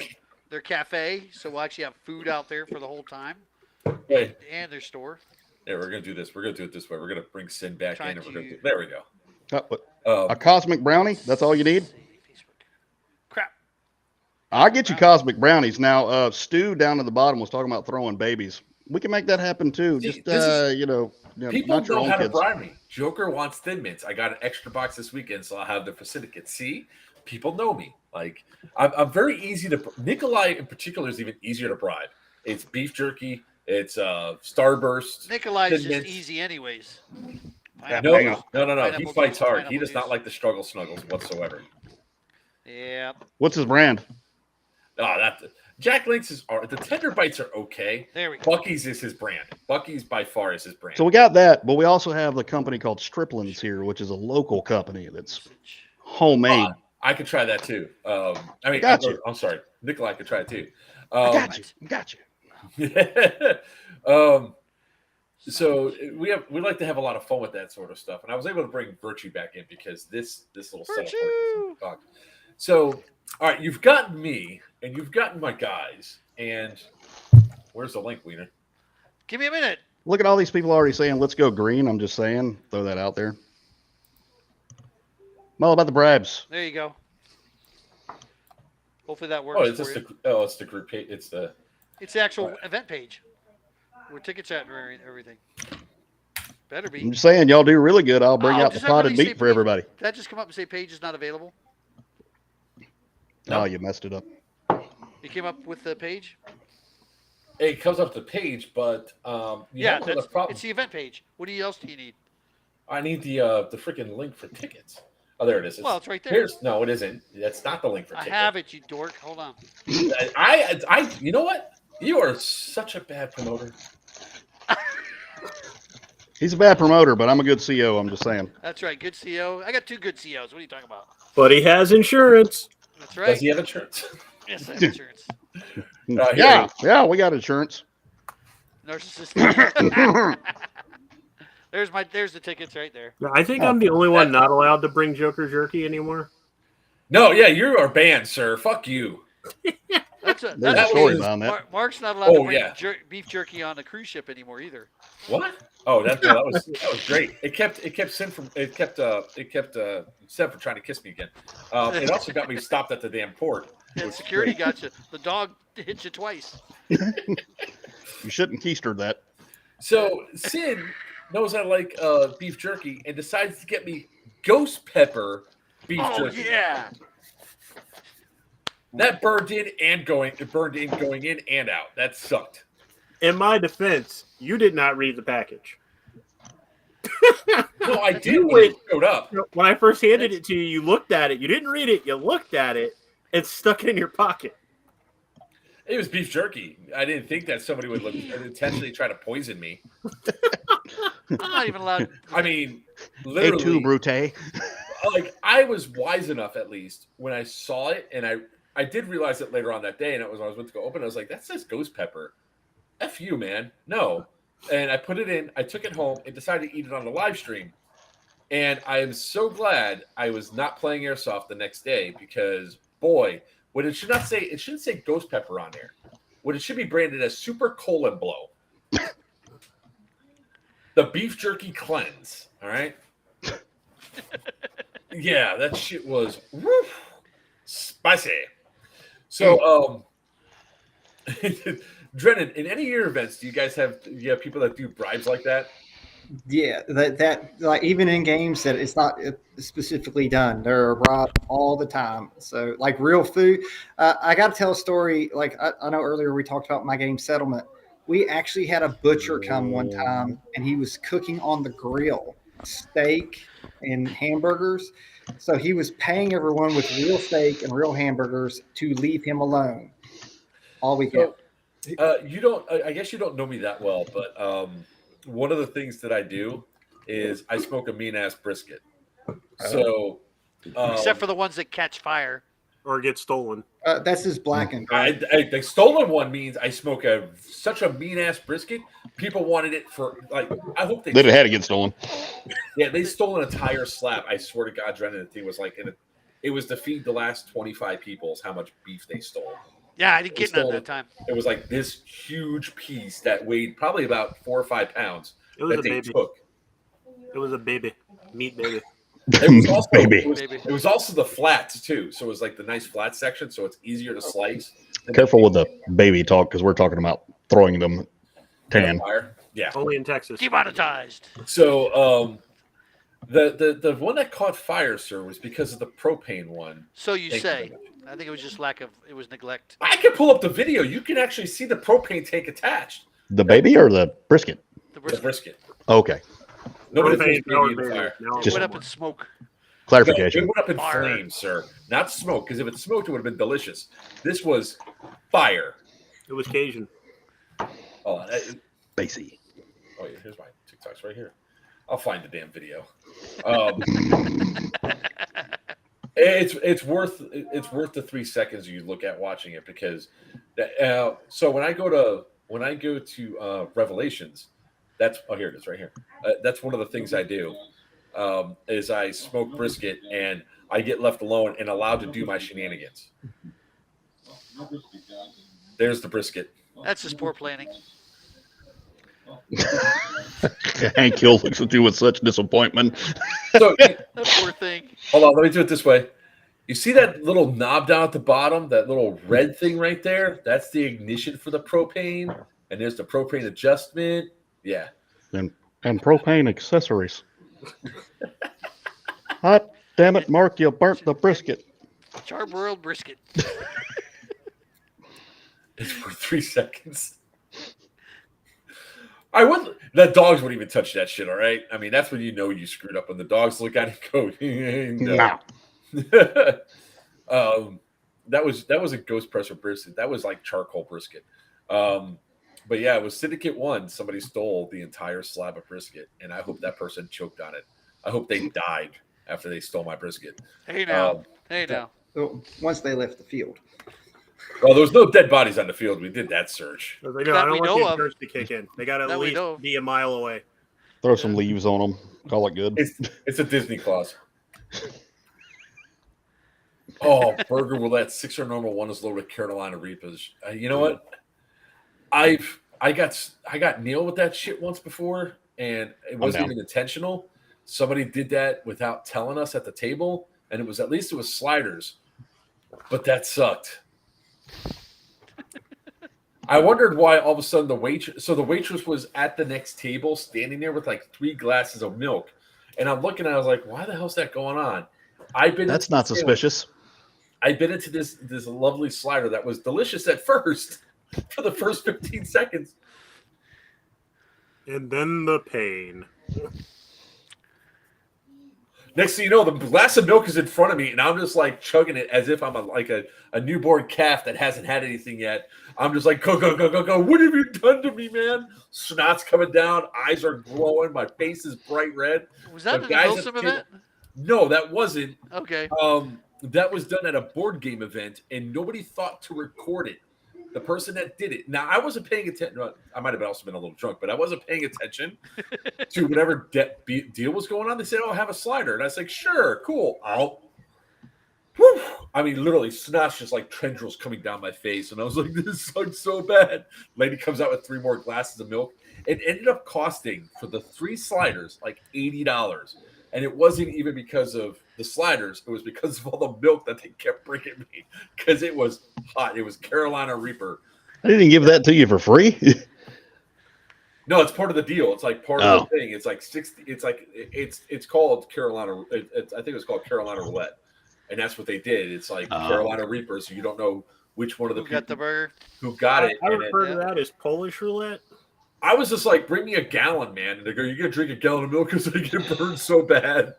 [SPEAKER 2] their cafe, so we'll actually have food out there for the whole time,
[SPEAKER 1] Wait.
[SPEAKER 2] and their store.
[SPEAKER 1] Yeah, we're gonna do this. We're gonna do it this way. We're gonna bring Sin back
[SPEAKER 2] Trying
[SPEAKER 1] in, and we're
[SPEAKER 2] to-
[SPEAKER 1] gonna do. There we go.
[SPEAKER 4] A cosmic brownie? That's all you need?
[SPEAKER 2] Facebook. Crap.
[SPEAKER 4] I'll get you cosmic brownies. Now, Stu down at the bottom was talking about throwing babies. We can make that happen too.
[SPEAKER 1] See,
[SPEAKER 4] Just
[SPEAKER 1] this is- People
[SPEAKER 4] not your
[SPEAKER 1] know
[SPEAKER 4] own
[SPEAKER 1] how to
[SPEAKER 4] kids.
[SPEAKER 1] bribe me. Joker wants Thin Mints. I got an extra box this weekend, so I'll have them for syndicates. See, people know me. Like I'm very easy to. Nikolai in particular is even easier to bribe. It's beef jerky. It's Starburst.
[SPEAKER 2] Nikolai's
[SPEAKER 1] Thin
[SPEAKER 2] just
[SPEAKER 1] Mints.
[SPEAKER 2] easy anyways.
[SPEAKER 4] Yeah,
[SPEAKER 1] No,
[SPEAKER 4] hang
[SPEAKER 1] no,
[SPEAKER 4] on.
[SPEAKER 1] no, no. He
[SPEAKER 2] Pineapple
[SPEAKER 1] fights
[SPEAKER 2] juice,
[SPEAKER 1] hard. He
[SPEAKER 2] pineapple
[SPEAKER 1] does not
[SPEAKER 2] juice.
[SPEAKER 1] like the struggle snuggles whatsoever.
[SPEAKER 2] Yeah.
[SPEAKER 4] What's his brand?
[SPEAKER 1] Jack Link's the Tender Bites are okay.
[SPEAKER 2] There we go.
[SPEAKER 1] Bucky's is his brand. Bucky's by far is his brand.
[SPEAKER 4] So we got that, but we also have the company called Striplins here, which is a local company that's homemade.
[SPEAKER 1] I could try that too.
[SPEAKER 4] Got you.
[SPEAKER 1] I'm sorry, Nikolai could try it too.
[SPEAKER 4] I got you.
[SPEAKER 1] So we like to have a lot of fun with that sort of stuff, and I was able to bring Virtue back in because this little setup.
[SPEAKER 2] Virtue!
[SPEAKER 1] So, all right, you've gotten me, and you've gotten my guys, and where's the link, Wiener?
[SPEAKER 2] Give me a minute.
[SPEAKER 4] Look at all these people already saying, let's go green. I'm just saying, throw that out there. I'm all about the bribes.
[SPEAKER 2] There you go. Hopefully that works.
[SPEAKER 1] Oh, it's
[SPEAKER 2] for
[SPEAKER 1] just
[SPEAKER 2] you.
[SPEAKER 1] it's the group page. It's the
[SPEAKER 2] It's the actual event page where tickets at and everything. Better be.
[SPEAKER 4] I'm just saying, y'all do really good. I'll bring
[SPEAKER 2] Oh,
[SPEAKER 4] out the
[SPEAKER 2] does everybody
[SPEAKER 4] potted
[SPEAKER 2] say
[SPEAKER 4] meat for
[SPEAKER 2] page?
[SPEAKER 4] everybody.
[SPEAKER 2] Did that just come up and say page is not available?
[SPEAKER 1] No.
[SPEAKER 4] Oh, you messed it up.
[SPEAKER 2] You came up with the page?
[SPEAKER 1] it comes up the page, but you
[SPEAKER 2] Yeah,
[SPEAKER 1] have another problem.
[SPEAKER 2] it's the event page. What else do you need?
[SPEAKER 1] I need the freaking link for tickets. Oh, there it is.
[SPEAKER 2] Well, it's right there.
[SPEAKER 1] No, it isn't. That's not the link for
[SPEAKER 2] I
[SPEAKER 1] tickets.
[SPEAKER 2] have it, you dork. Hold on.
[SPEAKER 1] I you know what? You are such a bad promoter.
[SPEAKER 4] He's a bad promoter, but I'm a good CO. I'm just saying.
[SPEAKER 2] That's right. Good CO. I got 2 good COs. What are you talking about?
[SPEAKER 3] But he has insurance.
[SPEAKER 2] That's right.
[SPEAKER 1] Does he have insurance?
[SPEAKER 2] Yes, I have insurance.
[SPEAKER 4] Yeah, we got insurance.
[SPEAKER 2] Narcissistic. There's the tickets right there.
[SPEAKER 3] I think I'm the only one not allowed to bring Joker jerky anymore.
[SPEAKER 1] No, yeah, you are banned, sir. Fuck you.
[SPEAKER 2] That's
[SPEAKER 4] There's a
[SPEAKER 2] that's
[SPEAKER 4] story
[SPEAKER 1] was-
[SPEAKER 4] behind that.
[SPEAKER 2] Mark's not allowed to bring
[SPEAKER 1] yeah.
[SPEAKER 2] beef jerky on a cruise ship anymore either.
[SPEAKER 1] What? Oh, that was great. It kept Sin from Seb from trying to kiss me again. It also got me stopped at the damn port.
[SPEAKER 2] And security got you. The dog hit you twice.
[SPEAKER 4] You shouldn't keister that.
[SPEAKER 1] So Sin knows I like beef jerky and decides to get me ghost pepper beef jerky.
[SPEAKER 2] Yeah.
[SPEAKER 1] That burned in going in and out. That sucked.
[SPEAKER 3] In my defense, you did not read the package.
[SPEAKER 1] No, I did when it showed up.
[SPEAKER 3] When I first handed it to you, you looked at it. You didn't read it. You looked at it and stuck it in your pocket.
[SPEAKER 1] It was beef jerky. I didn't think that somebody would intentionally try to poison me.
[SPEAKER 2] I'm not even allowed.
[SPEAKER 1] I mean,
[SPEAKER 4] Hey,
[SPEAKER 1] literally,
[SPEAKER 4] too, Brute.
[SPEAKER 1] like I was wise enough at least when I saw it, and I did realize it later on that day, and it was when I was went to go open. I was like, that says ghost pepper. F you, man. No. And I put it in. I took it home and decided to eat it on the live stream. And I am so glad I was not playing Airsoft the next day because, boy, what it should not say, it shouldn't say ghost pepper on there. What it should be branded as super colon blow. The beef jerky cleanse. All right. Yeah, that shit was spicy. So, Drennan, in any of your events, do you guys have people that do bribes like that?
[SPEAKER 6] Yeah, that like even in games that it's not specifically done, they're robbed all the time. So like real food, I got to tell a story. Like I know earlier we talked about my game Settlement. We actually had a butcher come one time, and he was cooking on the grill. steak and hamburgers. So he was paying everyone with real steak and real hamburgers to leave him alone all weekend.
[SPEAKER 1] You don't. I guess you don't know me that well, but one of the things that I do is I smoke a mean ass brisket. So,
[SPEAKER 2] Except for the ones that catch fire.
[SPEAKER 3] Or get stolen.
[SPEAKER 6] That's his blackened.
[SPEAKER 1] the stolen one means I smoke such a mean ass brisket. People wanted it for like. I hope they
[SPEAKER 4] That it had to get stolen.
[SPEAKER 1] Yeah, they stole an entire slab. I swear to God, Drennan, the thing was like, it was to feed the last 25 people is how much beef they stole.
[SPEAKER 2] Yeah, I didn't get none that time.
[SPEAKER 1] It was like this huge piece that weighed probably about 4 or 5 pounds.
[SPEAKER 3] It was
[SPEAKER 1] that
[SPEAKER 3] a
[SPEAKER 1] they
[SPEAKER 3] baby.
[SPEAKER 1] took.
[SPEAKER 3] It was a baby. Meat baby.
[SPEAKER 1] It was also,
[SPEAKER 4] Baby.
[SPEAKER 1] It was also the flats too. So it was like the nice flat section, so it's easier to slice.
[SPEAKER 4] Careful with the baby talk because we're talking about throwing them tan.
[SPEAKER 1] Fire. Yeah.
[SPEAKER 3] Only in Texas.
[SPEAKER 2] Demonetized.
[SPEAKER 1] So the one that caught fire, sir, was because of the propane one.
[SPEAKER 2] So you
[SPEAKER 1] Thank
[SPEAKER 2] say.
[SPEAKER 1] very much.
[SPEAKER 2] I think it was just it was neglect.
[SPEAKER 1] I can pull up the video. You can actually see the propane tank attached.
[SPEAKER 4] The baby or the brisket?
[SPEAKER 2] The
[SPEAKER 1] The brisket.
[SPEAKER 4] Okay.
[SPEAKER 1] Nobody
[SPEAKER 3] Propane
[SPEAKER 1] throws baby in
[SPEAKER 3] powered
[SPEAKER 1] the
[SPEAKER 3] baby.
[SPEAKER 1] fire.
[SPEAKER 3] Now
[SPEAKER 2] It
[SPEAKER 4] Just-
[SPEAKER 2] went up in smoke.
[SPEAKER 1] No, it
[SPEAKER 4] Clarification.
[SPEAKER 1] went up in
[SPEAKER 2] Fire.
[SPEAKER 1] flames, sir. Not smoke, because if it smoked, it would have been delicious. This was fire.
[SPEAKER 3] it was Cajun.
[SPEAKER 1] Oh,
[SPEAKER 4] Basie.
[SPEAKER 1] yeah, here's my TikToks right here. I'll find the damn video. It's worth the 3 seconds you look at watching it because so when I go to Revelations, here it is right here. That's one of the things I do is I smoke brisket and I get left alone and allowed to do my shenanigans. There's the brisket.
[SPEAKER 2] That's just poor planning.
[SPEAKER 4] Hank Hill looks at you with such disappointment.
[SPEAKER 1] So
[SPEAKER 2] That poor thing.
[SPEAKER 1] hold on, let me do it this way. You see that little knob down at the bottom, that little red thing right there? That's the ignition for the propane. And there's the propane adjustment. Yeah.
[SPEAKER 4] And propane accessories. Hot damn it, Mark, you burnt the brisket.
[SPEAKER 2] Charbroiled brisket.
[SPEAKER 1] It's for 3 seconds. The dogs wouldn't even touch that shit, all right? I mean, that's when you know you screwed up when the dogs look at it and go,
[SPEAKER 4] Nah.
[SPEAKER 1] that was a ghost pressure brisket. That was like charcoal brisket. But yeah, it was Syndicate 1. Somebody stole the entire slab of brisket, and I hope that person choked on it. I hope they died after they stole my brisket.
[SPEAKER 2] Hey now. Hey now.
[SPEAKER 6] Once they left the field.
[SPEAKER 1] Well, there was no dead bodies on the field. We did that search.
[SPEAKER 3] I was like,
[SPEAKER 2] That
[SPEAKER 3] I
[SPEAKER 2] we
[SPEAKER 3] don't
[SPEAKER 2] know
[SPEAKER 3] want the
[SPEAKER 2] of.
[SPEAKER 3] insurance to kick in. They got to
[SPEAKER 2] That
[SPEAKER 3] at
[SPEAKER 2] we
[SPEAKER 3] least
[SPEAKER 2] know of.
[SPEAKER 3] be a mile away.
[SPEAKER 4] Throw some leaves on them. Call it good.
[SPEAKER 1] It's a Disney clause. Oh, burger roulette. 6 are normal. 1 is loaded with Carolina Reapers. You know what? I got nailed with that shit once before, and it wasn't
[SPEAKER 4] down.
[SPEAKER 1] even intentional. Somebody did that without telling us at the table, and it was sliders, but that sucked. I wondered why all of a sudden the waitress was at the next table standing there with like 3 glasses of milk, and I'm looking at it, I was like, why the hell's that going on?
[SPEAKER 4] That's not suspicious.
[SPEAKER 1] I've been into this lovely slider that was delicious at first for the first 15 seconds.
[SPEAKER 3] And then the pain.
[SPEAKER 1] Next thing you know, the glass of milk is in front of me, and I'm just like chugging it as if I'm a newborn calf that hasn't had anything yet. I'm just like, go, go, go, go, go. What have you done to me, man? Snot's coming down. Eyes are glowing. My face is bright red.
[SPEAKER 2] Was that
[SPEAKER 1] The
[SPEAKER 2] an
[SPEAKER 1] guys at
[SPEAKER 2] Wilson
[SPEAKER 1] the
[SPEAKER 2] event?
[SPEAKER 1] No, that wasn't.
[SPEAKER 2] Okay.
[SPEAKER 1] That was done at a board game event, and nobody thought to record it. The person that did it. Now, I wasn't paying attention. I might have also been a little drunk, but I wasn't paying attention to whatever deal was going on. They said, "Oh, have a slider," and I was like, "Sure, cool." Whew. I mean, literally, snot's just like tendrils coming down my face, and I was like, "This sucks so bad." Lady comes out with 3 more glasses of milk. It ended up costing for the 3 sliders like $80. And it wasn't even because of the sliders. It was because of all the milk that they kept bringing me because it was hot. It was Carolina Reaper.
[SPEAKER 4] I didn't give that to you for free.
[SPEAKER 1] No, it's part of the deal. It's like part of the thing. It's like 60. It's like it's called Carolina. I think it was called Carolina Roulette, and that's what they did. It's like Carolina Reaper. So you don't know which one of the
[SPEAKER 2] Who got the burger?
[SPEAKER 1] who got it.
[SPEAKER 3] I
[SPEAKER 1] and
[SPEAKER 3] refer to that as Polish roulette.
[SPEAKER 1] I was just like, bring me a gallon, man. And they go, you're going to drink a gallon of milk because I get burned so bad.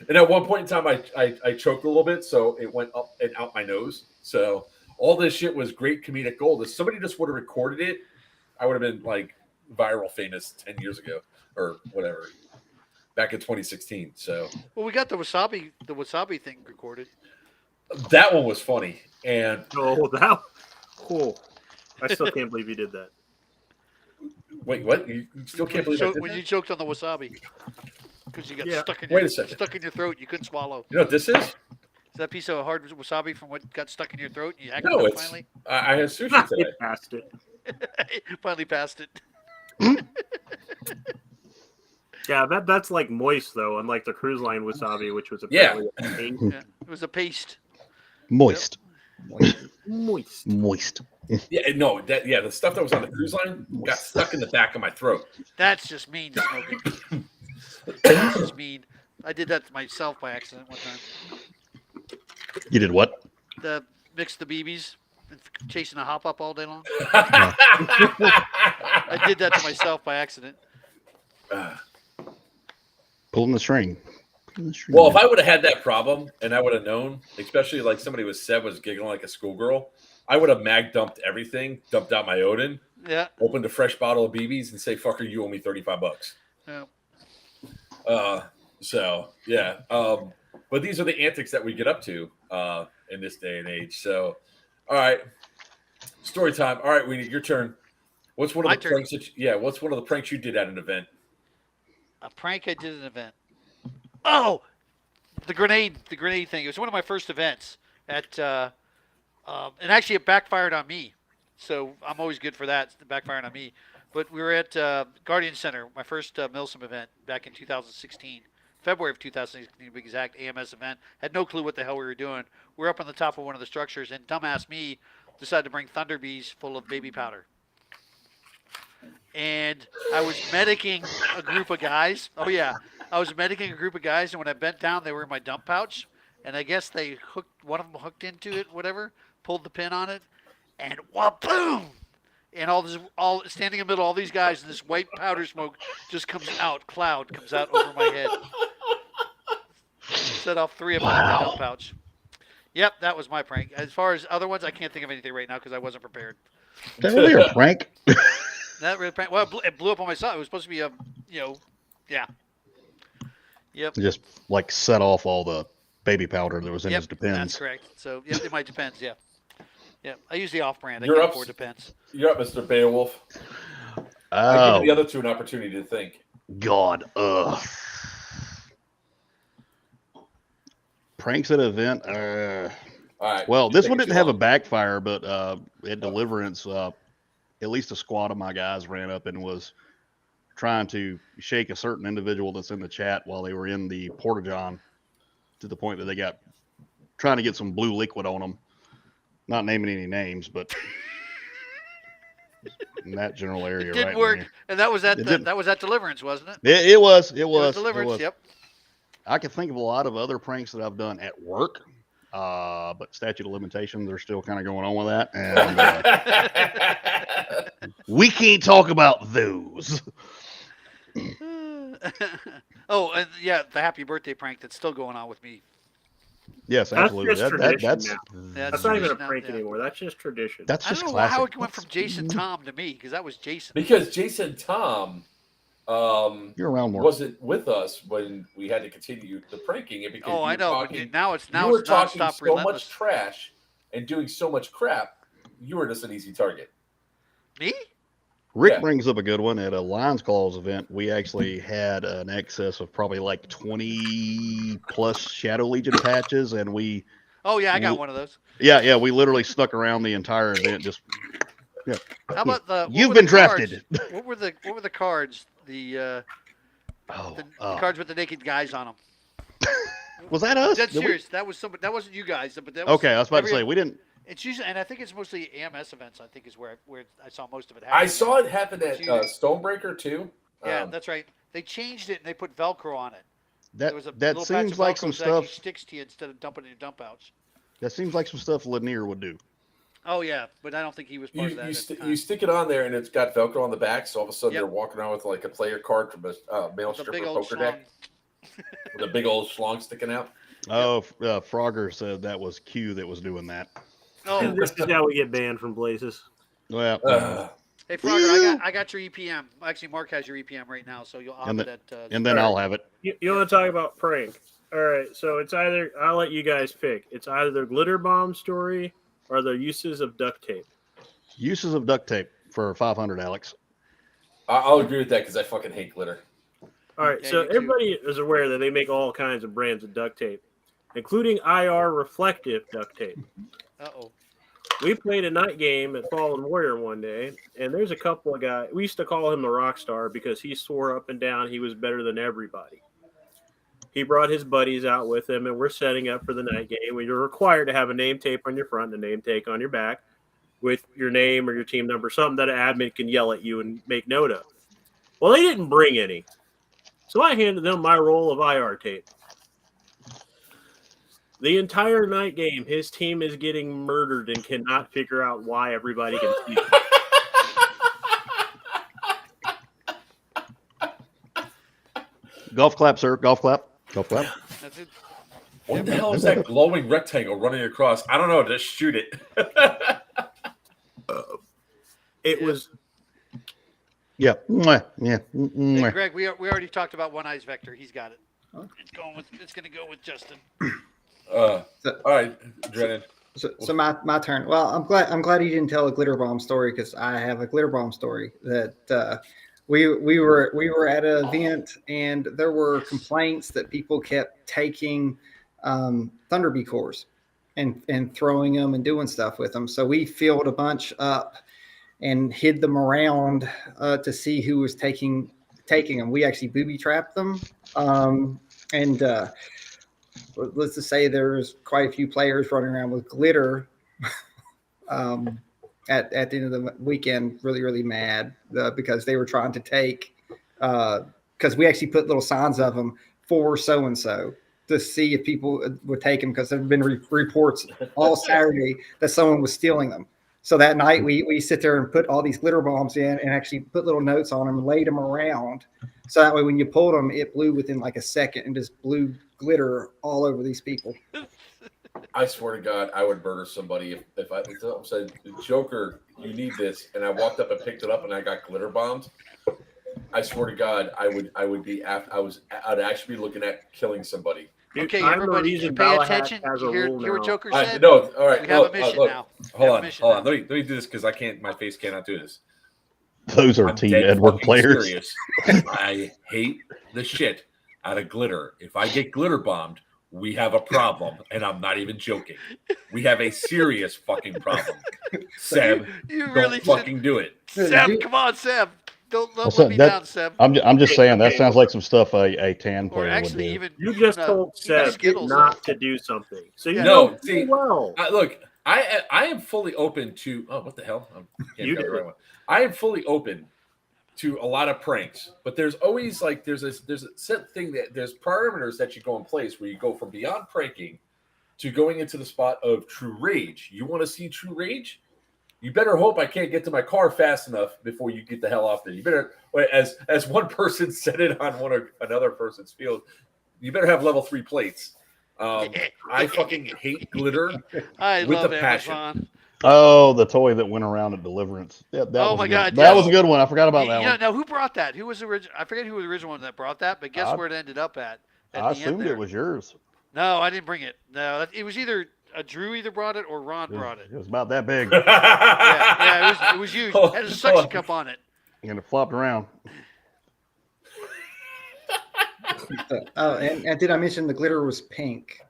[SPEAKER 1] And at one point in time, I choked a little bit, so it went up and out my nose. So all this shit was great comedic gold. If somebody just would have recorded it, I would have been like viral famous 10 years ago or whatever, back in 2016. So
[SPEAKER 2] Well, we got the wasabi thing recorded.
[SPEAKER 1] that one was funny. And
[SPEAKER 3] Cool. I still can't believe you did that.
[SPEAKER 1] wait, what? You still can't believe
[SPEAKER 2] When you choked on the wasabi because you got stuck in
[SPEAKER 1] Wait
[SPEAKER 2] your
[SPEAKER 1] a second.
[SPEAKER 2] stuck in your throat, you couldn't swallow.
[SPEAKER 1] You know what this is?
[SPEAKER 2] Is that piece of hard wasabi from what got stuck in your throat? And you acted
[SPEAKER 1] No,
[SPEAKER 2] up
[SPEAKER 1] it's.
[SPEAKER 2] finally.
[SPEAKER 1] I had sushi today.
[SPEAKER 3] It passed it.
[SPEAKER 2] Finally passed it.
[SPEAKER 3] Yeah, that's like moist though, unlike the cruise line wasabi, which was apparently a pain.
[SPEAKER 2] Yeah, it was a paste.
[SPEAKER 4] Moist.
[SPEAKER 3] Moist.
[SPEAKER 1] Yeah, no, the stuff that was on the cruise line got stuck in the back of my throat.
[SPEAKER 2] That's just mean, Smoking. That's just mean. I did that to myself by accident one time.
[SPEAKER 4] You did what?
[SPEAKER 2] Mix the BBs and chasing a hop up all day long. I did that to myself by accident.
[SPEAKER 4] Pulling the string.
[SPEAKER 1] Well, if I would have had that problem and I would have known, especially like somebody was giggling like a schoolgirl, I would have mag dumped everything, dumped out my Odin, opened a fresh bottle of BBs, and say, "Fucker, you owe me $35."
[SPEAKER 2] Yeah.
[SPEAKER 1] So yeah. But these are the antics that we get up to in this day and age. So, all right, story time. All right, Weenie, your turn. What's one of the pranks what's one of the pranks you did at an event?
[SPEAKER 2] A prank I did at an event. Oh, the grenade thing. It was one of my first events at, and actually it backfired on me. So I'm always good for that. It backfired on me. But we were at Guardian Center, my first Milsim event back in 2016, February of 2016 to be exact, AMS event. Had no clue what the hell we were doing. We were up on the top of one of the structures, and dumbass me decided to bring thunder bees full of baby powder. And I was medicing a group of guys. Oh, yeah. I was medicing a group of guys, and when I bent down, they were in my dump pouch. And I guess one of them hooked into it, whatever, pulled the pin on it, and boom! And all standing in the middle, all these guys, and this white powder smoke just comes out, cloud comes out over my head. Set off 3 of them in my dump pouch. Yep, that was my prank. As far as other ones, I can't think of anything right now because I wasn't prepared.
[SPEAKER 4] That really a prank?
[SPEAKER 2] Not really prank. Well, it blew up on myself. It was supposed to be yeah. Yep.
[SPEAKER 4] Just like set off all the baby powder that was in his Depends.
[SPEAKER 2] That's correct. So, yeah, it might Depends, yeah. Yeah, I use the off-brand. I
[SPEAKER 1] You're
[SPEAKER 2] can't
[SPEAKER 1] up.
[SPEAKER 2] afford Depends.
[SPEAKER 1] You're up, Mr. Beowulf.
[SPEAKER 4] Oh,
[SPEAKER 1] I give the other two an opportunity to think.
[SPEAKER 4] God. Pranks at an event.
[SPEAKER 1] All right.
[SPEAKER 4] Well, this one
[SPEAKER 1] Take it
[SPEAKER 4] didn't
[SPEAKER 1] too
[SPEAKER 4] have a
[SPEAKER 1] long.
[SPEAKER 4] backfire, but at Deliverance, at least a squad of my guys ran up and was trying to shake a certain individual that's in the chat while they were in the porta-john to the point that they got trying to get some blue liquid on them. Not naming any names, but in that general area.
[SPEAKER 2] It didn't
[SPEAKER 4] right
[SPEAKER 2] work.
[SPEAKER 4] there.
[SPEAKER 2] And that was at Deliverance, wasn't it?
[SPEAKER 4] It was.
[SPEAKER 2] Deliverance, yep.
[SPEAKER 4] I can think of a lot of other pranks that I've done at work, but statute of limitations are still kind of going on with that. And we can't talk about those.
[SPEAKER 2] Oh, and yeah, the happy birthday prank that's still going on with me.
[SPEAKER 4] Yes, absolutely.
[SPEAKER 3] That's tradition now. That's not even a
[SPEAKER 2] tradition
[SPEAKER 3] prank
[SPEAKER 2] now, yeah.
[SPEAKER 3] anymore. That's just tradition.
[SPEAKER 4] That's
[SPEAKER 2] I
[SPEAKER 4] just
[SPEAKER 2] don't know
[SPEAKER 4] classic.
[SPEAKER 2] how it went from Jason Tom to me because that was Jason.
[SPEAKER 1] Because Jason Tom
[SPEAKER 4] You're around more.
[SPEAKER 1] wasn't with us when we had to continue the pranking. It because
[SPEAKER 2] I know. But now it's
[SPEAKER 1] you were talking
[SPEAKER 2] nonstop
[SPEAKER 1] so
[SPEAKER 2] relentless.
[SPEAKER 1] much trash and doing so much crap. You were just an easy target.
[SPEAKER 2] Me?
[SPEAKER 4] Rick
[SPEAKER 1] Yeah.
[SPEAKER 4] brings up a good one. At a Lions Claws event, we actually had an excess of probably like 20 plus Shadow Legion patches, and we.
[SPEAKER 2] Oh yeah, I got one of those.
[SPEAKER 4] Yeah, we literally stuck around the entire event. Just
[SPEAKER 2] How about the?
[SPEAKER 4] You've been drafted.
[SPEAKER 2] What were the cards? The cards with the naked guys on them.
[SPEAKER 4] Was that us?
[SPEAKER 2] That's
[SPEAKER 4] Did we-
[SPEAKER 2] serious. That was somebody. That wasn't you guys, but that was.
[SPEAKER 4] Okay, I was about to say we didn't.
[SPEAKER 2] It's usually, and I think it's mostly AMS events. I think is where I saw most of it.
[SPEAKER 1] I
[SPEAKER 2] happening.
[SPEAKER 1] saw it happen at Stonebreaker too.
[SPEAKER 2] Yeah, that's right. They changed it and they put Velcro on it. There was a
[SPEAKER 4] That
[SPEAKER 2] little patch
[SPEAKER 4] seems
[SPEAKER 2] of
[SPEAKER 4] like
[SPEAKER 2] Velcro
[SPEAKER 4] some
[SPEAKER 2] that actually
[SPEAKER 4] stuff.
[SPEAKER 2] sticks to you instead of dumping it in your dump outs.
[SPEAKER 4] That seems like some stuff Lanier would do.
[SPEAKER 2] Oh yeah, but I don't think he was part of that.
[SPEAKER 1] You stick it on there, and it's got Velcro on the back, so all of a sudden
[SPEAKER 2] Yep.
[SPEAKER 1] you're walking around with like a player card from a mail
[SPEAKER 2] The
[SPEAKER 1] stripper
[SPEAKER 2] big old
[SPEAKER 1] poker
[SPEAKER 2] schlong.
[SPEAKER 1] deck with a big old schlong sticking out.
[SPEAKER 4] Oh, Frogger said that was Q that was doing that.
[SPEAKER 2] Oh,
[SPEAKER 3] And this is how we get banned from places.
[SPEAKER 4] Well,
[SPEAKER 2] hey Frogger, I got your EPM. Actually, Mark has your EPM right now, so you'll have
[SPEAKER 4] And
[SPEAKER 2] it at.
[SPEAKER 4] and then I'll have it.
[SPEAKER 3] You want to talk about prank? All right, so it's either I'll let you guys pick. It's either the glitter bomb story or the uses of duct tape.
[SPEAKER 4] Uses of duct tape for 500, Alex.
[SPEAKER 1] I'll agree with that because I fucking hate glitter.
[SPEAKER 3] All right,
[SPEAKER 2] Yeah,
[SPEAKER 3] so
[SPEAKER 2] you too.
[SPEAKER 3] everybody is aware that they make all kinds of brands of duct tape, including IR reflective duct tape.
[SPEAKER 2] Uh-oh.
[SPEAKER 3] We played a night game at Fallen Warrior one day, and there's a couple of guys. We used to call him the rock star because he swore up and down he was better than everybody. He brought his buddies out with him, and we're setting up for the night game where you're required to have a name tape on your front and a name tape on your back with your name or your team number, something that an admin can yell at you and make note of. Well, they didn't bring any. So I handed them my roll of IR tape. The entire night game, his team is getting murdered and cannot figure out why everybody can see it.
[SPEAKER 4] Golf clap, sir. Golf clap. Golf clap.
[SPEAKER 2] That's it.
[SPEAKER 1] What the hell is that glowing rectangle running across? I don't know. Just shoot it.
[SPEAKER 3] It was
[SPEAKER 4] Yeah. Mwah. Yeah.
[SPEAKER 2] Hey,
[SPEAKER 4] Mwah.
[SPEAKER 2] Greg, we already talked about One Eyes Vector. He's got it. It's going to go with Justin.
[SPEAKER 1] All right, Drennan.
[SPEAKER 6] So my turn. Well, I'm glad you didn't tell a glitter bomb story because I have a glitter bomb story that we were at an event and there were complaints that people kept taking Thunderbee cores and throwing them and doing stuff with them. So we filled a bunch up and hid them around to see who was taking them. We actually booby trapped them, and let's just say there's quite a few players running around with glitter at the end of the weekend, really mad because they were trying to take because we actually put little signs of them for so and so to see if people would take them because there have been reports all Saturday that someone was stealing them. So that night we sit there and put all these glitter bombs in and actually put little notes on them and laid them around. So that way when you pulled them, it blew within like a second and just blew glitter all over these people.
[SPEAKER 1] I swear to God, I would murder somebody if I said, Joker, you need this, and I walked up and picked it up and I got glitter bombed. I swear to God, I'd actually be looking at killing somebody.
[SPEAKER 2] Okay,
[SPEAKER 3] I'm the
[SPEAKER 2] everybody,
[SPEAKER 3] reason
[SPEAKER 2] pay
[SPEAKER 3] Ballahat
[SPEAKER 2] attention.
[SPEAKER 3] has a
[SPEAKER 2] You hear
[SPEAKER 3] rule
[SPEAKER 2] what
[SPEAKER 3] now.
[SPEAKER 2] Joker
[SPEAKER 1] All right,
[SPEAKER 2] said?
[SPEAKER 1] no, all right.
[SPEAKER 2] We have a mission
[SPEAKER 1] look,
[SPEAKER 2] now.
[SPEAKER 1] Hold on. Let me do this because I can't. My face cannot do this.
[SPEAKER 4] Those are
[SPEAKER 1] I'm
[SPEAKER 4] Team
[SPEAKER 1] dead
[SPEAKER 4] Edward
[SPEAKER 1] fucking
[SPEAKER 4] players.
[SPEAKER 1] serious. I hate the shit out of glitter. If I get glitter bombed, we have a problem, and I'm not even joking. We have a serious fucking problem. Seb,
[SPEAKER 2] You
[SPEAKER 1] don't
[SPEAKER 2] really
[SPEAKER 1] fucking do it.
[SPEAKER 2] Seb, come on, Seb. Don't let
[SPEAKER 4] Well,
[SPEAKER 2] me
[SPEAKER 4] that-
[SPEAKER 2] down, Seb.
[SPEAKER 4] I'm just saying that sounds like some stuff a tan
[SPEAKER 2] Or
[SPEAKER 4] player would
[SPEAKER 2] actually,
[SPEAKER 4] do.
[SPEAKER 2] even
[SPEAKER 3] You just told Seb
[SPEAKER 2] Skittles
[SPEAKER 3] not to do something. So you
[SPEAKER 2] Yeah.
[SPEAKER 3] know
[SPEAKER 1] No, see,
[SPEAKER 3] well.
[SPEAKER 1] Look, I am fully open to. Oh, what the hell?
[SPEAKER 3] You
[SPEAKER 1] The
[SPEAKER 3] did
[SPEAKER 1] right
[SPEAKER 3] it.
[SPEAKER 1] one. I am fully open to a lot of pranks, but there's always like there's a set thing that there's parameters that you go in place where you go from beyond pranking to going into the spot of true rage. You want to see true rage? You better hope I can't get to my car fast enough before you get the hell off there. You better, as one person said it on another person's field, you better have level 3 plates. I fucking hate glitter
[SPEAKER 2] I
[SPEAKER 1] with
[SPEAKER 2] love
[SPEAKER 1] a passion.
[SPEAKER 2] Amazon.
[SPEAKER 4] Oh, the toy that went around at Deliverance. Yeah, that
[SPEAKER 2] Oh
[SPEAKER 4] was
[SPEAKER 2] my
[SPEAKER 4] a good,
[SPEAKER 2] God,
[SPEAKER 4] that
[SPEAKER 2] yes.
[SPEAKER 4] was a good one. I forgot about that
[SPEAKER 2] You know,
[SPEAKER 4] one.
[SPEAKER 2] now who brought that? Who was the original? I forget who was the original one that brought that, but guess where it ended up at
[SPEAKER 4] I
[SPEAKER 2] the end
[SPEAKER 4] assumed
[SPEAKER 2] there.
[SPEAKER 4] it was yours.
[SPEAKER 2] No, I didn't bring it. No, it was either Drew either brought it or Ron brought it.
[SPEAKER 4] It was about that big,
[SPEAKER 2] Yeah, it was huge. It had a suction cup on it.
[SPEAKER 4] and it flopped around.
[SPEAKER 6] And did I mention the glitter was pink?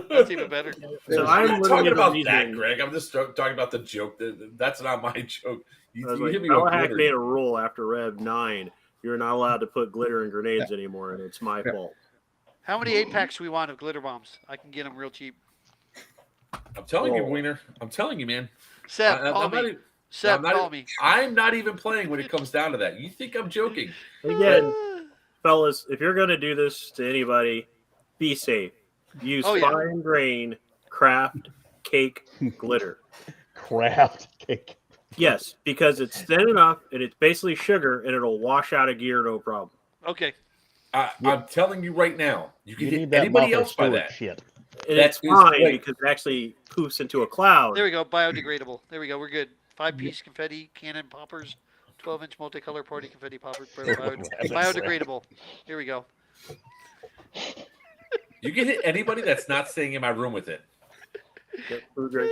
[SPEAKER 2] That's even better.
[SPEAKER 3] So
[SPEAKER 1] I'm
[SPEAKER 3] I'm
[SPEAKER 1] not talking
[SPEAKER 3] literally
[SPEAKER 1] about
[SPEAKER 3] the
[SPEAKER 1] that,
[SPEAKER 3] reason-
[SPEAKER 1] Greg. I'm just talking about the joke. That's not my joke.
[SPEAKER 3] I was
[SPEAKER 1] You
[SPEAKER 3] like,
[SPEAKER 1] hit me with
[SPEAKER 3] Ballahat
[SPEAKER 1] glitter.
[SPEAKER 3] made a rule after Rev 9. You're not allowed to put glitter in grenades anymore, and it's my fault.
[SPEAKER 2] How many 8-packs do we want of glitter bombs? I can get them real cheap.
[SPEAKER 1] I'm telling you, Wiener. I'm telling you, man.
[SPEAKER 2] Seb,
[SPEAKER 1] I'm
[SPEAKER 2] call
[SPEAKER 1] not
[SPEAKER 2] me.
[SPEAKER 1] even-
[SPEAKER 2] Seb,
[SPEAKER 1] I'm not
[SPEAKER 2] call
[SPEAKER 1] even-
[SPEAKER 2] me.
[SPEAKER 1] I'm not even playing when it comes down to that. You think I'm joking?
[SPEAKER 3] Again, fellas, if you're going to do this to anybody, be safe. Use
[SPEAKER 2] Oh, yeah.
[SPEAKER 3] fine grain, craft, cake, glitter.
[SPEAKER 4] craft cake.
[SPEAKER 3] Yes, because it's thin enough and it's basically sugar and it'll wash out a gear no problem.
[SPEAKER 2] Okay.
[SPEAKER 1] I'm telling you right now, you can
[SPEAKER 4] You
[SPEAKER 1] get
[SPEAKER 4] need that
[SPEAKER 1] anybody
[SPEAKER 4] Martha
[SPEAKER 1] else by
[SPEAKER 4] Stewart
[SPEAKER 1] that.
[SPEAKER 4] shit.
[SPEAKER 3] And
[SPEAKER 1] That
[SPEAKER 3] it's
[SPEAKER 1] is
[SPEAKER 3] fine
[SPEAKER 1] great.
[SPEAKER 3] because it actually poofs into a cloud.
[SPEAKER 2] There we go. Biodegradable. There we go. We're good. 5-piece confetti cannon poppers, 12-inch multicolor party confetti poppers. Biodegradable. Here we go.
[SPEAKER 1] You can hit anybody that's not staying in my room with it.
[SPEAKER 3] Yep, we're good.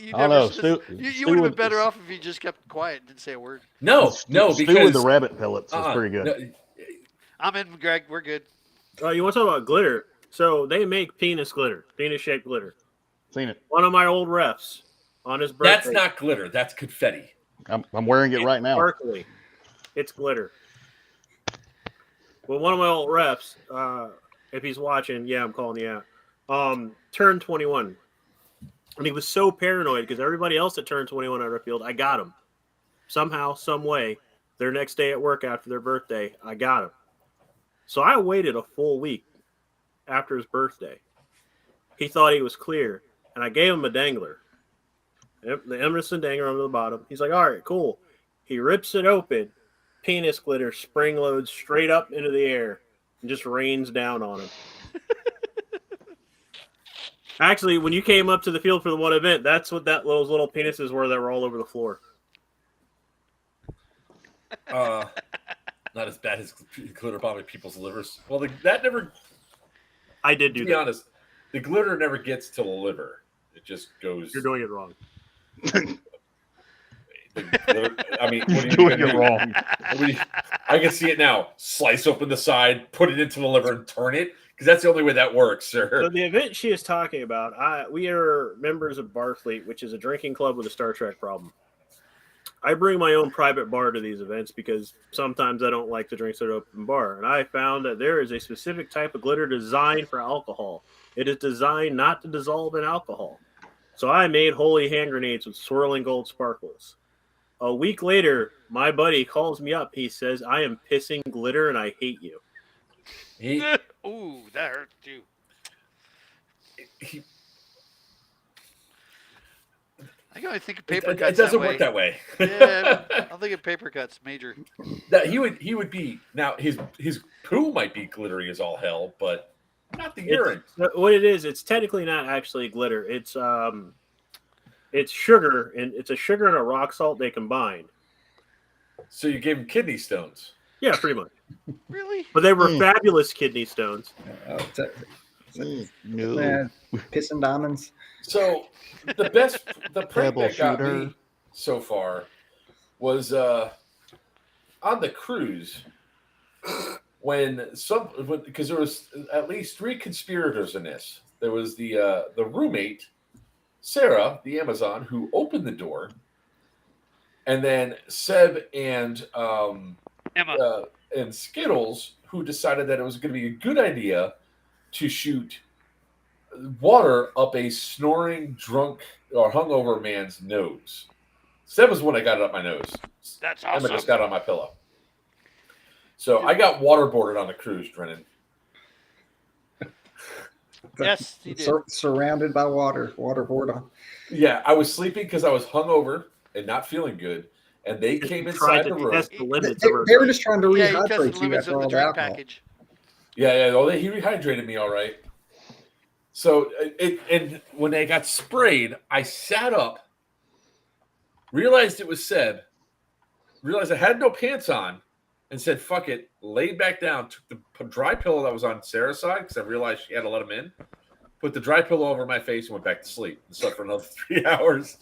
[SPEAKER 2] You
[SPEAKER 4] I
[SPEAKER 2] never
[SPEAKER 4] know.
[SPEAKER 2] should have- you would have been better off if you just kept quiet and didn't say a word.
[SPEAKER 1] No,
[SPEAKER 4] Stew with
[SPEAKER 1] because
[SPEAKER 4] the rabbit pellets is pretty good.
[SPEAKER 1] no,
[SPEAKER 2] I'm in, Greg. We're good.
[SPEAKER 3] You want to talk about glitter? So they make penis glitter, penis-shaped glitter.
[SPEAKER 4] Seen it.
[SPEAKER 3] One of my old refs on his birthday.
[SPEAKER 1] that's not glitter. That's confetti.
[SPEAKER 4] I'm wearing it right now.
[SPEAKER 3] Sparkly. It's glitter. Well, one of my old refs, if he's watching, yeah, I'm calling you out, turned 21. And he was so paranoid because everybody else that turned 21 on our field, I got him. Somehow, some way, their next day at work after their birthday, I got him. So I waited a full week after his birthday. He thought he was clear, and I gave him a dangler. The Emerson dangler on the bottom. He's like, all right, cool. He rips it open. Penis glitter spring loads straight up into the air and just rains down on him. Actually, when you came up to the field for the one event, that's what those little penises were that were all over the floor.
[SPEAKER 1] Not as bad as glitter bombing people's livers. Well, that never.
[SPEAKER 3] I did do
[SPEAKER 1] To be
[SPEAKER 3] that.
[SPEAKER 1] honest, the glitter never gets to the liver. It just goes.
[SPEAKER 3] You're doing it wrong.
[SPEAKER 1] I mean,
[SPEAKER 4] You're
[SPEAKER 1] what are you
[SPEAKER 4] doing
[SPEAKER 1] gonna
[SPEAKER 4] it
[SPEAKER 1] do?
[SPEAKER 4] wrong.
[SPEAKER 1] I can see it now. Slice open the side, put it into the liver, and turn it. Because that's the only way that works,
[SPEAKER 3] So
[SPEAKER 1] sir.
[SPEAKER 3] the event she is talking about, we are members of Barfleet, which is a drinking club with a Star Trek problem. I bring my own private bar to these events because sometimes I don't like the drinks at an open bar. And I found that there is a specific type of glitter designed for alcohol. It is designed not to dissolve in alcohol. So I made holy hand grenades with swirling gold sparkles. A week later, my buddy calls me up. He says, I am pissing glitter and I hate you.
[SPEAKER 2] Ooh, that hurt too. I think of paper cuts.
[SPEAKER 1] It doesn't
[SPEAKER 2] that
[SPEAKER 1] work that way.
[SPEAKER 2] Yeah, I'm thinking paper cuts, major.
[SPEAKER 1] That he would be now. His poo might be glittery as all hell, but not the urine.
[SPEAKER 3] What it is, it's technically not actually glitter. It's sugar, and it's a sugar and a rock salt they combined.
[SPEAKER 1] So you gave him kidney stones.
[SPEAKER 3] Yeah, pretty much.
[SPEAKER 2] Really?
[SPEAKER 3] But they were fabulous kidney stones.
[SPEAKER 4] No.
[SPEAKER 6] Pissing diamonds.
[SPEAKER 1] So the prank
[SPEAKER 4] Pebble
[SPEAKER 1] that got
[SPEAKER 4] shooter.
[SPEAKER 1] me so far was on the cruise because there was at least 3 conspirators in this. There was the roommate, Sarah, the Amazon, who opened the door, and then Seb and
[SPEAKER 2] Emma.
[SPEAKER 1] And Skittles, who decided that it was going to be a good idea to shoot water up a snoring, drunk, or hungover man's nose. Seb was when I got it up my nose.
[SPEAKER 2] That's
[SPEAKER 1] Emma
[SPEAKER 2] awesome.
[SPEAKER 1] just got it on my pillow. So I got waterboarded on the cruise, Drennan.
[SPEAKER 2] Yes, he did.
[SPEAKER 6] Surrounded by waterboard on.
[SPEAKER 1] Yeah, I was sleeping because I was hungover and not feeling good, and they came inside the room.
[SPEAKER 3] Test the limits
[SPEAKER 6] They,
[SPEAKER 3] of her
[SPEAKER 6] they were just trying to
[SPEAKER 2] Yeah, he tested
[SPEAKER 6] rehydrate
[SPEAKER 2] the
[SPEAKER 6] you
[SPEAKER 2] limits
[SPEAKER 6] after
[SPEAKER 2] of the
[SPEAKER 6] all the
[SPEAKER 2] drink
[SPEAKER 6] alcohol.
[SPEAKER 2] package.
[SPEAKER 1] Yeah. He rehydrated me all right. So and when they got sprayed, I sat up, realized it was Seb, realized I had no pants on, and said, fuck it, laid back down, took the dry pillow that was on Sarah's side, because I realized she had to let him in, put the dry pillow over my face and went back to sleep. And slept for another 3 hours.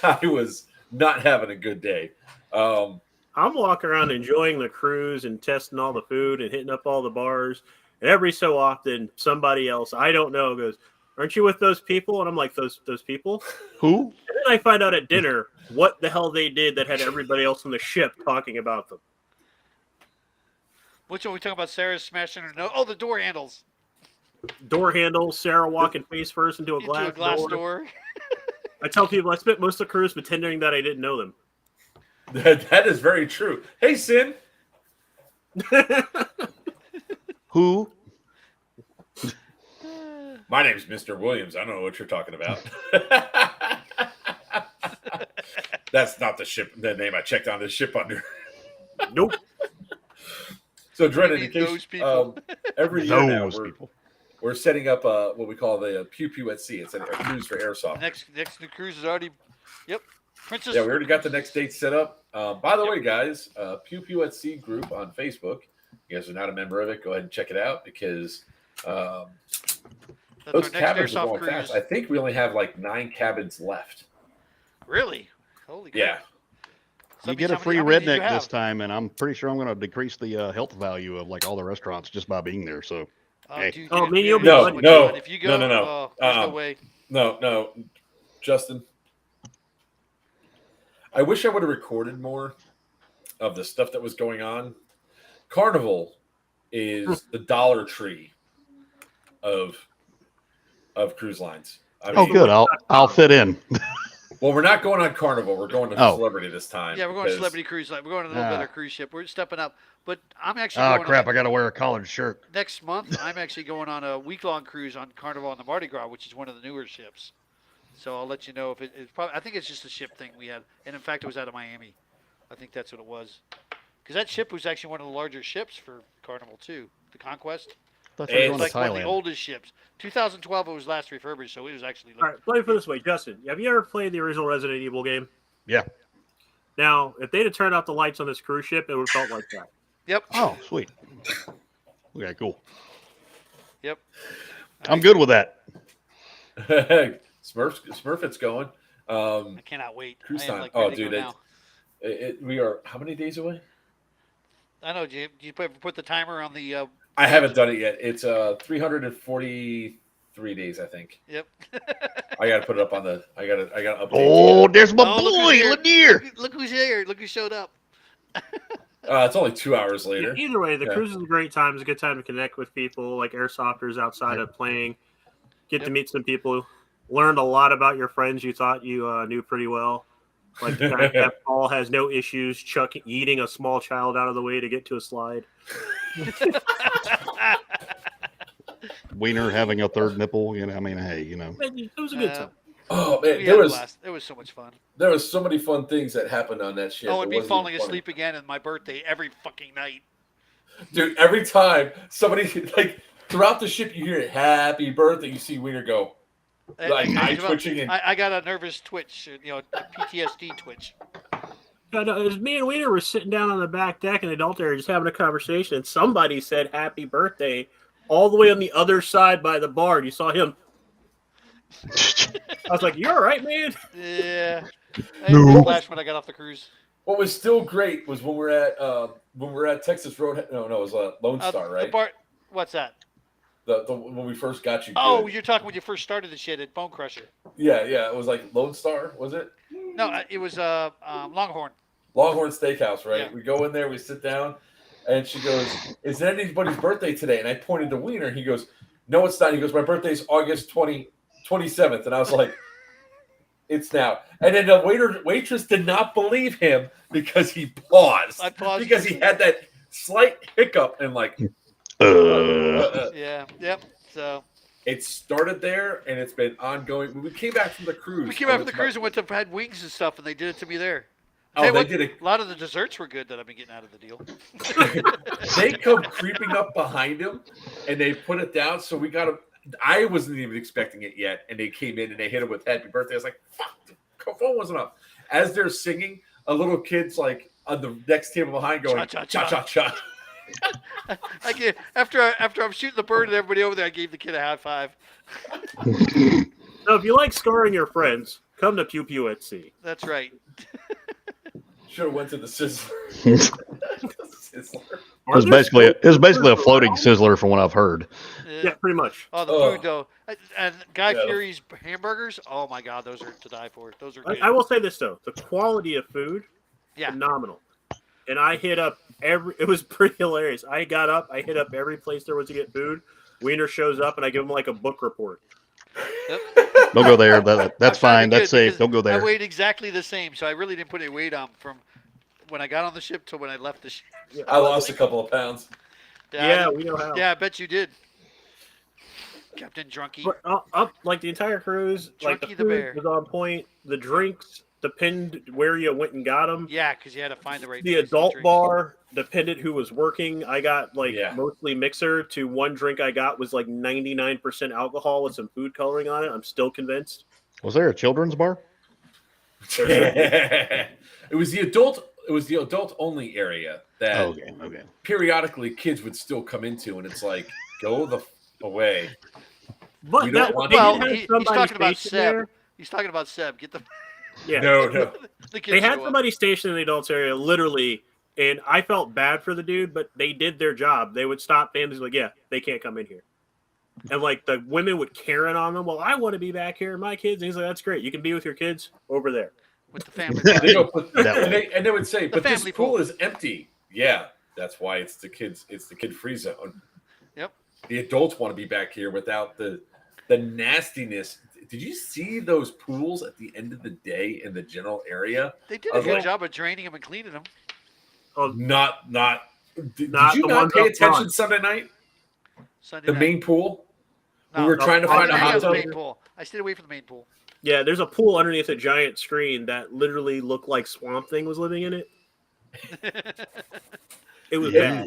[SPEAKER 1] I was not having a good day.
[SPEAKER 3] I'm walking around enjoying the cruise and testing all the food and hitting up all the bars. And every so often, somebody else I don't know goes, "Aren't you with those people?" And I'm like, "Those people?"
[SPEAKER 4] Who?
[SPEAKER 3] And then I find out at dinner what the hell they did that had everybody else on the ship talking about them.
[SPEAKER 2] Which one we talking about? Sarah smashing her nose. Oh, the door handles
[SPEAKER 3] Door handles, Sarah walking face first into a
[SPEAKER 2] into a glass door.
[SPEAKER 3] I tell people I spent most of the cruise pretending that I didn't know them.
[SPEAKER 1] That is very true. Hey, Sin.
[SPEAKER 4] Who?
[SPEAKER 1] My name's Mr. Williams. I don't know what you're talking about. That's not the name I checked on the ship under.
[SPEAKER 3] Nope.
[SPEAKER 1] So, Drennan, in
[SPEAKER 2] mean
[SPEAKER 1] case
[SPEAKER 2] those people?
[SPEAKER 1] every year now
[SPEAKER 4] Those people.
[SPEAKER 1] we're setting up what we call the Pew Pew at Sea. It's a cruise for airsoft.
[SPEAKER 2] Next new cruise is already. Yep. Princess.
[SPEAKER 1] Yeah, we already got the next date set up. By the way, guys, Pew Pew at Sea group on Facebook. You guys are not a member of it. Go ahead and check it out because
[SPEAKER 2] That's
[SPEAKER 1] those
[SPEAKER 2] our next
[SPEAKER 1] cabins are
[SPEAKER 2] airsoft
[SPEAKER 1] going
[SPEAKER 2] cruise.
[SPEAKER 1] fast. I think we only have like 9 cabins left.
[SPEAKER 2] Really? Holy crap.
[SPEAKER 1] Yeah.
[SPEAKER 2] So
[SPEAKER 4] You
[SPEAKER 2] that
[SPEAKER 4] get a
[SPEAKER 2] means
[SPEAKER 4] free
[SPEAKER 2] how many did you
[SPEAKER 4] redneck this
[SPEAKER 2] have?
[SPEAKER 4] time, and I'm pretty sure I'm going to decrease the health value of like all the restaurants just by being there. So Hey.
[SPEAKER 2] Dude,
[SPEAKER 3] Oh,
[SPEAKER 2] you're
[SPEAKER 3] man, you'll be
[SPEAKER 2] gonna
[SPEAKER 3] buddy.
[SPEAKER 2] so much
[SPEAKER 1] No,
[SPEAKER 2] fun. If you go,
[SPEAKER 1] no.
[SPEAKER 2] there's no way.
[SPEAKER 1] No, Justin. I wish I would have recorded more of the stuff that was going on. Carnival is the Dollar Tree of cruise lines. I
[SPEAKER 4] oh,
[SPEAKER 1] mean,
[SPEAKER 4] good. I'll fit in.
[SPEAKER 1] Well, we're not going on Carnival. We're going to
[SPEAKER 4] Oh.
[SPEAKER 1] Celebrity this time.
[SPEAKER 2] Yeah, we're going to Celebrity Cruise Line. We're going to a little better cruise ship. We're stepping up. But I'm actually
[SPEAKER 4] Oh
[SPEAKER 2] going
[SPEAKER 4] crap!
[SPEAKER 2] on
[SPEAKER 4] I got to wear a collared shirt.
[SPEAKER 2] next month. I'm actually going on a week-long cruise on Carnival on the Mardi Gras, which is one of the newer ships. So I'll let you know if it's probably. I think it's just a ship thing we had, and in fact, it was out of Miami. I think that's what it was. Because that ship was actually one of the larger ships for Carnival too, the Conquest.
[SPEAKER 4] Thought
[SPEAKER 1] Hey,
[SPEAKER 4] you were
[SPEAKER 2] It's
[SPEAKER 4] going
[SPEAKER 2] like
[SPEAKER 4] to
[SPEAKER 2] one of the
[SPEAKER 4] Thailand.
[SPEAKER 2] oldest ships. 2012 it was last refurbished, so it was actually.
[SPEAKER 3] All right, play it for this way, Justin. Have you ever played the original Resident Evil game?
[SPEAKER 4] Yeah.
[SPEAKER 3] Now, if they'd have turned out the lights on this cruise ship, it would have felt like that.
[SPEAKER 2] Yep.
[SPEAKER 4] Oh, sweet. Okay, cool.
[SPEAKER 2] Yep.
[SPEAKER 4] I'm good with that.
[SPEAKER 1] Smurfet's going.
[SPEAKER 2] I cannot wait.
[SPEAKER 1] Cruise
[SPEAKER 2] I am
[SPEAKER 1] time.
[SPEAKER 2] like
[SPEAKER 1] Oh,
[SPEAKER 2] ready to
[SPEAKER 1] dude,
[SPEAKER 2] go now.
[SPEAKER 1] We are how many days away?
[SPEAKER 2] I know. Do you put the timer on the?
[SPEAKER 1] I haven't done it yet. It's 343 days, I think.
[SPEAKER 2] Yep.
[SPEAKER 1] I got to put it up on the. I got to update.
[SPEAKER 4] Oh, there's my
[SPEAKER 2] Oh, look who's
[SPEAKER 4] boy,
[SPEAKER 2] here.
[SPEAKER 4] Lanier.
[SPEAKER 2] Look who's here. Look who showed up.
[SPEAKER 1] It's only 2 hours later.
[SPEAKER 3] Yeah, either way, the
[SPEAKER 1] Yeah.
[SPEAKER 3] cruise is a great time. It's a good time to connect with people like airsofters outside of playing. Get to
[SPEAKER 2] Yep.
[SPEAKER 3] meet some people. Learned a lot about your friends you thought you knew pretty well. Like the fact that Paul has no issues eating a small child out of the way to get to a slide.
[SPEAKER 4] Wiener having a third nipple. You know, I mean, hey, you know.
[SPEAKER 3] It was a good time.
[SPEAKER 1] Oh
[SPEAKER 2] We
[SPEAKER 1] man,
[SPEAKER 2] had a blast. It was so much fun.
[SPEAKER 1] there was so many fun things that happened on that ship.
[SPEAKER 2] Oh,
[SPEAKER 1] It
[SPEAKER 2] and me
[SPEAKER 1] wasn't
[SPEAKER 2] falling
[SPEAKER 1] even funny.
[SPEAKER 2] asleep again on my birthday every fucking night.
[SPEAKER 1] Dude, every time somebody like throughout the ship, you hear it, "Happy birthday." You see Wiener go like eye twitching and
[SPEAKER 2] I got a nervous twitch, a PTSD twitch.
[SPEAKER 3] Yeah, no, it was me and Wiener were sitting down on the back deck in the adult area just having a conversation, and somebody said happy birthday all the way on the other side by the bar. You saw him. I was like, "You all right, man?"
[SPEAKER 2] Yeah. I had a flash when I got off the cruise.
[SPEAKER 1] what was still great was when we're at Texas Road. No, it was Lone Star, right?
[SPEAKER 2] What's that?
[SPEAKER 1] The when we first got you.
[SPEAKER 2] Oh,
[SPEAKER 1] good.
[SPEAKER 2] you're talking when you first started the shit at Bone Crusher.
[SPEAKER 1] Yeah. It was like Lone Star, was it?
[SPEAKER 2] No, it was Longhorn.
[SPEAKER 1] Longhorn Steakhouse, right?
[SPEAKER 2] Yeah.
[SPEAKER 1] We go in there, we sit down, and she goes, "Is it anybody's birthday today?" And I pointed to Wiener. He goes, "No, it's not." He goes, "My birthday's August 27th." And I was like, "It's now." And then the waitress did not believe him because he paused.
[SPEAKER 2] I paused
[SPEAKER 1] because he had that slight hiccup and like.
[SPEAKER 2] Yeah. Yep. So
[SPEAKER 1] It started there, and it's been ongoing. When we came back from the cruise,
[SPEAKER 2] we came out from the cruise and went to had wings and stuff, and they did it to me there.
[SPEAKER 1] Oh,
[SPEAKER 2] Hey,
[SPEAKER 1] they
[SPEAKER 2] what-
[SPEAKER 1] did it.
[SPEAKER 2] A lot of the desserts were good that I've been getting out of the deal.
[SPEAKER 1] They come creeping up behind him, and they put it down. So we got him. I wasn't even expecting it yet, and they came in and they hit him with "Happy Birthday." I was like, "Fuck, the phone wasn't up." As they're singing, a little kid's like on the next table behind, going
[SPEAKER 2] Cha,
[SPEAKER 1] "Cha
[SPEAKER 2] cha,
[SPEAKER 1] cha cha."
[SPEAKER 2] After I'm shooting the bird and everybody over there, I gave the kid a high five.
[SPEAKER 3] So if you like scarring your friends, come to Pew Pew at Sea.
[SPEAKER 2] That's right.
[SPEAKER 1] Should have went to the Sizzler. Sizzler.
[SPEAKER 4] It was basically a floating sizzler from what I've heard.
[SPEAKER 3] Yeah, pretty much.
[SPEAKER 2] Oh, the
[SPEAKER 1] Oh.
[SPEAKER 2] food though, and Guy
[SPEAKER 1] Yeah.
[SPEAKER 2] Fieri's hamburgers. Oh my God, those are to die for. Those are good.
[SPEAKER 3] I will say this though: the quality of food,
[SPEAKER 2] Yeah.
[SPEAKER 3] phenomenal. And I hit up it was pretty hilarious. I got up, I hit up every place there was to get food. Wiener shows up, and I give him like a book report.
[SPEAKER 2] Yep.
[SPEAKER 4] Don't go there. That's
[SPEAKER 2] I'm trying
[SPEAKER 4] fine.
[SPEAKER 2] to be
[SPEAKER 4] That's
[SPEAKER 2] good
[SPEAKER 4] safe.
[SPEAKER 2] because
[SPEAKER 4] Don't go
[SPEAKER 2] I
[SPEAKER 4] there.
[SPEAKER 2] weighed exactly the same, so I really didn't put any weight on from when I got on the ship to when I left the ship.
[SPEAKER 1] I lost a couple of pounds.
[SPEAKER 3] Yeah, we know how.
[SPEAKER 2] Yeah, I bet you did. Captain Drunky.
[SPEAKER 3] But up like the entire cruise, like the
[SPEAKER 2] Chunky
[SPEAKER 3] food
[SPEAKER 2] the bear.
[SPEAKER 3] was on point. The drinks depended where you went and got them.
[SPEAKER 2] Yeah, because you had to find the right.
[SPEAKER 3] The
[SPEAKER 2] place to
[SPEAKER 3] adult
[SPEAKER 2] drink.
[SPEAKER 3] bar depended who was working. I got
[SPEAKER 1] Yeah.
[SPEAKER 3] mostly mixer to one drink I got was 99% alcohol with some food coloring on it. I'm still convinced.
[SPEAKER 4] Was there a children's bar?
[SPEAKER 1] It was the adult only area that
[SPEAKER 4] Okay.
[SPEAKER 1] periodically kids would still come into, and it's like, go the away.
[SPEAKER 3] But
[SPEAKER 1] We don't
[SPEAKER 3] that,
[SPEAKER 1] want
[SPEAKER 3] they
[SPEAKER 2] Well,
[SPEAKER 3] did have
[SPEAKER 2] he's
[SPEAKER 3] somebody
[SPEAKER 2] talking about
[SPEAKER 3] stationed
[SPEAKER 2] Seb.
[SPEAKER 3] there.
[SPEAKER 2] He's talking about Seb. Get the.
[SPEAKER 3] Yeah,
[SPEAKER 1] No.
[SPEAKER 2] The kids
[SPEAKER 3] they had
[SPEAKER 2] show up.
[SPEAKER 3] somebody stationed in the adults area, literally, and I felt bad for the dude, but they did their job. They would stop families yeah, they can't come in here. And the women would Karen on them. Well, I want to be back here, my kids. And he's like, that's great. You can be with your kids over there.
[SPEAKER 2] with the family.
[SPEAKER 1] They
[SPEAKER 2] bar.
[SPEAKER 1] go, and they would say, but this
[SPEAKER 2] family
[SPEAKER 1] pool
[SPEAKER 2] pool.
[SPEAKER 1] is empty. Yeah, that's why it's the kids. It's the kid-free zone.
[SPEAKER 2] Yep.
[SPEAKER 1] The adults want to be back here without the nastiness. Did you see those pools at the end of the day in the general area?
[SPEAKER 2] They did a good
[SPEAKER 1] Well-
[SPEAKER 2] job of draining them and cleaning them.
[SPEAKER 1] Not. Did
[SPEAKER 3] Not
[SPEAKER 1] you
[SPEAKER 3] the
[SPEAKER 1] not
[SPEAKER 3] ones
[SPEAKER 1] pay
[SPEAKER 3] up
[SPEAKER 1] attention
[SPEAKER 3] front.
[SPEAKER 1] Sunday night?
[SPEAKER 2] Sunday
[SPEAKER 1] The
[SPEAKER 2] night.
[SPEAKER 1] main pool.
[SPEAKER 2] No,
[SPEAKER 1] We were trying to
[SPEAKER 2] I
[SPEAKER 1] find
[SPEAKER 2] didn't
[SPEAKER 1] a
[SPEAKER 2] hang out
[SPEAKER 1] hot
[SPEAKER 2] at the
[SPEAKER 1] tub.
[SPEAKER 2] main pool. I stayed away from the main pool.
[SPEAKER 3] Yeah, there's a pool underneath a giant screen that literally looked like Swamp Thing was living in it. It was bad.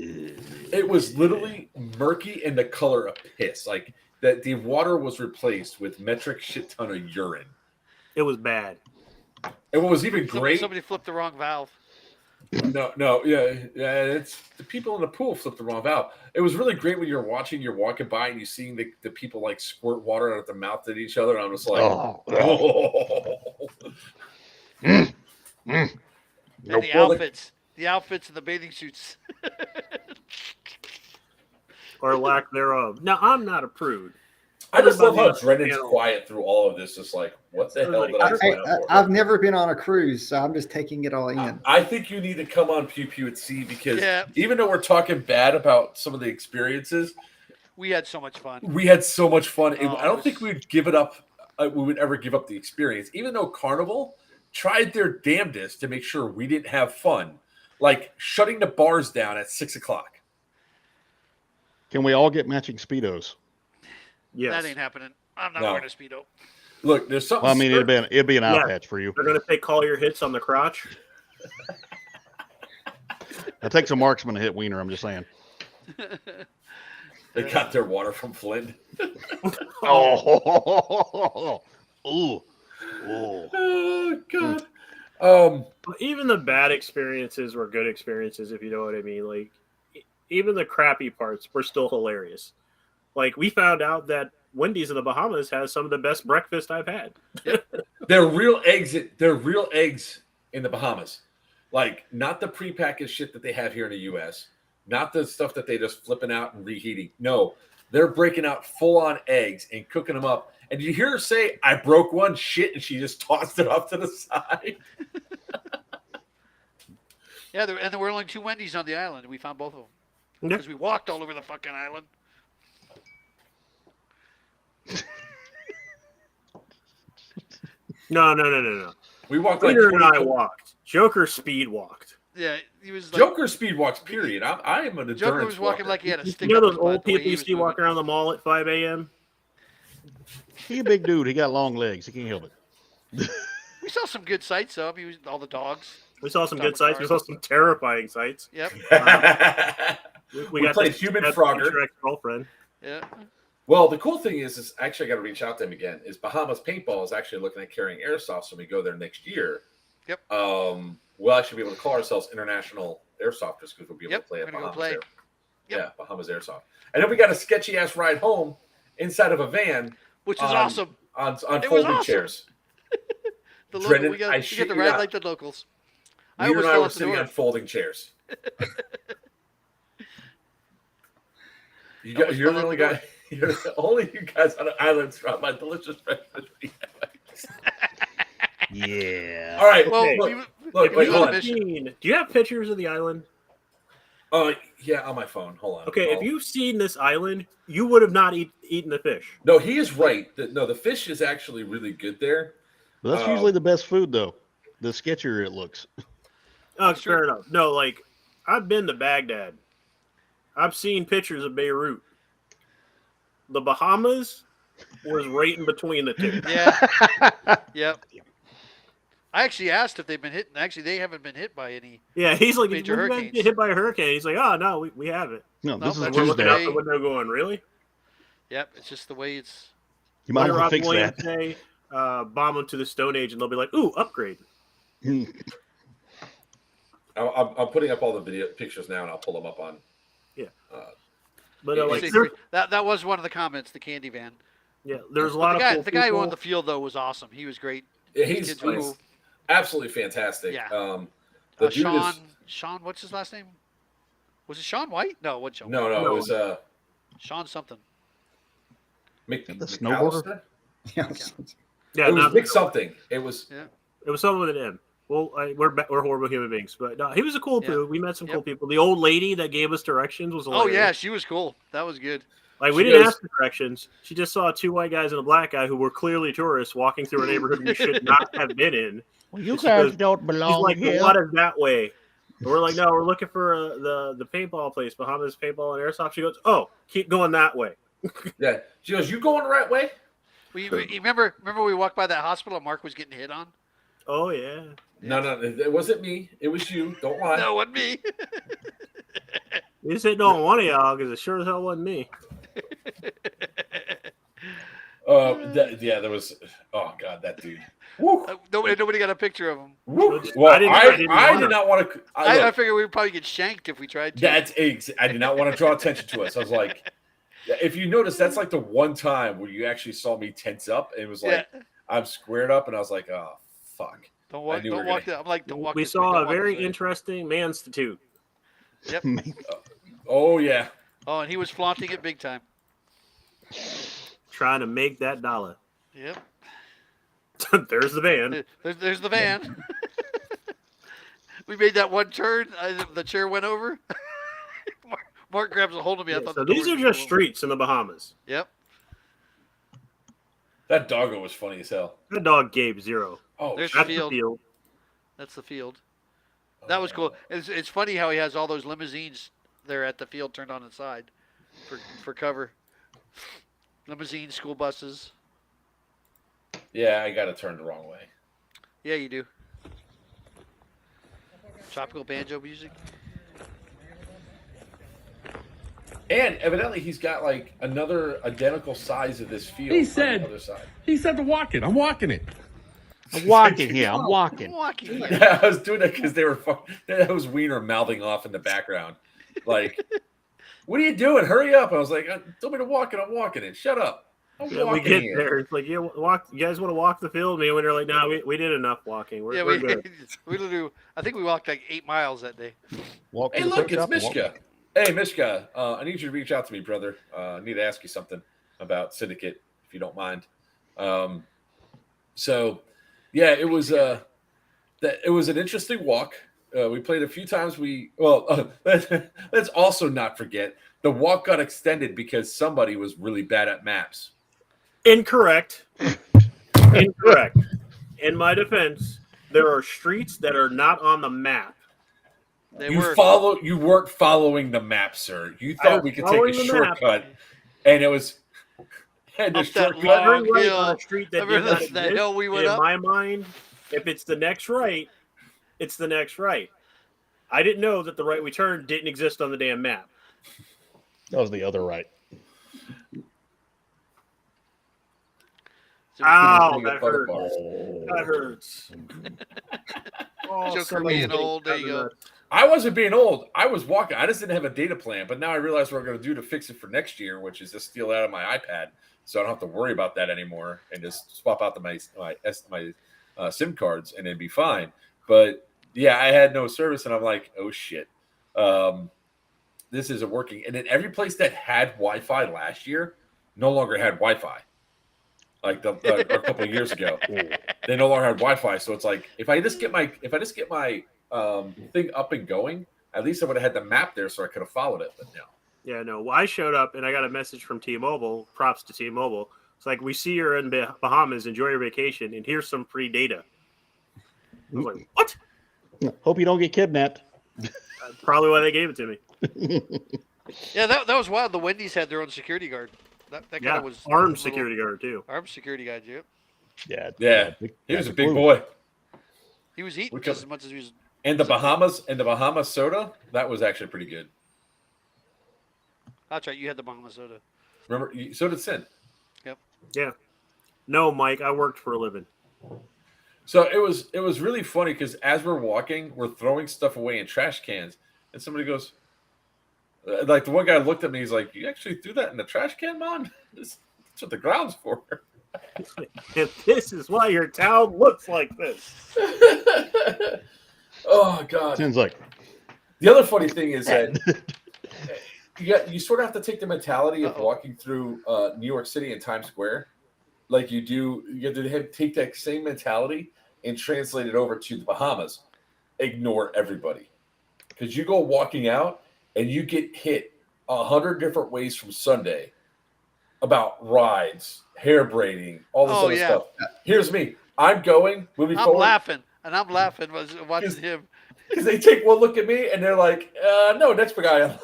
[SPEAKER 1] It was literally murky and the color of piss. Like that, the water was replaced with metric shit ton of urine.
[SPEAKER 3] It was bad.
[SPEAKER 1] And what was even great?
[SPEAKER 2] Somebody flipped the wrong valve.
[SPEAKER 1] No, yeah. It's the people in the pool flipped the wrong valve. It was really great when you're walking by and you seeing the people squirt water out of their mouth at each other. And I'm just like,
[SPEAKER 2] And
[SPEAKER 4] Nope.
[SPEAKER 2] the
[SPEAKER 1] Well,
[SPEAKER 2] outfits and the bathing suits.
[SPEAKER 3] Or lack thereof. Now, I'm not a prude.
[SPEAKER 1] I just love how
[SPEAKER 3] Everybody else
[SPEAKER 1] Drennan's
[SPEAKER 3] handles-
[SPEAKER 1] quiet through all of this. Just like, what the
[SPEAKER 3] So,
[SPEAKER 1] hell
[SPEAKER 3] like,
[SPEAKER 1] did I sign up for?
[SPEAKER 6] I've never been on a cruise, so I'm just taking it all in.
[SPEAKER 1] I think you need to come on Pew Pew and see because
[SPEAKER 2] Yeah.
[SPEAKER 1] even though we're talking bad about some of the experiences,
[SPEAKER 2] We had so much fun.
[SPEAKER 1] we had so much fun. And
[SPEAKER 2] Oh,
[SPEAKER 1] I don't
[SPEAKER 2] it was-
[SPEAKER 1] think we'd give it up. We would ever give up the experience, even though Carnival tried their damnedest to make sure we didn't have fun, like shutting the bars down at 6:00.
[SPEAKER 4] Can we all get matching Speedos?
[SPEAKER 3] Yes.
[SPEAKER 2] That ain't happening. I'm not
[SPEAKER 1] No.
[SPEAKER 2] wearing a Speedo.
[SPEAKER 1] Look, there's something.
[SPEAKER 4] Well, I mean, it'd be an eye
[SPEAKER 3] Yeah.
[SPEAKER 4] patch for you.
[SPEAKER 3] They're going to take Collier hits on the crotch.
[SPEAKER 4] It takes a marksman to hit Wiener. I'm just saying.
[SPEAKER 1] They got their water from Flint.
[SPEAKER 4] Oh, ooh,
[SPEAKER 1] Oh God.
[SPEAKER 3] Even the bad experiences were good experiences, if you know what I mean. Like, even the crappy parts were still hilarious. Like, we found out that Wendy's in the Bahamas has some of the best breakfast I've had.
[SPEAKER 1] They're real eggs. They're real eggs in the Bahamas. Like, not the prepackaged shit that they have here in the U.S. Not the stuff that they just flipping out and reheating. No, they're breaking out full-on eggs and cooking them up. And did you hear her say, "I broke one shit," and she just tossed it off to the side?
[SPEAKER 2] Yeah, and there were only 2 Wendy's on the island. We found both of them
[SPEAKER 3] Yeah.
[SPEAKER 2] because we walked all over the fucking island.
[SPEAKER 3] No.
[SPEAKER 1] We walked like
[SPEAKER 3] Peter and I
[SPEAKER 1] 20
[SPEAKER 3] walked. Joker speed walked.
[SPEAKER 2] Yeah, he was like
[SPEAKER 1] Joker speed walks. Period. I am an endurance
[SPEAKER 2] Joker was walking
[SPEAKER 1] walker.
[SPEAKER 2] like he had a stick.
[SPEAKER 3] You know
[SPEAKER 2] up
[SPEAKER 3] those
[SPEAKER 2] his
[SPEAKER 3] old
[SPEAKER 2] butt, the way
[SPEAKER 3] people
[SPEAKER 2] he
[SPEAKER 3] you
[SPEAKER 2] was
[SPEAKER 3] see
[SPEAKER 2] moving.
[SPEAKER 3] walking around the mall at 5 a.m.?
[SPEAKER 4] He a big dude. He got long legs. He can't help it.
[SPEAKER 2] We saw some good sights though. I mean, all the dogs.
[SPEAKER 3] We saw some
[SPEAKER 2] Tom
[SPEAKER 3] good sights. We saw
[SPEAKER 2] McCarthy.
[SPEAKER 3] some terrifying sights.
[SPEAKER 2] Yep.
[SPEAKER 1] We played
[SPEAKER 3] this
[SPEAKER 1] Human
[SPEAKER 3] Epic
[SPEAKER 1] Frogger.
[SPEAKER 3] ex-girlfriend.
[SPEAKER 2] Yeah.
[SPEAKER 1] Well, the cool thing is actually I got to reach out to them again. Is Bahamas Paintball is actually looking at carrying airsoft, so when we go there next year.
[SPEAKER 2] Yep.
[SPEAKER 1] We'll actually be able to call ourselves international airsofters because we'll be able
[SPEAKER 2] Yep,
[SPEAKER 1] to play
[SPEAKER 2] we're
[SPEAKER 1] at
[SPEAKER 2] gonna go
[SPEAKER 1] Bahamas.
[SPEAKER 2] play.
[SPEAKER 1] Yep.
[SPEAKER 2] Yep.
[SPEAKER 1] Yeah, Bahamas Airsoft. And then we got a sketchy ass ride home inside of a van
[SPEAKER 2] Which was
[SPEAKER 1] Um,
[SPEAKER 2] awesome.
[SPEAKER 1] on
[SPEAKER 2] It was
[SPEAKER 1] folding
[SPEAKER 2] awesome.
[SPEAKER 1] chairs.
[SPEAKER 2] The
[SPEAKER 1] Brendan,
[SPEAKER 2] we
[SPEAKER 1] I
[SPEAKER 2] get
[SPEAKER 1] shit
[SPEAKER 2] the
[SPEAKER 1] you
[SPEAKER 2] ride
[SPEAKER 1] not.
[SPEAKER 2] like the locals. I
[SPEAKER 1] You and
[SPEAKER 2] almost
[SPEAKER 1] I
[SPEAKER 2] fell
[SPEAKER 1] were
[SPEAKER 2] out the
[SPEAKER 1] sitting
[SPEAKER 2] door.
[SPEAKER 1] on folding chairs.
[SPEAKER 2] Almost
[SPEAKER 1] You're
[SPEAKER 2] fell
[SPEAKER 1] the
[SPEAKER 2] out
[SPEAKER 1] only
[SPEAKER 2] the door.
[SPEAKER 1] guy. You're the only you guys on an island surrounded by delicious breakfast.
[SPEAKER 4] Yeah.
[SPEAKER 1] All right.
[SPEAKER 2] Well,
[SPEAKER 3] Okay.
[SPEAKER 1] Look,
[SPEAKER 2] we
[SPEAKER 1] wait,
[SPEAKER 2] were
[SPEAKER 1] hold
[SPEAKER 2] on a
[SPEAKER 1] on.
[SPEAKER 2] mission.
[SPEAKER 3] Do you have pictures of the island?
[SPEAKER 1] Oh, yeah, on my phone. Hold on.
[SPEAKER 3] Okay,
[SPEAKER 1] I'll-
[SPEAKER 3] if you've seen this island, you would have not eaten the fish.
[SPEAKER 1] No, he is right. The fish is actually really good there.
[SPEAKER 4] But that's
[SPEAKER 1] Oh.
[SPEAKER 4] usually the best food, though. The sketchier it looks.
[SPEAKER 3] Oh,
[SPEAKER 2] Sure.
[SPEAKER 3] fair enough. No, like, I've been to Baghdad. I've seen pictures of Beirut. The Bahamas was right in between the two.
[SPEAKER 2] Yeah. Yep. I actually asked if they've been hit, and actually they haven't been hit by any.
[SPEAKER 3] Yeah, he's like,
[SPEAKER 2] Major
[SPEAKER 3] "When you guys
[SPEAKER 2] hurricanes.
[SPEAKER 3] get hit by a hurricane?" He's like, "Oh no, we haven't."
[SPEAKER 4] No,
[SPEAKER 2] Nope,
[SPEAKER 4] this is
[SPEAKER 2] that's
[SPEAKER 3] We're
[SPEAKER 2] just
[SPEAKER 3] looking
[SPEAKER 2] the
[SPEAKER 3] out
[SPEAKER 2] way-
[SPEAKER 3] the window, going, "Really?"
[SPEAKER 2] Yep, it's just the way it's.
[SPEAKER 4] You might
[SPEAKER 3] Let
[SPEAKER 4] want to
[SPEAKER 3] Rob
[SPEAKER 4] fix
[SPEAKER 3] Williams
[SPEAKER 4] that.
[SPEAKER 3] say, "Bomb them to the Stone Age," and they'll be like, "Ooh, upgrade."
[SPEAKER 1] I'm putting up all the video pictures now, and I'll pull them up on.
[SPEAKER 3] Yeah.
[SPEAKER 1] Uh,
[SPEAKER 3] But
[SPEAKER 1] Yeah,
[SPEAKER 3] like,
[SPEAKER 2] See,
[SPEAKER 3] there-
[SPEAKER 2] that was one of the comments. The candy van.
[SPEAKER 3] yeah, there's a
[SPEAKER 2] But
[SPEAKER 3] lot
[SPEAKER 2] the
[SPEAKER 3] of
[SPEAKER 2] guy,
[SPEAKER 3] cool
[SPEAKER 2] the guy who
[SPEAKER 3] people.
[SPEAKER 2] on the field though was awesome. He was great.
[SPEAKER 1] yeah,
[SPEAKER 2] His
[SPEAKER 1] he's
[SPEAKER 2] kids were cool.
[SPEAKER 1] absolutely fantastic.
[SPEAKER 2] Yeah.
[SPEAKER 1] The dude
[SPEAKER 2] Sean,
[SPEAKER 1] is
[SPEAKER 2] Sean, what's his last name? Was it Sean White? No, it wasn't Sean.
[SPEAKER 1] no,
[SPEAKER 2] White.
[SPEAKER 1] it was
[SPEAKER 2] Sean something.
[SPEAKER 1] Mick
[SPEAKER 4] snowboarder?
[SPEAKER 1] McAllister?
[SPEAKER 6] Yes.
[SPEAKER 3] Yeah,
[SPEAKER 1] It was
[SPEAKER 3] not
[SPEAKER 1] Mick something. It was
[SPEAKER 3] It was someone with an M. Well, we're horrible human beings, but no, he was a cool
[SPEAKER 2] Yeah.
[SPEAKER 3] dude. We met some
[SPEAKER 2] Yep.
[SPEAKER 3] cool people. The old lady that gave us directions was
[SPEAKER 2] Oh
[SPEAKER 3] hilarious.
[SPEAKER 2] yeah, she was cool. That was good.
[SPEAKER 3] Like,
[SPEAKER 1] She
[SPEAKER 3] we didn't
[SPEAKER 1] goes-
[SPEAKER 3] ask for directions. She just saw two white guys and a black guy who were clearly tourists walking through a neighborhood we should not have been in.
[SPEAKER 4] Well, you
[SPEAKER 3] She
[SPEAKER 4] guys
[SPEAKER 3] goes-
[SPEAKER 4] don't
[SPEAKER 3] He's
[SPEAKER 4] belong
[SPEAKER 3] like,
[SPEAKER 4] here.
[SPEAKER 3] "What is that way?" And we're like, "No, we're looking for the paintball place, Bahamas Paintball and Airsoft." She goes, "Oh, keep going that way."
[SPEAKER 1] yeah. She goes, "You going the right way?"
[SPEAKER 2] You remember we walked by that hospital and Mark was getting hit on?
[SPEAKER 3] Oh yeah.
[SPEAKER 1] No, it wasn't me. It was you. Don't lie.
[SPEAKER 2] No, it wasn't me.
[SPEAKER 3] You just hitting on one of y'all because it sure as hell wasn't me.
[SPEAKER 1] There was. Oh God, that dude. Woo,
[SPEAKER 2] Nobody got a picture of him.
[SPEAKER 1] woo.
[SPEAKER 3] I
[SPEAKER 1] Well,
[SPEAKER 3] didn't-
[SPEAKER 1] I
[SPEAKER 3] I didn't
[SPEAKER 1] did
[SPEAKER 3] wanna.
[SPEAKER 1] not want to.
[SPEAKER 2] I figured we'd probably get shanked if we tried to.
[SPEAKER 1] I did not want to draw attention to us. I was like, if you notice, that's like the one time where you actually saw me tense up. And it was like I'm squared up, and I was like, oh fuck.
[SPEAKER 2] Don't walk.
[SPEAKER 1] knew we
[SPEAKER 2] Don't
[SPEAKER 1] were
[SPEAKER 2] walk. I'm like, don't walk.
[SPEAKER 3] We
[SPEAKER 2] this way,
[SPEAKER 3] saw
[SPEAKER 2] don't
[SPEAKER 3] a
[SPEAKER 2] walk
[SPEAKER 3] very
[SPEAKER 2] this way.
[SPEAKER 3] interesting manstitute
[SPEAKER 2] Yep.
[SPEAKER 1] Oh yeah.
[SPEAKER 2] Oh, and he was flaunting it big time.
[SPEAKER 3] trying to make that dollar.
[SPEAKER 2] Yep.
[SPEAKER 3] There's the van.
[SPEAKER 2] There's the van. We made that one turn. The chair went over. Mark grabs a hold of me. I
[SPEAKER 3] Yeah,
[SPEAKER 2] thought
[SPEAKER 3] so
[SPEAKER 2] the
[SPEAKER 3] these
[SPEAKER 2] door
[SPEAKER 3] are
[SPEAKER 2] was
[SPEAKER 3] just
[SPEAKER 2] gonna-
[SPEAKER 3] streets in the Bahamas.
[SPEAKER 2] Yep.
[SPEAKER 1] That doggo was funny as hell.
[SPEAKER 3] That dog gave 0.
[SPEAKER 1] Oh,
[SPEAKER 2] There's
[SPEAKER 3] That's
[SPEAKER 2] the
[SPEAKER 3] the
[SPEAKER 2] field.
[SPEAKER 3] field.
[SPEAKER 2] That's the field. That was cool. It's funny how he has all those limousines there at the field turned on its side for cover. Limousines, school buses.
[SPEAKER 1] Yeah, I got to turn the wrong way.
[SPEAKER 2] Yeah, you do. Tropical banjo music.
[SPEAKER 1] And evidently, he's got like another identical size of this field.
[SPEAKER 5] He
[SPEAKER 1] on
[SPEAKER 5] said-
[SPEAKER 1] the other side.
[SPEAKER 5] He said to walk it. I'm walking it.
[SPEAKER 4] I'm walking here. I'm walking.
[SPEAKER 2] Walking.
[SPEAKER 1] Yeah, I was doing that because they were. That was Wiener mouthing off in the background, like, "What are you doing? Hurry up!" I was like, "Tell me to walk it. I'm walking it. Shut up. I'm
[SPEAKER 3] Yeah, we
[SPEAKER 1] walking
[SPEAKER 3] get
[SPEAKER 1] here."
[SPEAKER 3] there. It's like, "Yeah, walk. You guys want to walk the field?" Me and we're like, "No, we did enough walking. We're,
[SPEAKER 2] Yeah,
[SPEAKER 3] we're
[SPEAKER 2] we
[SPEAKER 3] good."
[SPEAKER 2] we literally. I think we walked like 8 miles that day.
[SPEAKER 4] Walk
[SPEAKER 1] Hey,
[SPEAKER 4] to the
[SPEAKER 1] look,
[SPEAKER 4] cook
[SPEAKER 1] it's
[SPEAKER 4] shop and walk.
[SPEAKER 1] Mishka. Hey, Mishka, I need you to reach out to me, brother. I need to ask you something about Syndicate, if you don't mind. So, yeah, it was it was an interesting walk. We played a few times. Let's also not forget the walk got extended because somebody was really bad at maps.
[SPEAKER 3] Incorrect. Incorrect. In my defense, there are streets that are not on the map.
[SPEAKER 2] They
[SPEAKER 1] You
[SPEAKER 2] were.
[SPEAKER 1] You weren't following the map, sir. You
[SPEAKER 3] I
[SPEAKER 1] thought
[SPEAKER 3] was
[SPEAKER 1] we could take a
[SPEAKER 3] following the map.
[SPEAKER 1] shortcut, and it was. And the
[SPEAKER 2] Up that
[SPEAKER 1] shortcut.
[SPEAKER 2] long
[SPEAKER 3] Turn right
[SPEAKER 2] hill.
[SPEAKER 3] on a street that
[SPEAKER 2] Remember
[SPEAKER 3] did not
[SPEAKER 2] that
[SPEAKER 3] exist.
[SPEAKER 2] hill we went
[SPEAKER 3] in
[SPEAKER 2] up?
[SPEAKER 3] my mind, if it's the next right, it's the next right. I didn't know that the right we turned didn't exist on the damn map.
[SPEAKER 4] That was the other right.
[SPEAKER 3] Ow,
[SPEAKER 1] Being a
[SPEAKER 3] that
[SPEAKER 1] butter
[SPEAKER 3] hurts.
[SPEAKER 1] bar.
[SPEAKER 3] That hurts. Oh,
[SPEAKER 2] Joker
[SPEAKER 3] somebody
[SPEAKER 2] being
[SPEAKER 3] hit
[SPEAKER 2] old, there
[SPEAKER 3] me
[SPEAKER 2] you
[SPEAKER 3] on
[SPEAKER 2] go.
[SPEAKER 3] the nuts.
[SPEAKER 1] I wasn't being old. I was walking. I just didn't have a data plan. But now I realize what I'm going to do to fix it for next year, which is just steal it out of my iPad, so I don't have to worry about that anymore, and just swap out my SIM cards, and it'd be fine. But yeah, I had no service, and I'm like, oh shit, this isn't working. And then every place that had Wi-Fi last year no longer had Wi-Fi. Like a couple of years ago, they no longer had Wi-Fi. So it's like if I just get my thing up and going, at least I would have had the map there, so I could have followed it. But no.
[SPEAKER 3] Yeah, no. Well, I showed up and I got a message from T-Mobile. Props to T-Mobile. It's like, we see you're in Bahamas. Enjoy your vacation, and here's some free data. I was like, what?
[SPEAKER 4] Hope you don't get kidnapped.
[SPEAKER 3] That's probably why they gave it to me.
[SPEAKER 2] Yeah, that was wild. The Wendy's had their own security guard. That kind
[SPEAKER 3] Yeah,
[SPEAKER 2] of was
[SPEAKER 3] armed
[SPEAKER 2] little-
[SPEAKER 3] security guard too.
[SPEAKER 2] Armed security guard, yep.
[SPEAKER 4] Yeah.
[SPEAKER 1] Yeah,
[SPEAKER 4] big-
[SPEAKER 1] he was a
[SPEAKER 4] big
[SPEAKER 1] big
[SPEAKER 4] blue.
[SPEAKER 1] boy.
[SPEAKER 2] He was eating
[SPEAKER 1] We
[SPEAKER 2] just
[SPEAKER 1] could-
[SPEAKER 2] as much as he was.
[SPEAKER 1] And the Bahamas soda, that was actually pretty good.
[SPEAKER 2] That's right. You had the Bahama soda.
[SPEAKER 1] Remember, so did Sin.
[SPEAKER 3] Yeah. No, Mike, I worked for a living.
[SPEAKER 1] So it was really funny because as we're walking, we're throwing stuff away in trash cans, and somebody goes, like the one guy looked at me, he's like, "You actually threw that in the trash can, man? That's what the ground's for."
[SPEAKER 3] And this is why your town looks like this.
[SPEAKER 1] Oh God!
[SPEAKER 4] Sounds like
[SPEAKER 1] The other funny thing is that you sort of have to take the mentality of walking through New York City and Times Square, like you do. You have to take that same mentality and translate it over to the Bahamas. Ignore everybody, because you go walking out and you get hit 100 different ways from Sunday about rides, hair braiding, all this other stuff. Here's me. I'm going moving
[SPEAKER 2] I'm
[SPEAKER 1] forward.
[SPEAKER 2] laughing was watching him.
[SPEAKER 1] Because they take one look at me and they're like, no, next guy.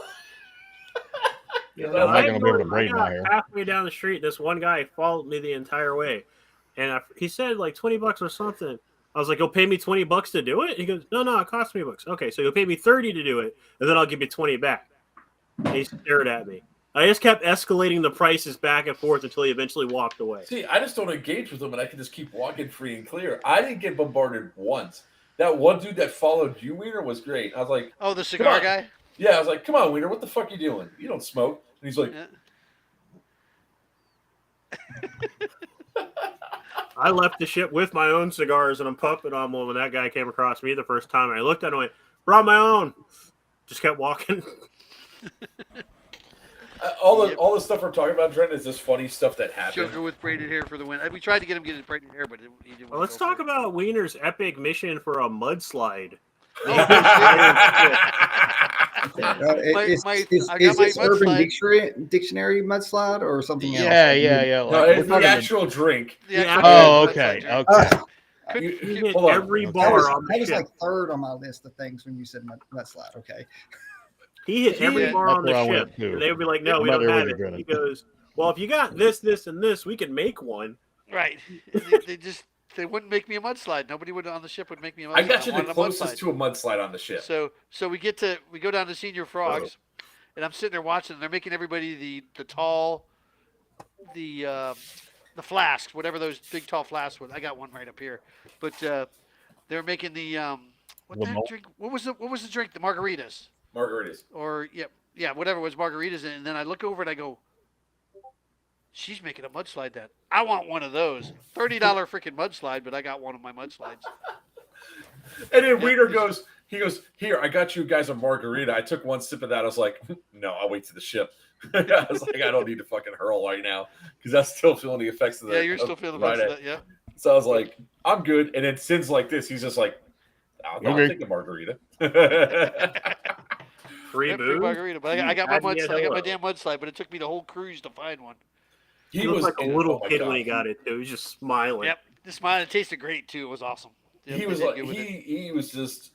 [SPEAKER 3] Yeah,
[SPEAKER 4] I'm not gonna be able to braid
[SPEAKER 3] I
[SPEAKER 4] my
[SPEAKER 3] got
[SPEAKER 4] hair.
[SPEAKER 3] halfway down the street, this one guy followed me the entire way, and he said like $20 or something. I was like, "You'll pay me $20 to do it?" He goes, "No, it costs me $20." Okay, so you'll pay me 30 to do it, and then I'll give you 20 back. And he stared at me. I just kept escalating the prices back and forth until he eventually walked away.
[SPEAKER 1] See, I just don't engage with them, and I can just keep walking free and clear. I didn't get bombarded once. That one dude that followed you, Wiener, was great. I was like,
[SPEAKER 2] "Oh, the cigar
[SPEAKER 1] on.
[SPEAKER 2] guy."
[SPEAKER 1] Yeah, I was like, "Come on, Wiener, what the fuck you doing? You don't smoke." And he's like,
[SPEAKER 3] I left the ship with my own cigars, and I'm puffing on one when that guy came across me the first time. And I looked at him and went, "Brought my own." Just kept walking.
[SPEAKER 1] all the stuff we're talking about, Trent, is this funny stuff that happened.
[SPEAKER 2] Joker with braided hair for the win. We tried to get him to get his braided hair, but he didn't.
[SPEAKER 3] Well, let's talk about Wiener's epic mission for a mudslide.
[SPEAKER 6] Is
[SPEAKER 2] I
[SPEAKER 6] this
[SPEAKER 2] got my
[SPEAKER 6] Urban
[SPEAKER 2] mudslide.
[SPEAKER 6] Dictionary mudslide or something else?
[SPEAKER 4] Yeah.
[SPEAKER 1] No,
[SPEAKER 4] Like,
[SPEAKER 1] it's the actual drink.
[SPEAKER 4] Oh, okay.
[SPEAKER 1] You
[SPEAKER 3] hit
[SPEAKER 1] hold on.
[SPEAKER 3] every
[SPEAKER 6] That
[SPEAKER 3] bar
[SPEAKER 6] was,
[SPEAKER 3] on the
[SPEAKER 6] that was
[SPEAKER 3] ship.
[SPEAKER 6] like third on my list of things when you said mudslide. Okay.
[SPEAKER 3] He hit every
[SPEAKER 2] Yeah.
[SPEAKER 3] bar on the
[SPEAKER 4] That's where I
[SPEAKER 3] ship.
[SPEAKER 4] went, too.
[SPEAKER 3] And they would be like, "No,
[SPEAKER 4] I'm
[SPEAKER 3] we
[SPEAKER 4] not
[SPEAKER 3] don't have
[SPEAKER 4] really
[SPEAKER 3] it."
[SPEAKER 4] regretting
[SPEAKER 3] He
[SPEAKER 4] it.
[SPEAKER 3] goes, "Well, if you got this, and this, we can make one."
[SPEAKER 2] Right. They wouldn't make me a mudslide. Nobody would on the ship would make me a mudslide.
[SPEAKER 1] I got you the
[SPEAKER 2] wanted a
[SPEAKER 1] closest
[SPEAKER 2] mudslide.
[SPEAKER 1] to a mudslide on the ship.
[SPEAKER 2] So we go down to Senior Frogs, and I'm sitting there watching. And they're making everybody the tall, the flasks, whatever those big tall flasks were. I got one right up here, but they're making the what the heck drink? What was the drink? The margaritas.
[SPEAKER 1] Margaritas.
[SPEAKER 2] Or yeah, whatever it was margaritas. And then I look over and I go, she's making a mudslide. That I want one of those. $30 freaking mudslide, but I got one of my mudslides.
[SPEAKER 1] And then Wiener goes, "Here, I got you guys a margarita." I took one sip of that. I was like, "No, I'll wait to the ship." I was like, "I don't need to fucking hurl right now because I'm still feeling the effects of the."
[SPEAKER 2] Yeah, you're still feeling the effects of that. Yeah.
[SPEAKER 1] So I was like, "I'm good." And then Sin's like this. He's just like, "I'll take the margarita."
[SPEAKER 3] Free
[SPEAKER 2] Free
[SPEAKER 3] booze.
[SPEAKER 2] margarita, but I got my
[SPEAKER 3] Add me a
[SPEAKER 2] mudslide. I got my
[SPEAKER 3] hello.
[SPEAKER 2] damn mudslide, but it took me the whole cruise to find one.
[SPEAKER 3] He was like a little
[SPEAKER 1] oh my
[SPEAKER 3] kid
[SPEAKER 1] God.
[SPEAKER 3] when he got it too. He was just smiling.
[SPEAKER 2] Yep, the smile. It tasted great too. It was awesome. Yep,
[SPEAKER 1] He
[SPEAKER 2] they
[SPEAKER 1] was
[SPEAKER 2] did
[SPEAKER 1] like,
[SPEAKER 2] good with it.
[SPEAKER 1] he was just.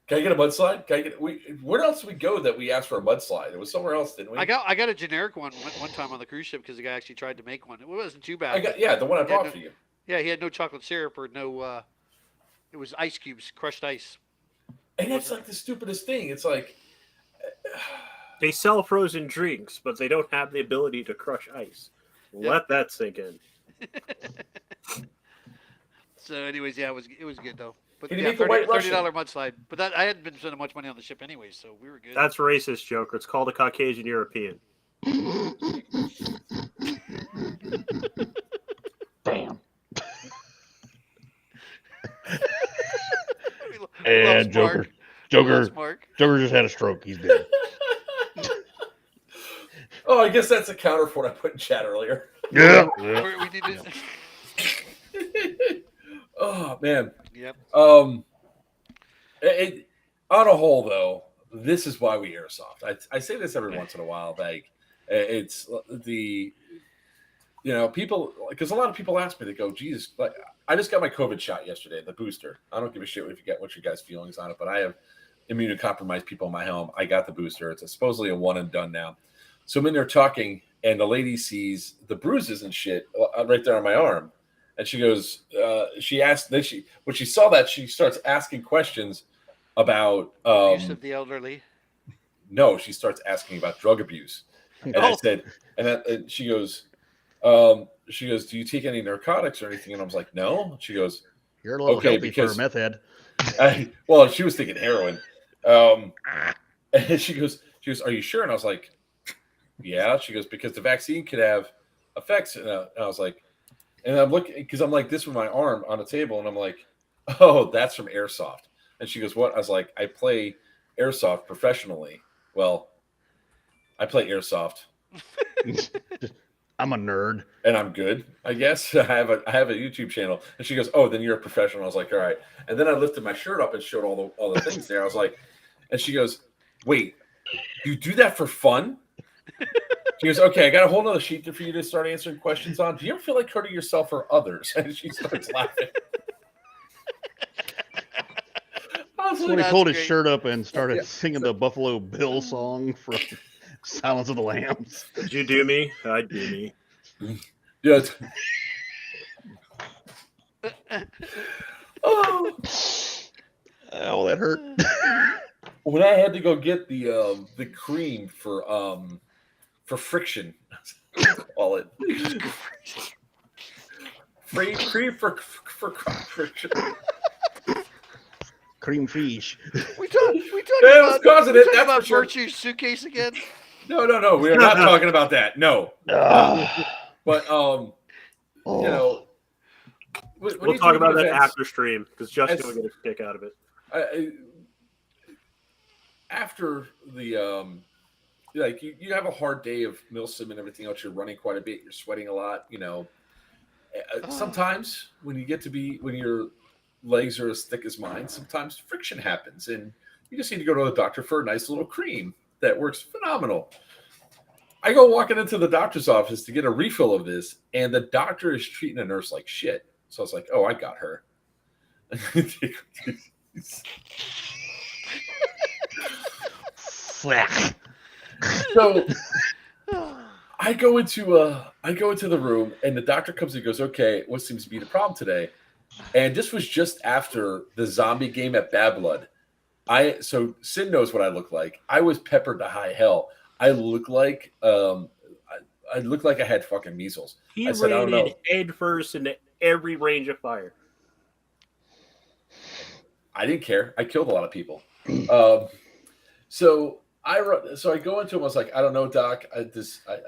[SPEAKER 1] Can I get a mudslide? Can I get? Where else did we go that we asked for a mudslide? It was somewhere else, didn't we?
[SPEAKER 2] I got a generic one time on the cruise ship because the guy actually tried to make one. It wasn't too bad.
[SPEAKER 1] the one I brought for you.
[SPEAKER 2] Yeah, he had no chocolate syrup or no. It was ice cubes, crushed ice.
[SPEAKER 1] And that's like the stupidest thing. It's like
[SPEAKER 3] They sell frozen drinks, but they don't have the ability to crush ice. Let that sink in.
[SPEAKER 2] So, anyways, yeah, it was good though. But
[SPEAKER 1] Can you
[SPEAKER 2] yeah,
[SPEAKER 1] make the White Russian?
[SPEAKER 2] $30 mudslide. But that I hadn't been spending much money on the ship anyway, so we were good.
[SPEAKER 3] That's racist, Joker. It's called a Caucasian European.
[SPEAKER 4] Damn.
[SPEAKER 2] We lost
[SPEAKER 4] And Joker.
[SPEAKER 2] Mark. We lost Mark.
[SPEAKER 4] Joker just had a stroke. He's dead.
[SPEAKER 1] oh, I guess that's a counter for what I put in chat earlier.
[SPEAKER 4] Yeah.
[SPEAKER 2] We need to.
[SPEAKER 1] Oh man.
[SPEAKER 2] Yep.
[SPEAKER 1] On a whole, though, this is why we airsoft. I say this every once in a while. Like, it's the, people, because a lot of people ask me, they go, "Jesus, like, I just got my COVID shot yesterday, the booster. I don't give a shit what your guys' feelings on it, but I have immunocompromised people in my home. I got the booster. It's supposedly a one and done now." So I'm in there talking, and the lady sees the bruises and shit right there on my arm. And she goes, she asked, then when she saw that, she starts asking questions about
[SPEAKER 2] Abuse of the elderly.
[SPEAKER 1] no, she starts asking about drug abuse. And I
[SPEAKER 2] Oh.
[SPEAKER 1] said, and she goes, do you take any narcotics or anything? And I was like, no. She goes,
[SPEAKER 4] You're a little
[SPEAKER 1] okay,
[SPEAKER 4] healthy for a
[SPEAKER 1] because
[SPEAKER 4] meth head.
[SPEAKER 1] well, she was thinking heroin. And she goes, are you sure? And I was like, yeah. She goes, because the vaccine could have effects. And I was like, and I'm looking, because I'm like this with my arm on the table, and I'm like, oh, that's from airsoft. And she goes, what? I was like, I play airsoft professionally. Well, I play airsoft.
[SPEAKER 4] I'm a nerd.
[SPEAKER 1] And I'm good, I guess. I have a YouTube channel. And she goes, oh, then you're a professional. I was like, all right. And then I lifted my shirt up and showed all the things there. I was like, and she goes, wait, you do that for fun? She goes, okay, I got a whole nother sheet for you to start answering questions on. Do you ever feel like hurting yourself or others? And she starts laughing.
[SPEAKER 4] That's when he pulled his shirt up and started singing the Buffalo Bill song from Silence of the Lambs.
[SPEAKER 3] Did you do me? I do me.
[SPEAKER 1] Yeah. Oh,
[SPEAKER 4] that hurt.
[SPEAKER 1] when I had to go get the cream for friction, call it free cream for friction.
[SPEAKER 4] Cream fish.
[SPEAKER 2] We talk
[SPEAKER 1] Yeah,
[SPEAKER 2] about,
[SPEAKER 1] causing it. That's
[SPEAKER 2] about
[SPEAKER 1] for sure.
[SPEAKER 2] Virtue's suitcase again.
[SPEAKER 1] No. We are not talking about that. No. But you know,
[SPEAKER 3] we'll talk about that after stream because Justin will get a kick out of it. After
[SPEAKER 1] the like you have a hard day of milsim and everything else. You're running quite a bit. You're sweating a lot. You know, sometimes when your legs are as thick as mine, sometimes friction happens, and you just need to go to the doctor for a nice little cream that works phenomenal. I go walking into the doctor's office to get a refill of this, and the doctor is treating a nurse like shit. So I was like, oh, I got her. So I go into the room, and the doctor comes and goes, okay, what seems to be the problem today? And this was just after the zombie game at Bad Blood. So Sin knows what I look like. I was peppered to high hell. I look like I had fucking measles.
[SPEAKER 3] He
[SPEAKER 1] I said,
[SPEAKER 3] ran head first into every range of fire.
[SPEAKER 1] I didn't care. I killed a lot of people. So I go into him. I was like, I don't know, doc. I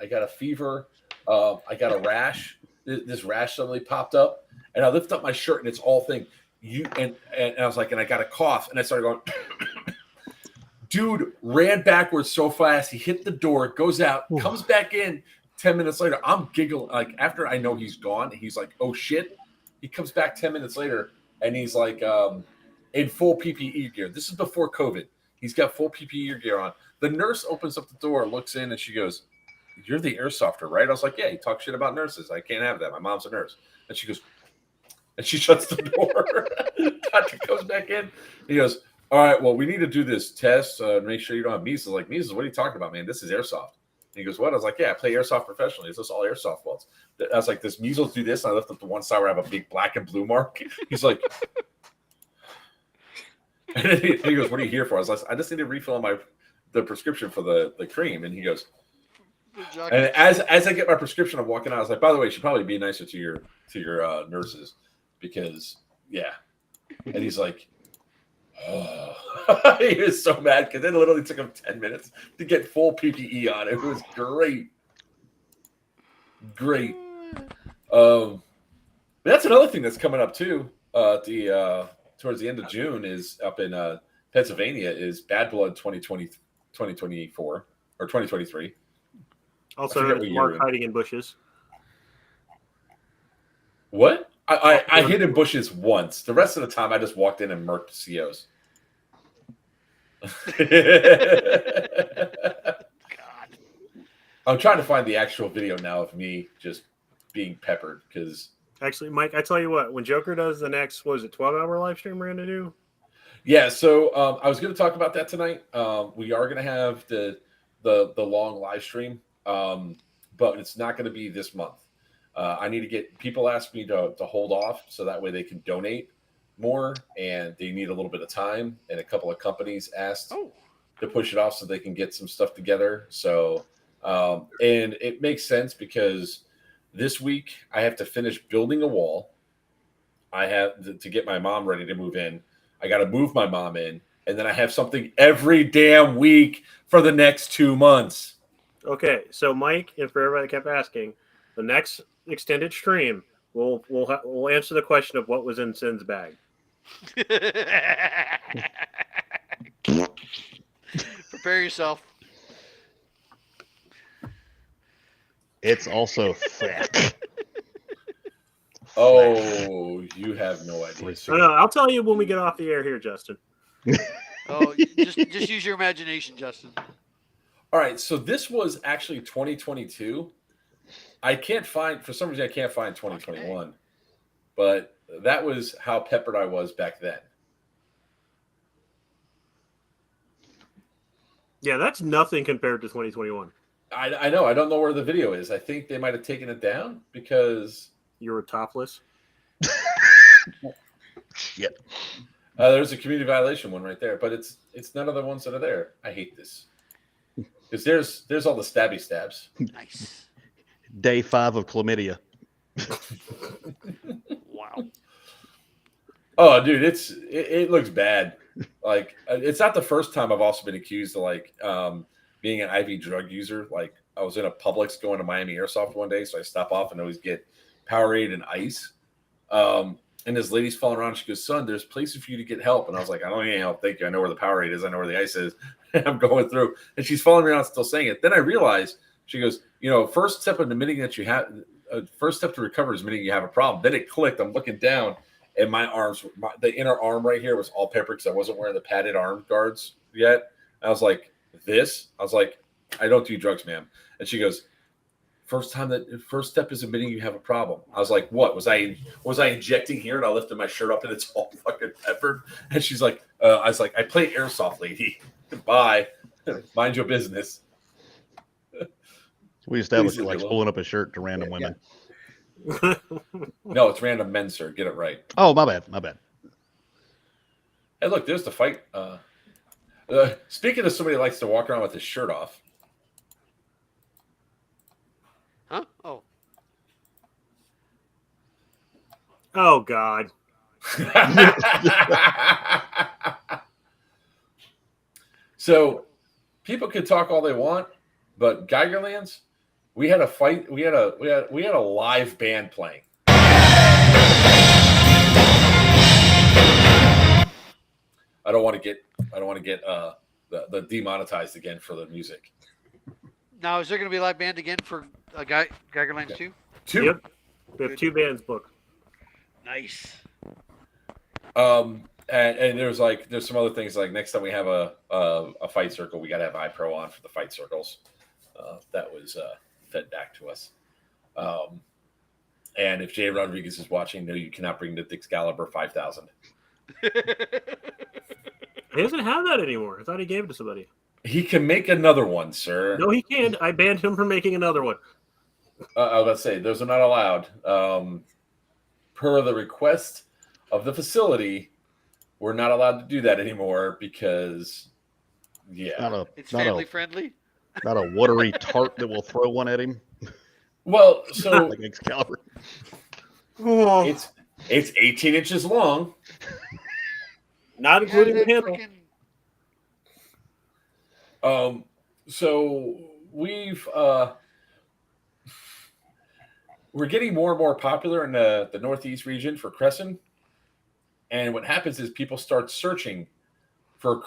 [SPEAKER 1] got a fever. I got a rash. This rash suddenly popped up, and I lift up my shirt, and it's all thing. And I was like, and I got a cough, and I started going. Dude ran backwards so fast. He hit the door, goes out, comes back in. 10 minutes later, I'm giggling. Like after I know he's gone, he's like, "Oh shit!" He comes back 10 minutes later, and he's like, in full PPE gear. This is before COVID. He's got full PPE gear on. The nurse opens up the door, looks in, and she goes, "You're the airsofter, right?" I was like, "Yeah." He talks shit about nurses. I can't have that. My mom's a nurse. And she goes, and she shuts the door. Doctor comes back in. He goes, all right, well, we need to do this test and make sure you don't have measles. Like, measles, what are you talking about, man? This is airsoft. And he goes, what? I was like, yeah, I play airsoft professionally. Is this all airsoft balls? I was like, does measles do this? And I lift up to one side where I have a big black and blue mark. He's like, and then he goes, what are you here for? I was like, I just need to refill the prescription for the cream. And he goes, and as I get my prescription, I'm walking out. I was like, by the way, you should probably be nicer to your nurses because, yeah. And he's like, oh. He was so mad because it literally took him 10 minutes to get full PPE on. It was great. That's another thing that's coming up too. Towards the end of June is up in Pennsylvania is Bad Blood 2024 or 2023.
[SPEAKER 3] Also, Mark hiding in bushes.
[SPEAKER 1] What? I hid in bushes once. The rest of the time, I just walked in and murked COs. God. I'm trying to find the actual video now of me just being peppered because.
[SPEAKER 3] Actually, Mike, I tell you what, when Joker does the next, 12-hour live stream we're going to do?
[SPEAKER 1] Yeah, so I was going to talk about that tonight. We are going to have the long live stream, but it's not going to be this month. I need to get people ask me to hold off so that way they can donate more, and they need a little bit of time. And a couple of companies asked to push it off so they can get some stuff together. So, and it makes sense because this week I have to finish building a wall. I have to get my mom ready to move in. I got to move my mom in, and then I have something every damn week for the next 2 months.
[SPEAKER 3] Okay, so Mike, and for everybody that kept asking, the next extended stream, we'll answer the question of what was in Sin's bag.
[SPEAKER 2] Prepare yourself.
[SPEAKER 4] It's also fat.
[SPEAKER 1] Oh, you have no idea.
[SPEAKER 3] No, I'll tell you when we get off the air here, Justin.
[SPEAKER 2] Oh, just use your imagination, Justin.
[SPEAKER 1] All right, so this was actually 2022. I can't find, for some reason, I can't find 2021, but that was how peppered I was back then.
[SPEAKER 3] Yeah, that's nothing compared to 2021.
[SPEAKER 1] I know. I don't know where the video is. I think they might have taken it down because
[SPEAKER 3] you were topless.
[SPEAKER 4] Shit.
[SPEAKER 1] There's a community violation one right there, but it's none of the ones that are there. I hate this because there's all the stabby stabs.
[SPEAKER 2] Nice.
[SPEAKER 4] Day 5 of chlamydia.
[SPEAKER 2] Wow.
[SPEAKER 1] Oh, dude, it looks bad. Like, it's not the first time I've also been accused of like being an IV drug user. Like, I was in a Publix going to Miami Airsoft one day, so I stop off and always get Powerade and ice. And this lady's falling around. She goes, "Son, there's places for you to get help." And I was like, "I don't need any help, thank you. I know where the Powerade is. I know where the ice is." I'm going through, and she's following me around, still saying it. Then I realized she goes, first step in admitting that you have, first step to recover is admitting you have a problem. Then it clicked. I'm looking down, and my arms, the inner arm right here was all peppered because I wasn't wearing the padded arm guards yet. And I was like, "I don't do drugs, ma'am." And she goes, first step is admitting you have a problem. I was like, "What was I injecting here?" And I lifted my shirt up and it's all fucking peppered. And she's like, I was like, "I play airsoft, lady. Bye. Mind your business."
[SPEAKER 4] We established he likes pulling up his shirt to random women.
[SPEAKER 1] No, it's random men, sir. Get it right.
[SPEAKER 4] Oh, my bad.
[SPEAKER 1] Hey, look, there's the fight. Speaking of somebody who likes to walk around with his shirt off.
[SPEAKER 2] Huh? Oh.
[SPEAKER 3] Oh, God.
[SPEAKER 1] So people could talk all they want, but Geigerlands, we had a fight. We had a live band playing. I don't want to get the demonetized again for the music.
[SPEAKER 2] Now, is there going to be a live band again for Geigerlands 2?
[SPEAKER 1] Two.
[SPEAKER 3] Yep. We have 2 bands booked.
[SPEAKER 2] Nice.
[SPEAKER 1] And there's some other things, like next time we have a fight circle, we got to have iPro on for the fight circles. That was fed back to us. And if Jay Rodriguez is watching, no, you cannot bring the Excalibur 5000.
[SPEAKER 3] He doesn't have that anymore. I thought he gave it to somebody.
[SPEAKER 1] He can make another one, sir.
[SPEAKER 3] No, he can't. I banned him from making another one.
[SPEAKER 1] I was about to say, those are not allowed. Per the request of the facility, we're not allowed to do that anymore because, yeah.
[SPEAKER 2] It's family friendly.
[SPEAKER 4] Not a watery tart that will throw one at him.
[SPEAKER 1] Well, so
[SPEAKER 4] like Excalibur.
[SPEAKER 1] it's 18 inches long.
[SPEAKER 3] Not including the handle.
[SPEAKER 1] So we're getting more and more popular in the Northeast region for Crescent. And what happens is people start searching for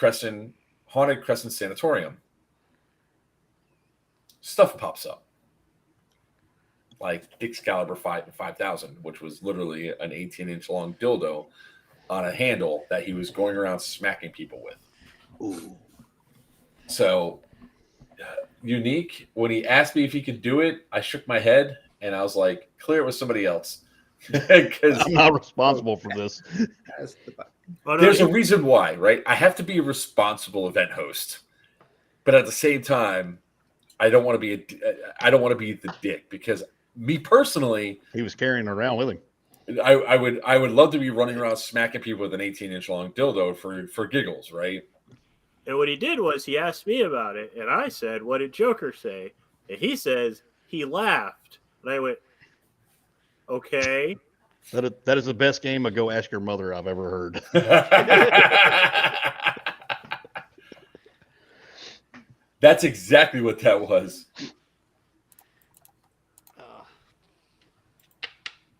[SPEAKER 1] haunted Crescent sanatorium. Stuff pops up. Like Excalibur 5000, which was literally an 18-inch long dildo on a handle that he was going around smacking people with.
[SPEAKER 4] Ooh.
[SPEAKER 1] So, Unique, when he asked me if he could do it, I shook my head and I was like, clear it with somebody else. Because
[SPEAKER 4] I'm not responsible for this.
[SPEAKER 1] There's a reason why, right? I have to be a responsible event host. But at the same time, I don't want to be the dick, because me personally,
[SPEAKER 4] He was carrying it around with him.
[SPEAKER 1] I would love to be running around smacking people with an 18-inch long dildo for giggles, right?
[SPEAKER 3] And what he did was he asked me about it, and I said, "What did Joker say?" And he says he laughed, and I went, "Okay."
[SPEAKER 4] That is the best game of Go Ask Your Mother I've ever heard.
[SPEAKER 1] That's exactly what that was.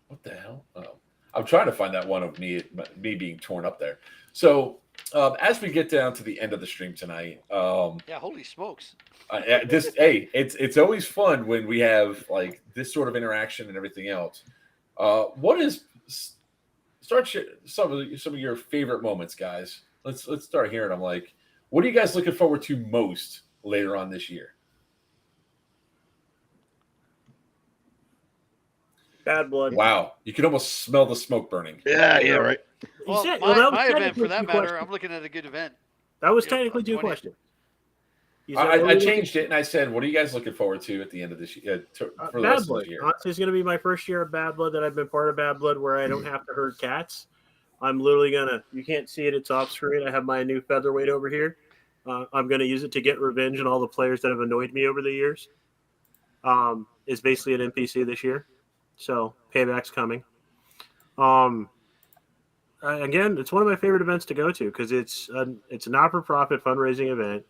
[SPEAKER 1] What the hell? Oh, I'm trying to find that one of me being torn up there. So as we get down to the end of the stream tonight,
[SPEAKER 2] Yeah, holy smokes.
[SPEAKER 1] It's always fun when we have like this sort of interaction and everything else. What is some of your favorite moments, guys? Let's start hearing them. Like, what are you guys looking forward to most later on this year?
[SPEAKER 3] Bad Blood.
[SPEAKER 1] Wow, you can almost smell the smoke burning.
[SPEAKER 4] Yeah, right.
[SPEAKER 2] Well,
[SPEAKER 3] that
[SPEAKER 2] my
[SPEAKER 3] was
[SPEAKER 2] event,
[SPEAKER 3] technically
[SPEAKER 2] for that
[SPEAKER 3] two
[SPEAKER 2] matter,
[SPEAKER 3] questions.
[SPEAKER 2] I'm looking at a good event.
[SPEAKER 3] That was
[SPEAKER 2] You know,
[SPEAKER 3] technically two
[SPEAKER 2] 20.
[SPEAKER 3] questions. You said, what are
[SPEAKER 1] I
[SPEAKER 3] you
[SPEAKER 1] changed it and I said, "What are you guys looking forward to at the end of this year for the
[SPEAKER 3] Bad
[SPEAKER 1] rest of
[SPEAKER 3] Blood.
[SPEAKER 1] the year?"
[SPEAKER 3] Honestly, it's going to be my first year of Bad Blood that I've been part of Bad Blood where I don't have to herd cats. I'm literally going to, you can't see it, it's off screen. I have my new featherweight over here. I'm going to use it to get revenge on all the players that have annoyed me over the years. It's basically an NPC this year. So payback's coming. Again, it's one of my favorite events to go to because it's a not-for-profit fundraising event.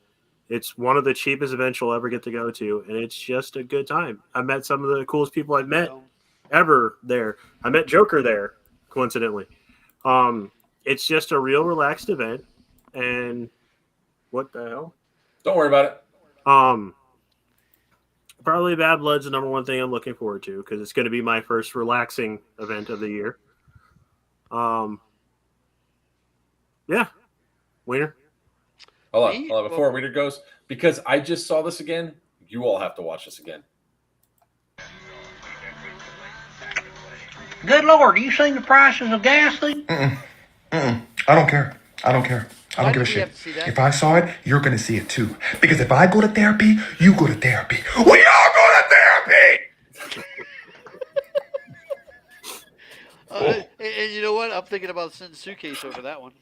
[SPEAKER 3] It's one of the cheapest events you'll ever get to go to, and it's just a good time. I met some of the coolest people I've met ever there. I met Joker there, coincidentally. It's just a real relaxed event, and what the hell?
[SPEAKER 1] Don't worry about it.
[SPEAKER 3] Probably Bad Blood's the number one thing I'm looking forward to because it's going to be my first relaxing event of the year. Yeah, Wiener.
[SPEAKER 1] Hold on. Before Wiener goes, because I just saw this again, you all have to watch this again.
[SPEAKER 8] Good Lord, you seen the prices of gas these?
[SPEAKER 9] I don't care. I don't give a
[SPEAKER 2] Why do we
[SPEAKER 9] shit.
[SPEAKER 2] have to see that?
[SPEAKER 9] If I saw it, you're going to see it too. Because if I go to therapy, you go to therapy. We all go to therapy!
[SPEAKER 2] And you know what? I'm thinking about sending a suitcase over that one.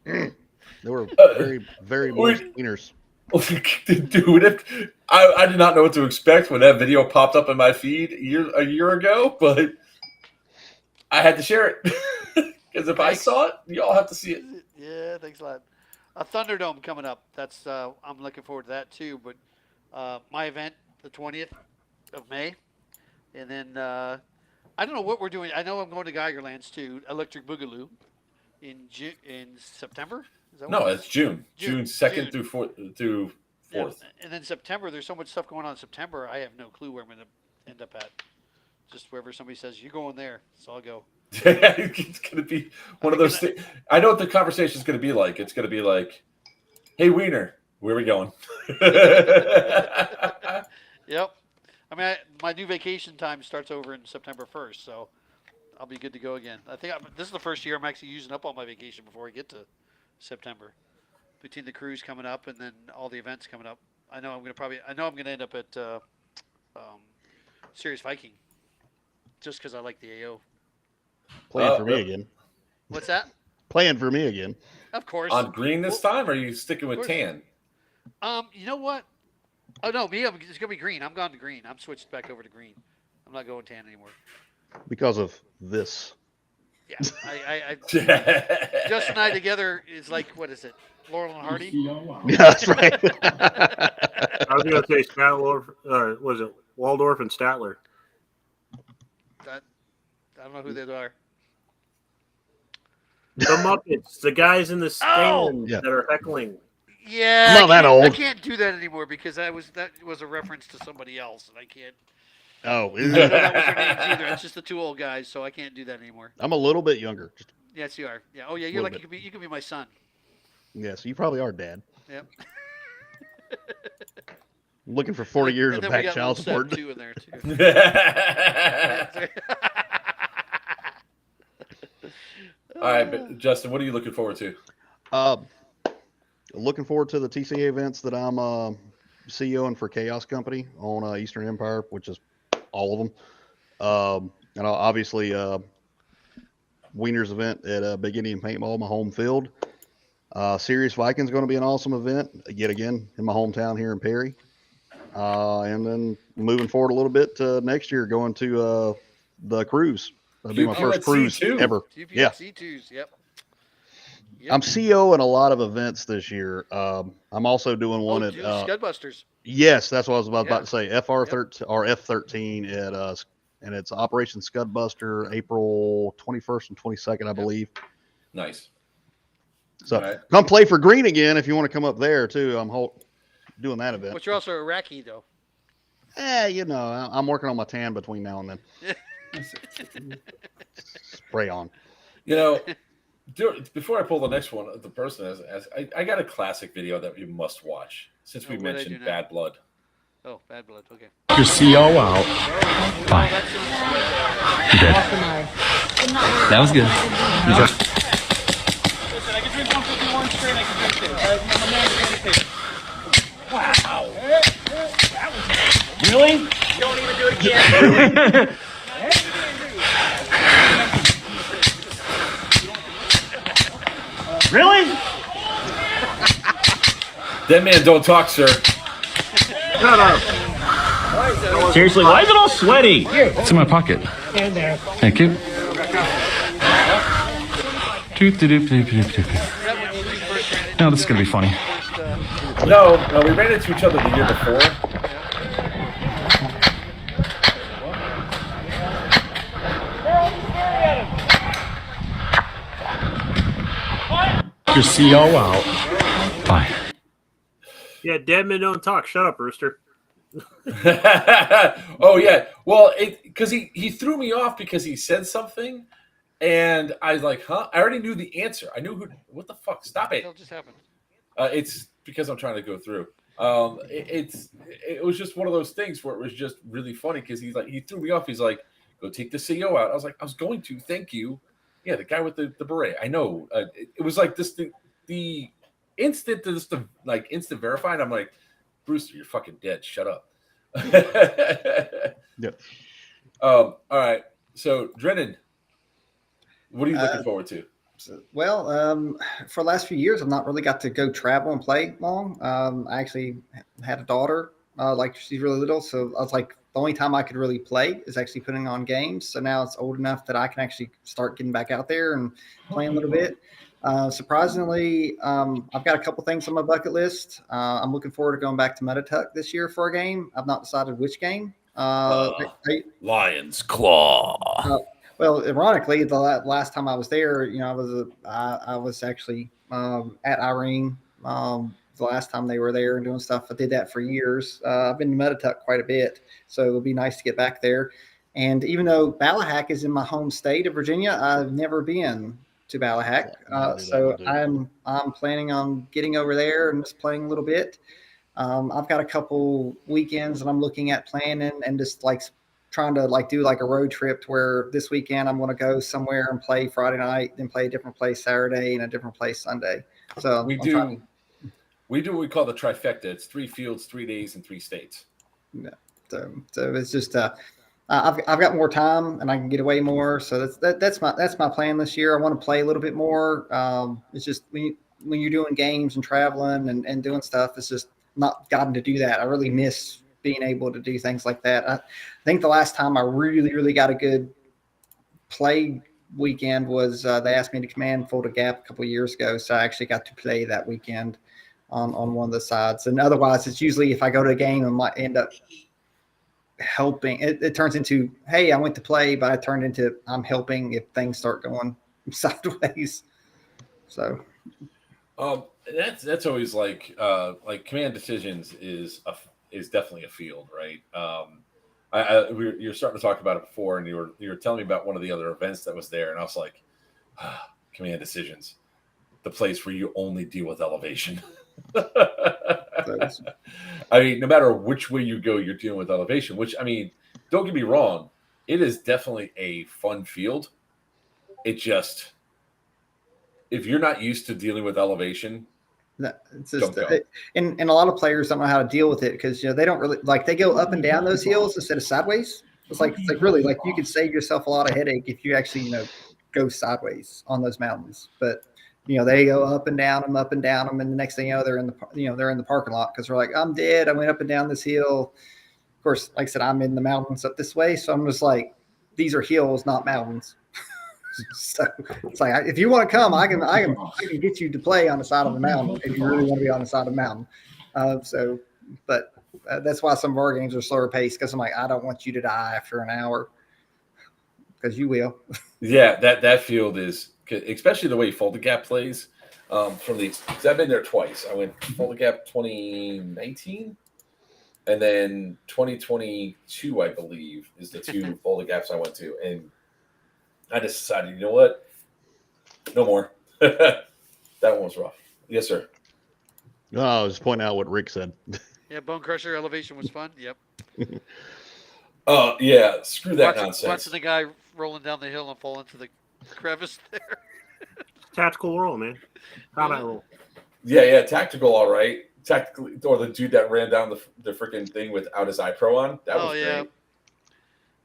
[SPEAKER 4] They were very, very moist wieners.
[SPEAKER 1] Dude, I did not know what to expect when that video popped up in my feed a year ago, but I had to share it because if I saw it, you all have to see it.
[SPEAKER 2] Yeah, thanks a lot. A Thunderdome coming up. That's I'm looking forward to that too. But my event, the 20th of May, and then I don't know what we're doing. I know I'm going to Geigerlands too, Electric Boogaloo, in September. Is that
[SPEAKER 1] No,
[SPEAKER 2] what
[SPEAKER 1] it's June 2nd through 4th.
[SPEAKER 2] Yeah. And then September, there's so much stuff going on in September. I have no clue where I'm going to end up at. Just wherever somebody says you're going there, so I'll go.
[SPEAKER 1] It's going to be one of those things. I know what the conversation is going to be like. It's going to be like, "Hey, Wiener, where are we going?"
[SPEAKER 2] Yep. I mean, my new vacation time starts over in September 1st, so I'll be good to go again. I think this is the first year I'm actually using up all my vacation before I get to September. Between the cruise coming up and then all the events coming up, I know I'm going to end up at Sirius Viking, just because I like the AO.
[SPEAKER 4] Playing for me again.
[SPEAKER 2] What's that?
[SPEAKER 4] Playing for me again.
[SPEAKER 2] Of course.
[SPEAKER 1] On green this time, or are you sticking with tan?
[SPEAKER 2] You know what? Oh no, it's going to be green. I'm gone to green. I'm switched back over to green. I'm not going tan anymore.
[SPEAKER 4] Because of this.
[SPEAKER 2] Yeah, I Justin and I together is like, what is it? Laurel and Hardy?
[SPEAKER 4] Yeah, that's right.
[SPEAKER 3] I was going to say Statler, was it Waldorf and Statler?
[SPEAKER 2] I don't know who they are.
[SPEAKER 3] The Muppets, the guys in the stand that are heckling.
[SPEAKER 2] Yeah,
[SPEAKER 4] I'm not that old.
[SPEAKER 2] I can't do that anymore because that was a reference to somebody else, and I can't.
[SPEAKER 4] Oh,
[SPEAKER 2] I don't know that was their names either. It's just the two old guys, so I can't do that anymore.
[SPEAKER 4] I'm a little bit younger.
[SPEAKER 2] Yes, you are. Yeah. Oh, yeah. You're like you could be my son.
[SPEAKER 4] Yes, you probably are, Dad.
[SPEAKER 2] Yep.
[SPEAKER 4] I'm looking for 40 years of
[SPEAKER 2] then
[SPEAKER 4] back
[SPEAKER 2] we got
[SPEAKER 4] child
[SPEAKER 2] Little
[SPEAKER 4] support.
[SPEAKER 2] Seb too in there too.
[SPEAKER 1] All right, but Justin, what are you looking forward to?
[SPEAKER 4] Looking forward to the TCA events that I'm CEOing for Chaos Company on Eastern Empire, which is all of them. And obviously, Wiener's event at Big Indian Paintball, my home field. Serious Vikings going to be an awesome event, yet again, in my hometown here in Perry. And then moving forward a little bit next year, going to the cruise. That'll be my first cruise ever. Yeah.
[SPEAKER 2] C2s, yep.
[SPEAKER 4] I'm CEO in a lot of events this year. I'm also doing one at
[SPEAKER 2] Scudbusters.
[SPEAKER 4] Yes, that's what I was about to say. FR13 or F13 at and it's Operation Scudbuster, April 21st and 22nd, I believe.
[SPEAKER 1] Nice.
[SPEAKER 4] So come play for Green again if you want to come up there too. I'm doing that event.
[SPEAKER 2] But you're also Iraqi though.
[SPEAKER 4] You know, I'm working on my tan between now and then. Spray on.
[SPEAKER 1] You know, before I pull the next one, the person I got a classic video that you must watch since we mentioned Bad Blood.
[SPEAKER 2] Oh, Bad Blood. Okay.
[SPEAKER 5] Your CO out. Bye. You did. That was good.
[SPEAKER 10] Listen, I can drink 151 straight. I can drink this. Wow. Really? Don't even do it again. Really?
[SPEAKER 1] That man don't talk, sir.
[SPEAKER 10] Shut up. Seriously, why is it all sweaty?
[SPEAKER 5] It's in my pocket.
[SPEAKER 10] In there.
[SPEAKER 5] Thank you. No, this is going to be funny.
[SPEAKER 1] No, we ran into each other the year before.
[SPEAKER 5] Your CO out. Bye.
[SPEAKER 3] Yeah, dead men don't talk. Shut up, Rooster.
[SPEAKER 1] Oh yeah. Well, because he threw me off because he said something, and I was like, huh? I already knew the answer. I knew what the fuck? Stop it.
[SPEAKER 2] What just happened?
[SPEAKER 1] It's because I'm trying to go through. It was just one of those things where it was just really funny because he threw me off. He's like, go take the CO out. I was like, I was going to. Thank you. Yeah, the guy with the beret. I know. It was like this. The instant to instant verify, and I'm like, Brewster, you're fucking dead. Shut up.
[SPEAKER 4] Yeah.
[SPEAKER 1] All right. So, Drennan, what are you looking forward to?
[SPEAKER 6] Well, for the last few years, I've not really got to go travel and play long. I actually had a daughter, she's really little. So I was like, the only time I could really play is actually putting on games. So now it's old enough that I can actually start getting back out there and playing a little bit. Surprisingly, I've got a couple things on my bucket list. I'm looking forward to going back to Medituck this year for a game. I've not decided which game.
[SPEAKER 1] Lion's Claw.
[SPEAKER 6] Well, ironically, the last time I was there, I was actually at Irene the last time they were there and doing stuff. I did that for years. I've been to Medituck quite a bit, so it would be nice to get back there. And even though Ballahack is in my home state of Virginia, I've never been to Ballahack. So I'm planning on getting over there and just playing a little bit. I've got a couple weekends that I'm looking at planning and just trying to do a road trip where this weekend I'm going to go somewhere and play Friday night, then play a different place Saturday and a different place Sunday. So
[SPEAKER 1] we do what we call the trifecta. It's 3 fields, 3 days, and 3 states.
[SPEAKER 6] Yeah. So it's just I've got more time and I can get away more. So that's my plan this year. I want to play a little bit more. It's just when you're doing games and traveling and doing stuff, it's just not gotten to do that. I really miss being able to do things like that. I think the last time I really, really got a good play weekend was they asked me to command Fulda Gap a couple of years ago. So I actually got to play that weekend on one of the sides. And otherwise, it's usually if I go to a game, I might end up helping. It turns into, hey, I went to play, but I turned into I'm helping if things start going sideways. So
[SPEAKER 1] that's always like command decisions is definitely a field, right? You're starting to talk about it before, and you were telling me about one of the other events that was there, and I was like, command decisions, the place where you only deal with elevation. I mean, no matter which way you go, you're dealing with elevation, which, I mean, don't get me wrong, it is definitely a fun field. It just, if you're not used to dealing with elevation,
[SPEAKER 6] It's just, and a lot of players don't know how to deal with it because they don't really like they go up and down those hills instead of sideways. It's like really like you could save yourself a lot of headache if you actually go sideways on those mountains. But they go up and down them, and the next thing you know they're in the parking lot because they're like, I'm dead. I went up and down this hill. Of course, like I said, I'm in the mountains up this way, so I'm just like, these are hills, not mountains. So it's like, if you want to come, I can get you to play on the side of the mountain if you really want to be on the side of the mountain. But that's why some of our games are slower paced because I'm like, I don't want you to die after an hour because you will.
[SPEAKER 1] Yeah, that field is, especially the way Folded Gap plays. Because I've been there twice. I went Folded Gap 2019, and then 2022, I believe, is the two Folded Gaps I went to, and I just decided, you know what? No more. That one was rough. Yes, sir.
[SPEAKER 4] No, I was pointing out what Rick said.
[SPEAKER 2] Yeah, Bone Crusher elevation was fun. Yep.
[SPEAKER 1] Yeah. Screw that nonsense.
[SPEAKER 2] Watching the guy rolling down the hill and fall into the crevice there.
[SPEAKER 3] Tactical roll, man. Combat roll.
[SPEAKER 1] Yeah. Tactical, all right. Tactically, or the dude that ran down the freaking thing without his eye pro on. That was great.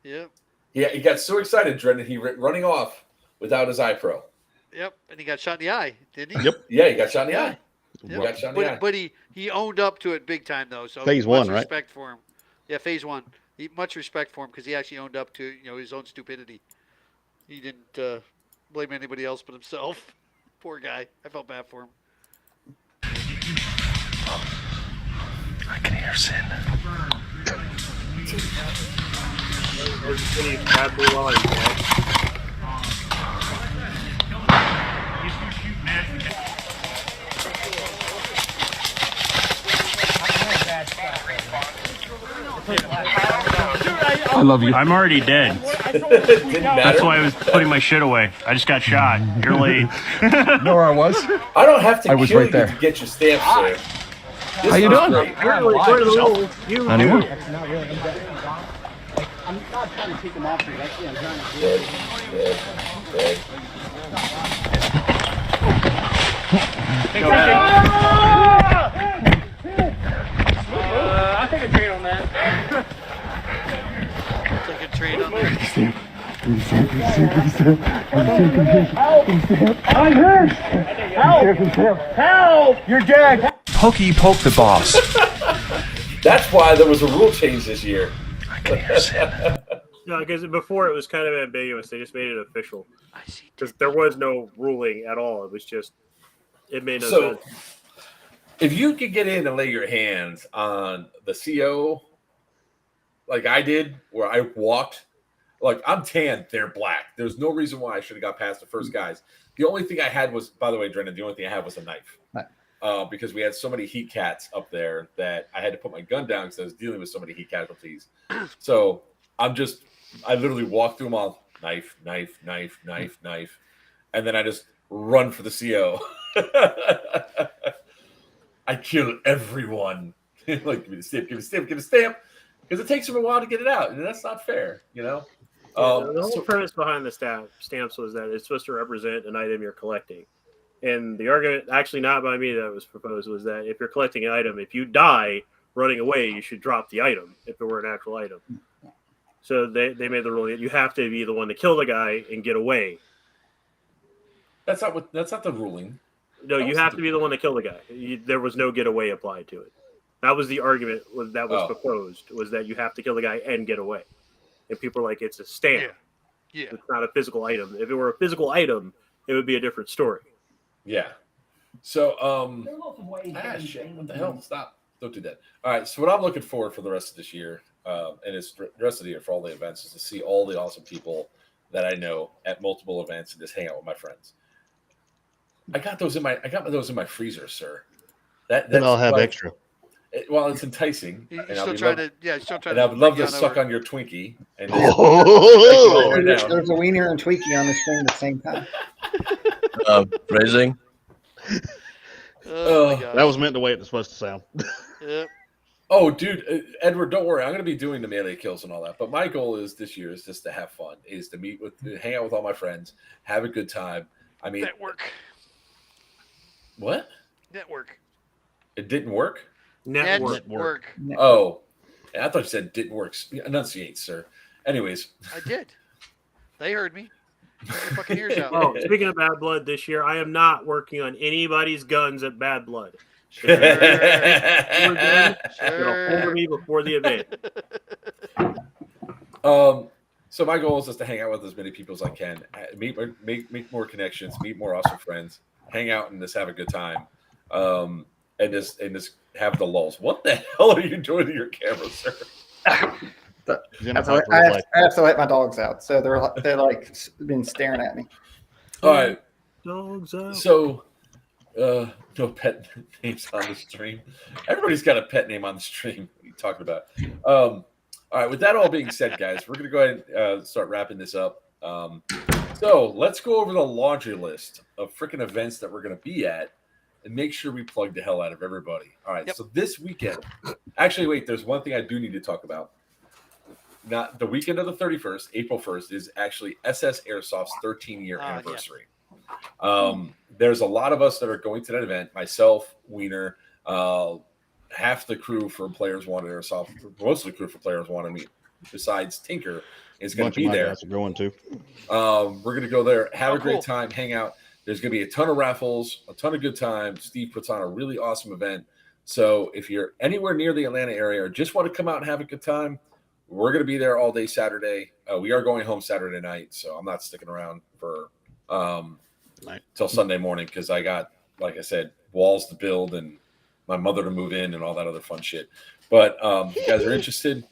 [SPEAKER 2] Yep.
[SPEAKER 1] Yeah, he got so excited, Drennan, he running off without his eye pro.
[SPEAKER 2] Yep, and he got shot in the eye, didn't he?
[SPEAKER 4] Yep.
[SPEAKER 1] Yeah, he got shot in the eye.
[SPEAKER 2] Yep.
[SPEAKER 1] Got shot in the eye.
[SPEAKER 2] But he owned up to it big time, though. So
[SPEAKER 4] phase one, right?
[SPEAKER 2] Respect for him. Yeah, phase one. Much respect for him because he actually owned up to his own stupidity. He didn't blame anybody else but himself. Poor guy. I felt bad for him.
[SPEAKER 9] I can hear sin.
[SPEAKER 5] I love you.
[SPEAKER 11] I'm already dead. That's why I was putting my shit away. I just got shot. You're late.
[SPEAKER 5] Know where I was?
[SPEAKER 1] I don't have to
[SPEAKER 5] I was
[SPEAKER 1] kill
[SPEAKER 5] right
[SPEAKER 1] you
[SPEAKER 5] there.
[SPEAKER 1] to get your stamp, sir.
[SPEAKER 5] How you doing? Anyone?
[SPEAKER 10] I'm not trying to take them off you. Actually, I'm trying to I'll take a trade on that.
[SPEAKER 2] Take a trade on that.
[SPEAKER 10] I'm hurt! Help! You're dead!
[SPEAKER 9] Pokey poke the boss.
[SPEAKER 1] That's why there was a rule change this year.
[SPEAKER 9] I can hear sin.
[SPEAKER 3] No, because before it was kind of ambiguous. They just made it official.
[SPEAKER 2] I see.
[SPEAKER 3] Because there was no ruling at all. It was just, it made no
[SPEAKER 1] So,
[SPEAKER 3] sense.
[SPEAKER 1] if you could get in and lay your hands on the CO, like I did, where I walked, like I'm tan, they're black. There's no reason why I should have got past the first guys. The only thing I had was, by the way, Drennan, the only thing I had was a knife. Because we had so many heat cats up there that I had to put my gun down because I was dealing with so many heat casualties. So I literally walked through them all, knife, and then I just run for the CO. I kill everyone. Like, give me the stamp, because it takes them a while to get it out, and that's not fair,
[SPEAKER 3] The whole premise behind the stamps was that it's supposed to represent an item you're collecting. And the argument, actually not by me that was proposed, was that if you're collecting an item, if you die running away, you should drop the item if it were an actual item. So they made the rule that you have to be the one to kill the guy and get away.
[SPEAKER 1] That's not the ruling.
[SPEAKER 3] No, you have to be the one to kill the guy. There was no get away applied to it. That was the argument that was proposed, was that you have to kill the guy and get away. And people are like, it's a stamp.
[SPEAKER 2] Yeah.
[SPEAKER 3] It's not a physical item. If it were a physical item, it would be a different story.
[SPEAKER 1] Yeah. So, shit, what the hell? Stop. Don't do that. All right. So what I'm looking forward for the rest of this year, and it's the rest of the year for all the events, is to see all the awesome people that I know at multiple events and just hang out with my friends. I got those in my freezer, sir.
[SPEAKER 4] Then I'll have extra.
[SPEAKER 1] Well, it's enticing.
[SPEAKER 2] He's
[SPEAKER 1] and
[SPEAKER 2] still trying to.
[SPEAKER 1] And I would love to suck on your Twinkie. And
[SPEAKER 6] there's a wiener and Twinkie on the screen at the same time.
[SPEAKER 12] Phrasing.
[SPEAKER 4] That was meant the way it was supposed to sound.
[SPEAKER 2] Yep.
[SPEAKER 1] Oh, dude, Edward, don't worry. I'm going to be doing the melee kills and all that. But my goal is this year is just to have fun, is to hang out with all my friends, have a good time. I mean,
[SPEAKER 2] network.
[SPEAKER 1] What?
[SPEAKER 2] Network.
[SPEAKER 1] It didn't work?
[SPEAKER 2] Network.
[SPEAKER 1] Oh, I thought you said didn't work. Enunciate, sir. Anyways.
[SPEAKER 2] I did. They heard me. Put your fucking ears out.
[SPEAKER 3] Oh, speaking of Bad Blood this year, I am not working on anybody's guns at Bad Blood.
[SPEAKER 2] Sure.
[SPEAKER 3] Over me before the event.
[SPEAKER 1] So my goal is just to hang out with as many people as I can, make more connections, meet more awesome friends, hang out and just have a good time, and just have the lulls. What the hell are you doing to your camera, sir?
[SPEAKER 6] I have to let my dogs out, so they're like been staring at me.
[SPEAKER 1] All right,
[SPEAKER 3] dogs out.
[SPEAKER 1] So, no pet names on the stream. Everybody's got a pet name on the stream. What are you talking about? All right, with that all being said, guys, we're going to go ahead and start wrapping this up. So let's go over the laundry list of freaking events that we're going to be at and make sure we plug the hell out of everybody. All right, so this weekend, actually, wait, there's one thing I do need to talk about. Not the weekend of the 31st, April 1st, is actually SS Airsoft's 13-year anniversary. Yeah. There's a lot of us that are going to that event, myself, Wiener, half the crew for Players Wanted Airsoft, most of the crew for Players Wanted, me, besides Tinker, is going to be there.
[SPEAKER 4] Going to.
[SPEAKER 1] We're going to go there, have a great time, hang out. There's going to be a ton of raffles, a ton of good time. Steve puts on a really awesome event. So if you're anywhere near the Atlanta area or just want to come out and have a good time, we're going to be there all day Saturday. We are going home Saturday night, so I'm not sticking around for till Sunday morning because I got, like I said, walls to build and my mother to move in and all that other fun shit. But if you guys are interested,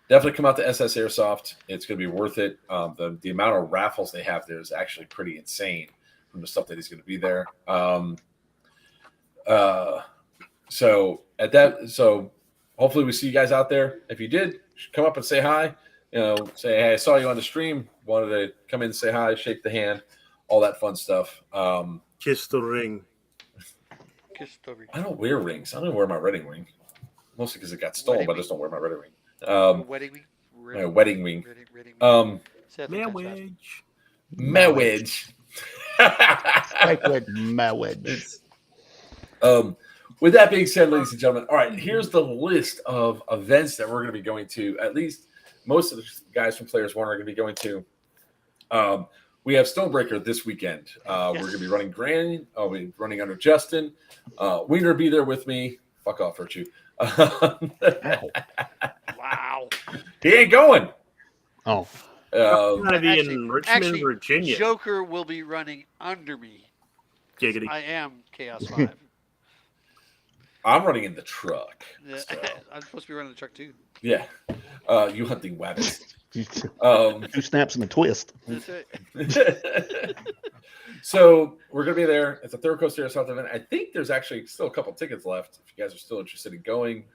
[SPEAKER 1] definitely come out to SS Airsoft. It's going to be worth it. The amount of raffles they have there is actually pretty insane from the stuff that he's going to be there. So hopefully we see you guys out there. If you did, come up and say hi. Say, hey, I saw you on the stream. Wanted to come in and say hi, shake the hand, all that fun stuff.
[SPEAKER 3] Kiss the ring.
[SPEAKER 1] I don't wear rings. I don't wear my wedding ring. Mostly because it got stolen, but I just don't wear my wedding ring.
[SPEAKER 2] Wedding ring?
[SPEAKER 1] My wedding ring.
[SPEAKER 3] Marriage.
[SPEAKER 1] Marriage.
[SPEAKER 4] Marriage.
[SPEAKER 1] With that being said, ladies and gentlemen, all right, here's the list of events that we're going to be going to. At least most of the guys from Players One are going to be going to. We have Stonebreaker this weekend. We're going to be running Granny. I'll be running under Justin. Wiener will be there with me. Fuck off, Virtue.
[SPEAKER 2] Wow.
[SPEAKER 1] He ain't going.
[SPEAKER 4] Oh.
[SPEAKER 3] Gotta be in Richmond, Virginia.
[SPEAKER 2] Joker will be running under me.
[SPEAKER 3] Giggity.
[SPEAKER 2] I am Chaos 5.
[SPEAKER 1] I'm running in the truck.
[SPEAKER 2] Yeah. So. I'm supposed to be running the truck too.
[SPEAKER 1] Yeah. You hunting wabbits.
[SPEAKER 4] 2 snaps and a twist.
[SPEAKER 2] That's it.
[SPEAKER 1] So we're going to be there. It's a Third Coast Airsoft event. I think there's actually still a couple tickets left. If you guys are still interested in going,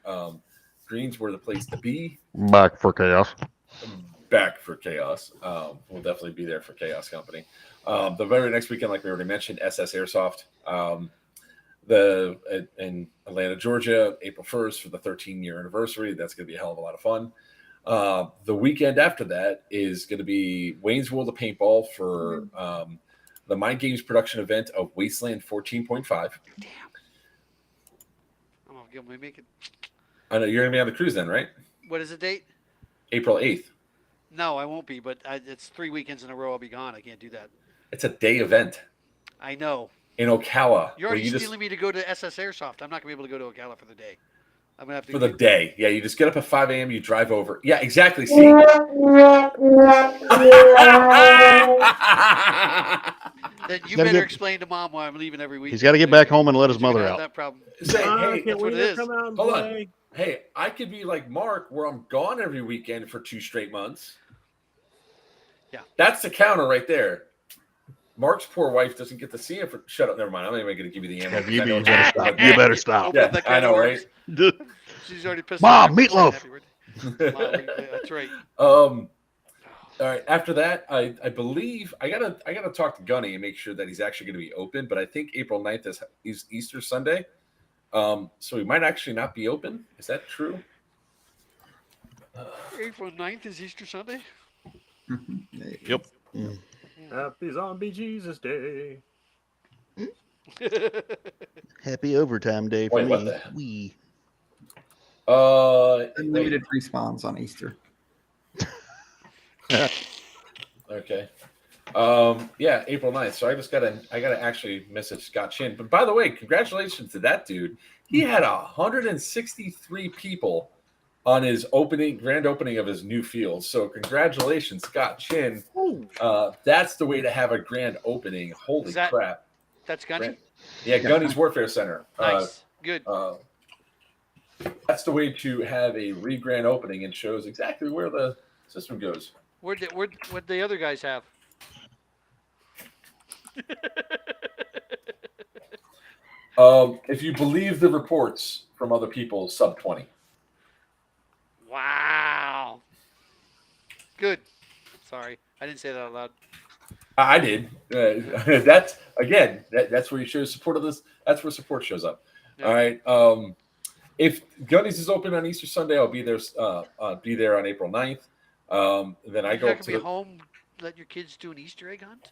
[SPEAKER 1] Green's were the place to be.
[SPEAKER 4] Back for chaos.
[SPEAKER 1] Back for chaos. We'll definitely be there for Chaos Company. The very next weekend, like we already mentioned, SS Airsoft. In Atlanta, Georgia, April 1st for the 13-year anniversary. That's going to be a hell of a lot of fun. The weekend after that is going to be Wayne's World of Paintball for the Mind Games production event of Wasteland 14.5.
[SPEAKER 2] Damn. I'm going to make it.
[SPEAKER 1] I know you're going to be on the cruise then, right?
[SPEAKER 2] What is the date?
[SPEAKER 1] April 8th.
[SPEAKER 2] No, I won't be, but it's 3 weekends in a row I'll be gone. I can't do that.
[SPEAKER 1] It's a day event.
[SPEAKER 2] I know.
[SPEAKER 1] In Ocala.
[SPEAKER 2] You're already stealing me to go to SS Airsoft. I'm not going to be able to go to Ocala for the day. I'm going to have to
[SPEAKER 1] for the day. Yeah, you just get up at 5 a.m., you drive over. Yeah, exactly. See?
[SPEAKER 2] Then you better explain to Mom why I'm leaving every week.
[SPEAKER 4] He's got to get back home and let his mother out.
[SPEAKER 2] That problem.
[SPEAKER 1] Say, hey,
[SPEAKER 2] that's what it is.
[SPEAKER 1] Hold on. Hey, I could be like Mark, where I'm gone every weekend for 2 straight months.
[SPEAKER 2] Yeah.
[SPEAKER 1] That's the counter right there. Mark's poor wife doesn't get to see him for. Shut up. Never mind. I'm not even going to give you the answer.
[SPEAKER 4] You better stop.
[SPEAKER 1] Yeah, I know, right?
[SPEAKER 2] She's already pissed
[SPEAKER 4] off. Mom, meatloaf.
[SPEAKER 2] That's right.
[SPEAKER 1] All right. After that, I believe I gotta talk to Gunny and make sure that he's actually going to be open. But I think April 9th is Easter Sunday, so he might actually not be open. Is that true?
[SPEAKER 2] April 9th is Easter Sunday.
[SPEAKER 4] Yep.
[SPEAKER 3] Happy Zombie Jesus Day.
[SPEAKER 4] Happy overtime day for
[SPEAKER 1] Wait, what
[SPEAKER 4] me.
[SPEAKER 1] the-
[SPEAKER 4] Wee.
[SPEAKER 6] Unlimited respawns on Easter.
[SPEAKER 1] Okay. Yeah, April 9th. So I gotta actually message Scott Chin. But by the way, congratulations to that dude. He had 163 people on his grand opening of his new field. So congratulations, Scott Chin. That's the way to have a grand opening. Holy crap.
[SPEAKER 2] That's Gunny?
[SPEAKER 1] Yeah, Gunny's Warfare Center.
[SPEAKER 2] Nice. Good.
[SPEAKER 1] That's the way to have a grand opening, and shows exactly where the system goes.
[SPEAKER 2] What the other guys have?
[SPEAKER 1] If you believe the reports from other people, sub 20.
[SPEAKER 2] Wow. Good. Sorry, I didn't say that out loud.
[SPEAKER 1] I did. That's again. That's where you show support of this. That's where support shows up. Yeah. All right. If Gunny's is open on Easter Sunday, I'll be there. Be there on April 9th. Then I go up to
[SPEAKER 2] be home. Let your kids do an Easter egg hunt.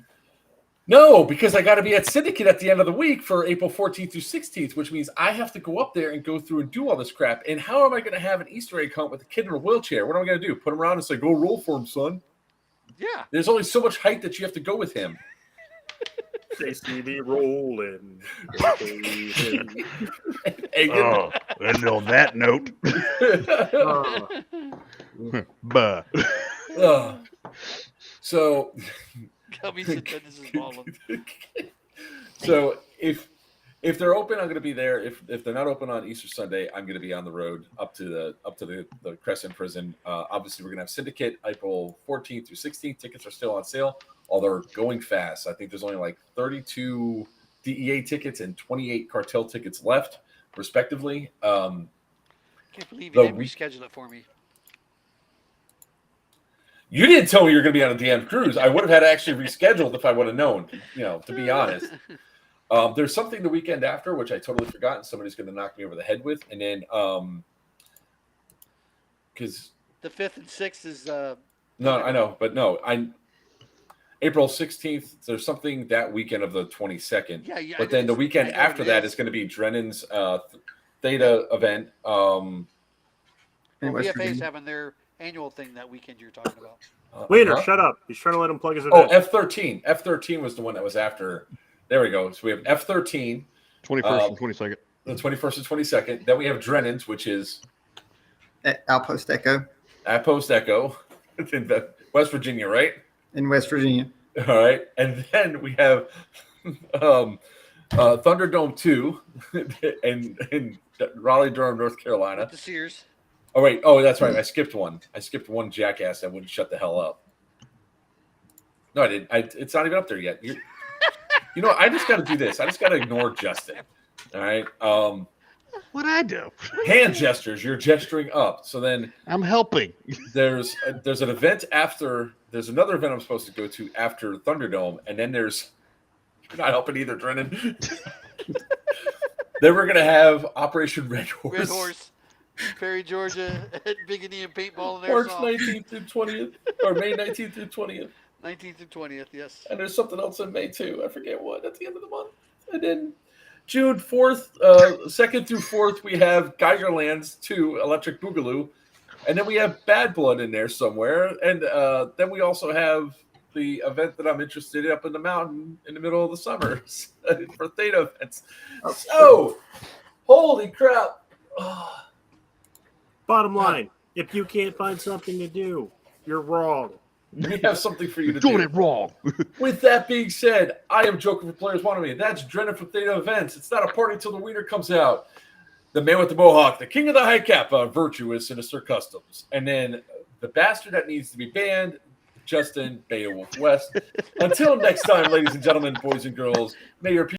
[SPEAKER 1] No, because I got to be at Syndicate at the end of the week for April 14th through 16th, which means I have to go up there and go through and do all this crap. And how am I going to have an Easter egg hunt with a kid in a wheelchair? What am I going to do? Put him around and say, "Go roll for him, son."
[SPEAKER 2] Yeah.
[SPEAKER 1] There's only so much height that you have to go with him.
[SPEAKER 3] They see me rolling.
[SPEAKER 4] And on that note,
[SPEAKER 1] so so if they're open, I'm going to be there. If they're not open on Easter Sunday, I'm going to be on the road up to the Crescent Prison. Obviously, we're going to have Syndicate April 14th through 16th. Tickets are still on sale, although they're going fast. I think there's only like 32 DEA tickets and 28 cartel tickets left, respectively.
[SPEAKER 2] Can't believe you didn't reschedule it for me.
[SPEAKER 1] You didn't tell me you were going to be on a damn cruise. I would have had actually rescheduled if I would have known, to be honest. There's something the weekend after, which I totally forgot, and somebody's going to knock me over the head with. And then, because
[SPEAKER 2] the 5th and 6th is
[SPEAKER 1] no, I know, but no, April 16th. There's something that weekend of the 22nd.
[SPEAKER 2] Yeah, yeah.
[SPEAKER 1] But then the weekend after that is going to be Drennan's Theta event.
[SPEAKER 2] VFA is having their annual thing that weekend you're talking about.
[SPEAKER 3] Wiener, shut up. He's trying to let him plug his
[SPEAKER 1] event.
[SPEAKER 3] Oh,
[SPEAKER 1] F13. F13 was the one that was after. There we go. So we have F13.
[SPEAKER 4] 21st and 22nd.
[SPEAKER 1] The 21st and 22nd. Then we have Drennan's, which is
[SPEAKER 6] Outpost Echo.
[SPEAKER 1] Outpost Echo in West Virginia, right?
[SPEAKER 6] In West Virginia.
[SPEAKER 1] All right. And then we have Thunderdome 2 in Raleigh-Durham, North Carolina.
[SPEAKER 2] With the Sears.
[SPEAKER 1] Oh, wait. Oh, that's right. I skipped one. One jackass that wouldn't shut the hell up. No, I didn't. It's not even up there yet. I just got to do this. I just got to ignore Justin. All right.
[SPEAKER 4] What'd I do?
[SPEAKER 1] Hand gestures. You're gesturing up. So then
[SPEAKER 4] I'm helping.
[SPEAKER 1] There's an event after. There's another event I'm supposed to go to after Thunderdome, and then you're not helping either, Drennan. Then we're gonna have Operation Red Horse.
[SPEAKER 2] Red Horse. Perry, Georgia, at Big Indian Paintball and
[SPEAKER 1] March
[SPEAKER 2] Airsoft.
[SPEAKER 1] 19th through 20th, or May 19th through 20th.
[SPEAKER 2] 19th through 20th, yes.
[SPEAKER 1] And there's something else in May too. I forget what. At the end of the month. And then June 4th, 2nd through 4th, we have Geigerlands 2, Electric Boogaloo. And then we have Bad Blood in there somewhere. And then we also have the event that I'm interested in up in the mountain in the middle of the summer for Theta Events. So, holy crap.
[SPEAKER 3] Bottom line, if you can't find something to do, you're wrong.
[SPEAKER 1] We have something for you to do.
[SPEAKER 4] Doing it wrong.
[SPEAKER 1] With that being said, I am Joker for Players Wanted Me. That's Drennan from Theta Events. It's not a party until the wiener comes out. The man with the mohawk, the king of the high kappa, Virtuous Sinister Customs. And then the bastard that needs to be banned, Justin Beowulf West. Until next time, ladies and gentlemen, boys and girls, may your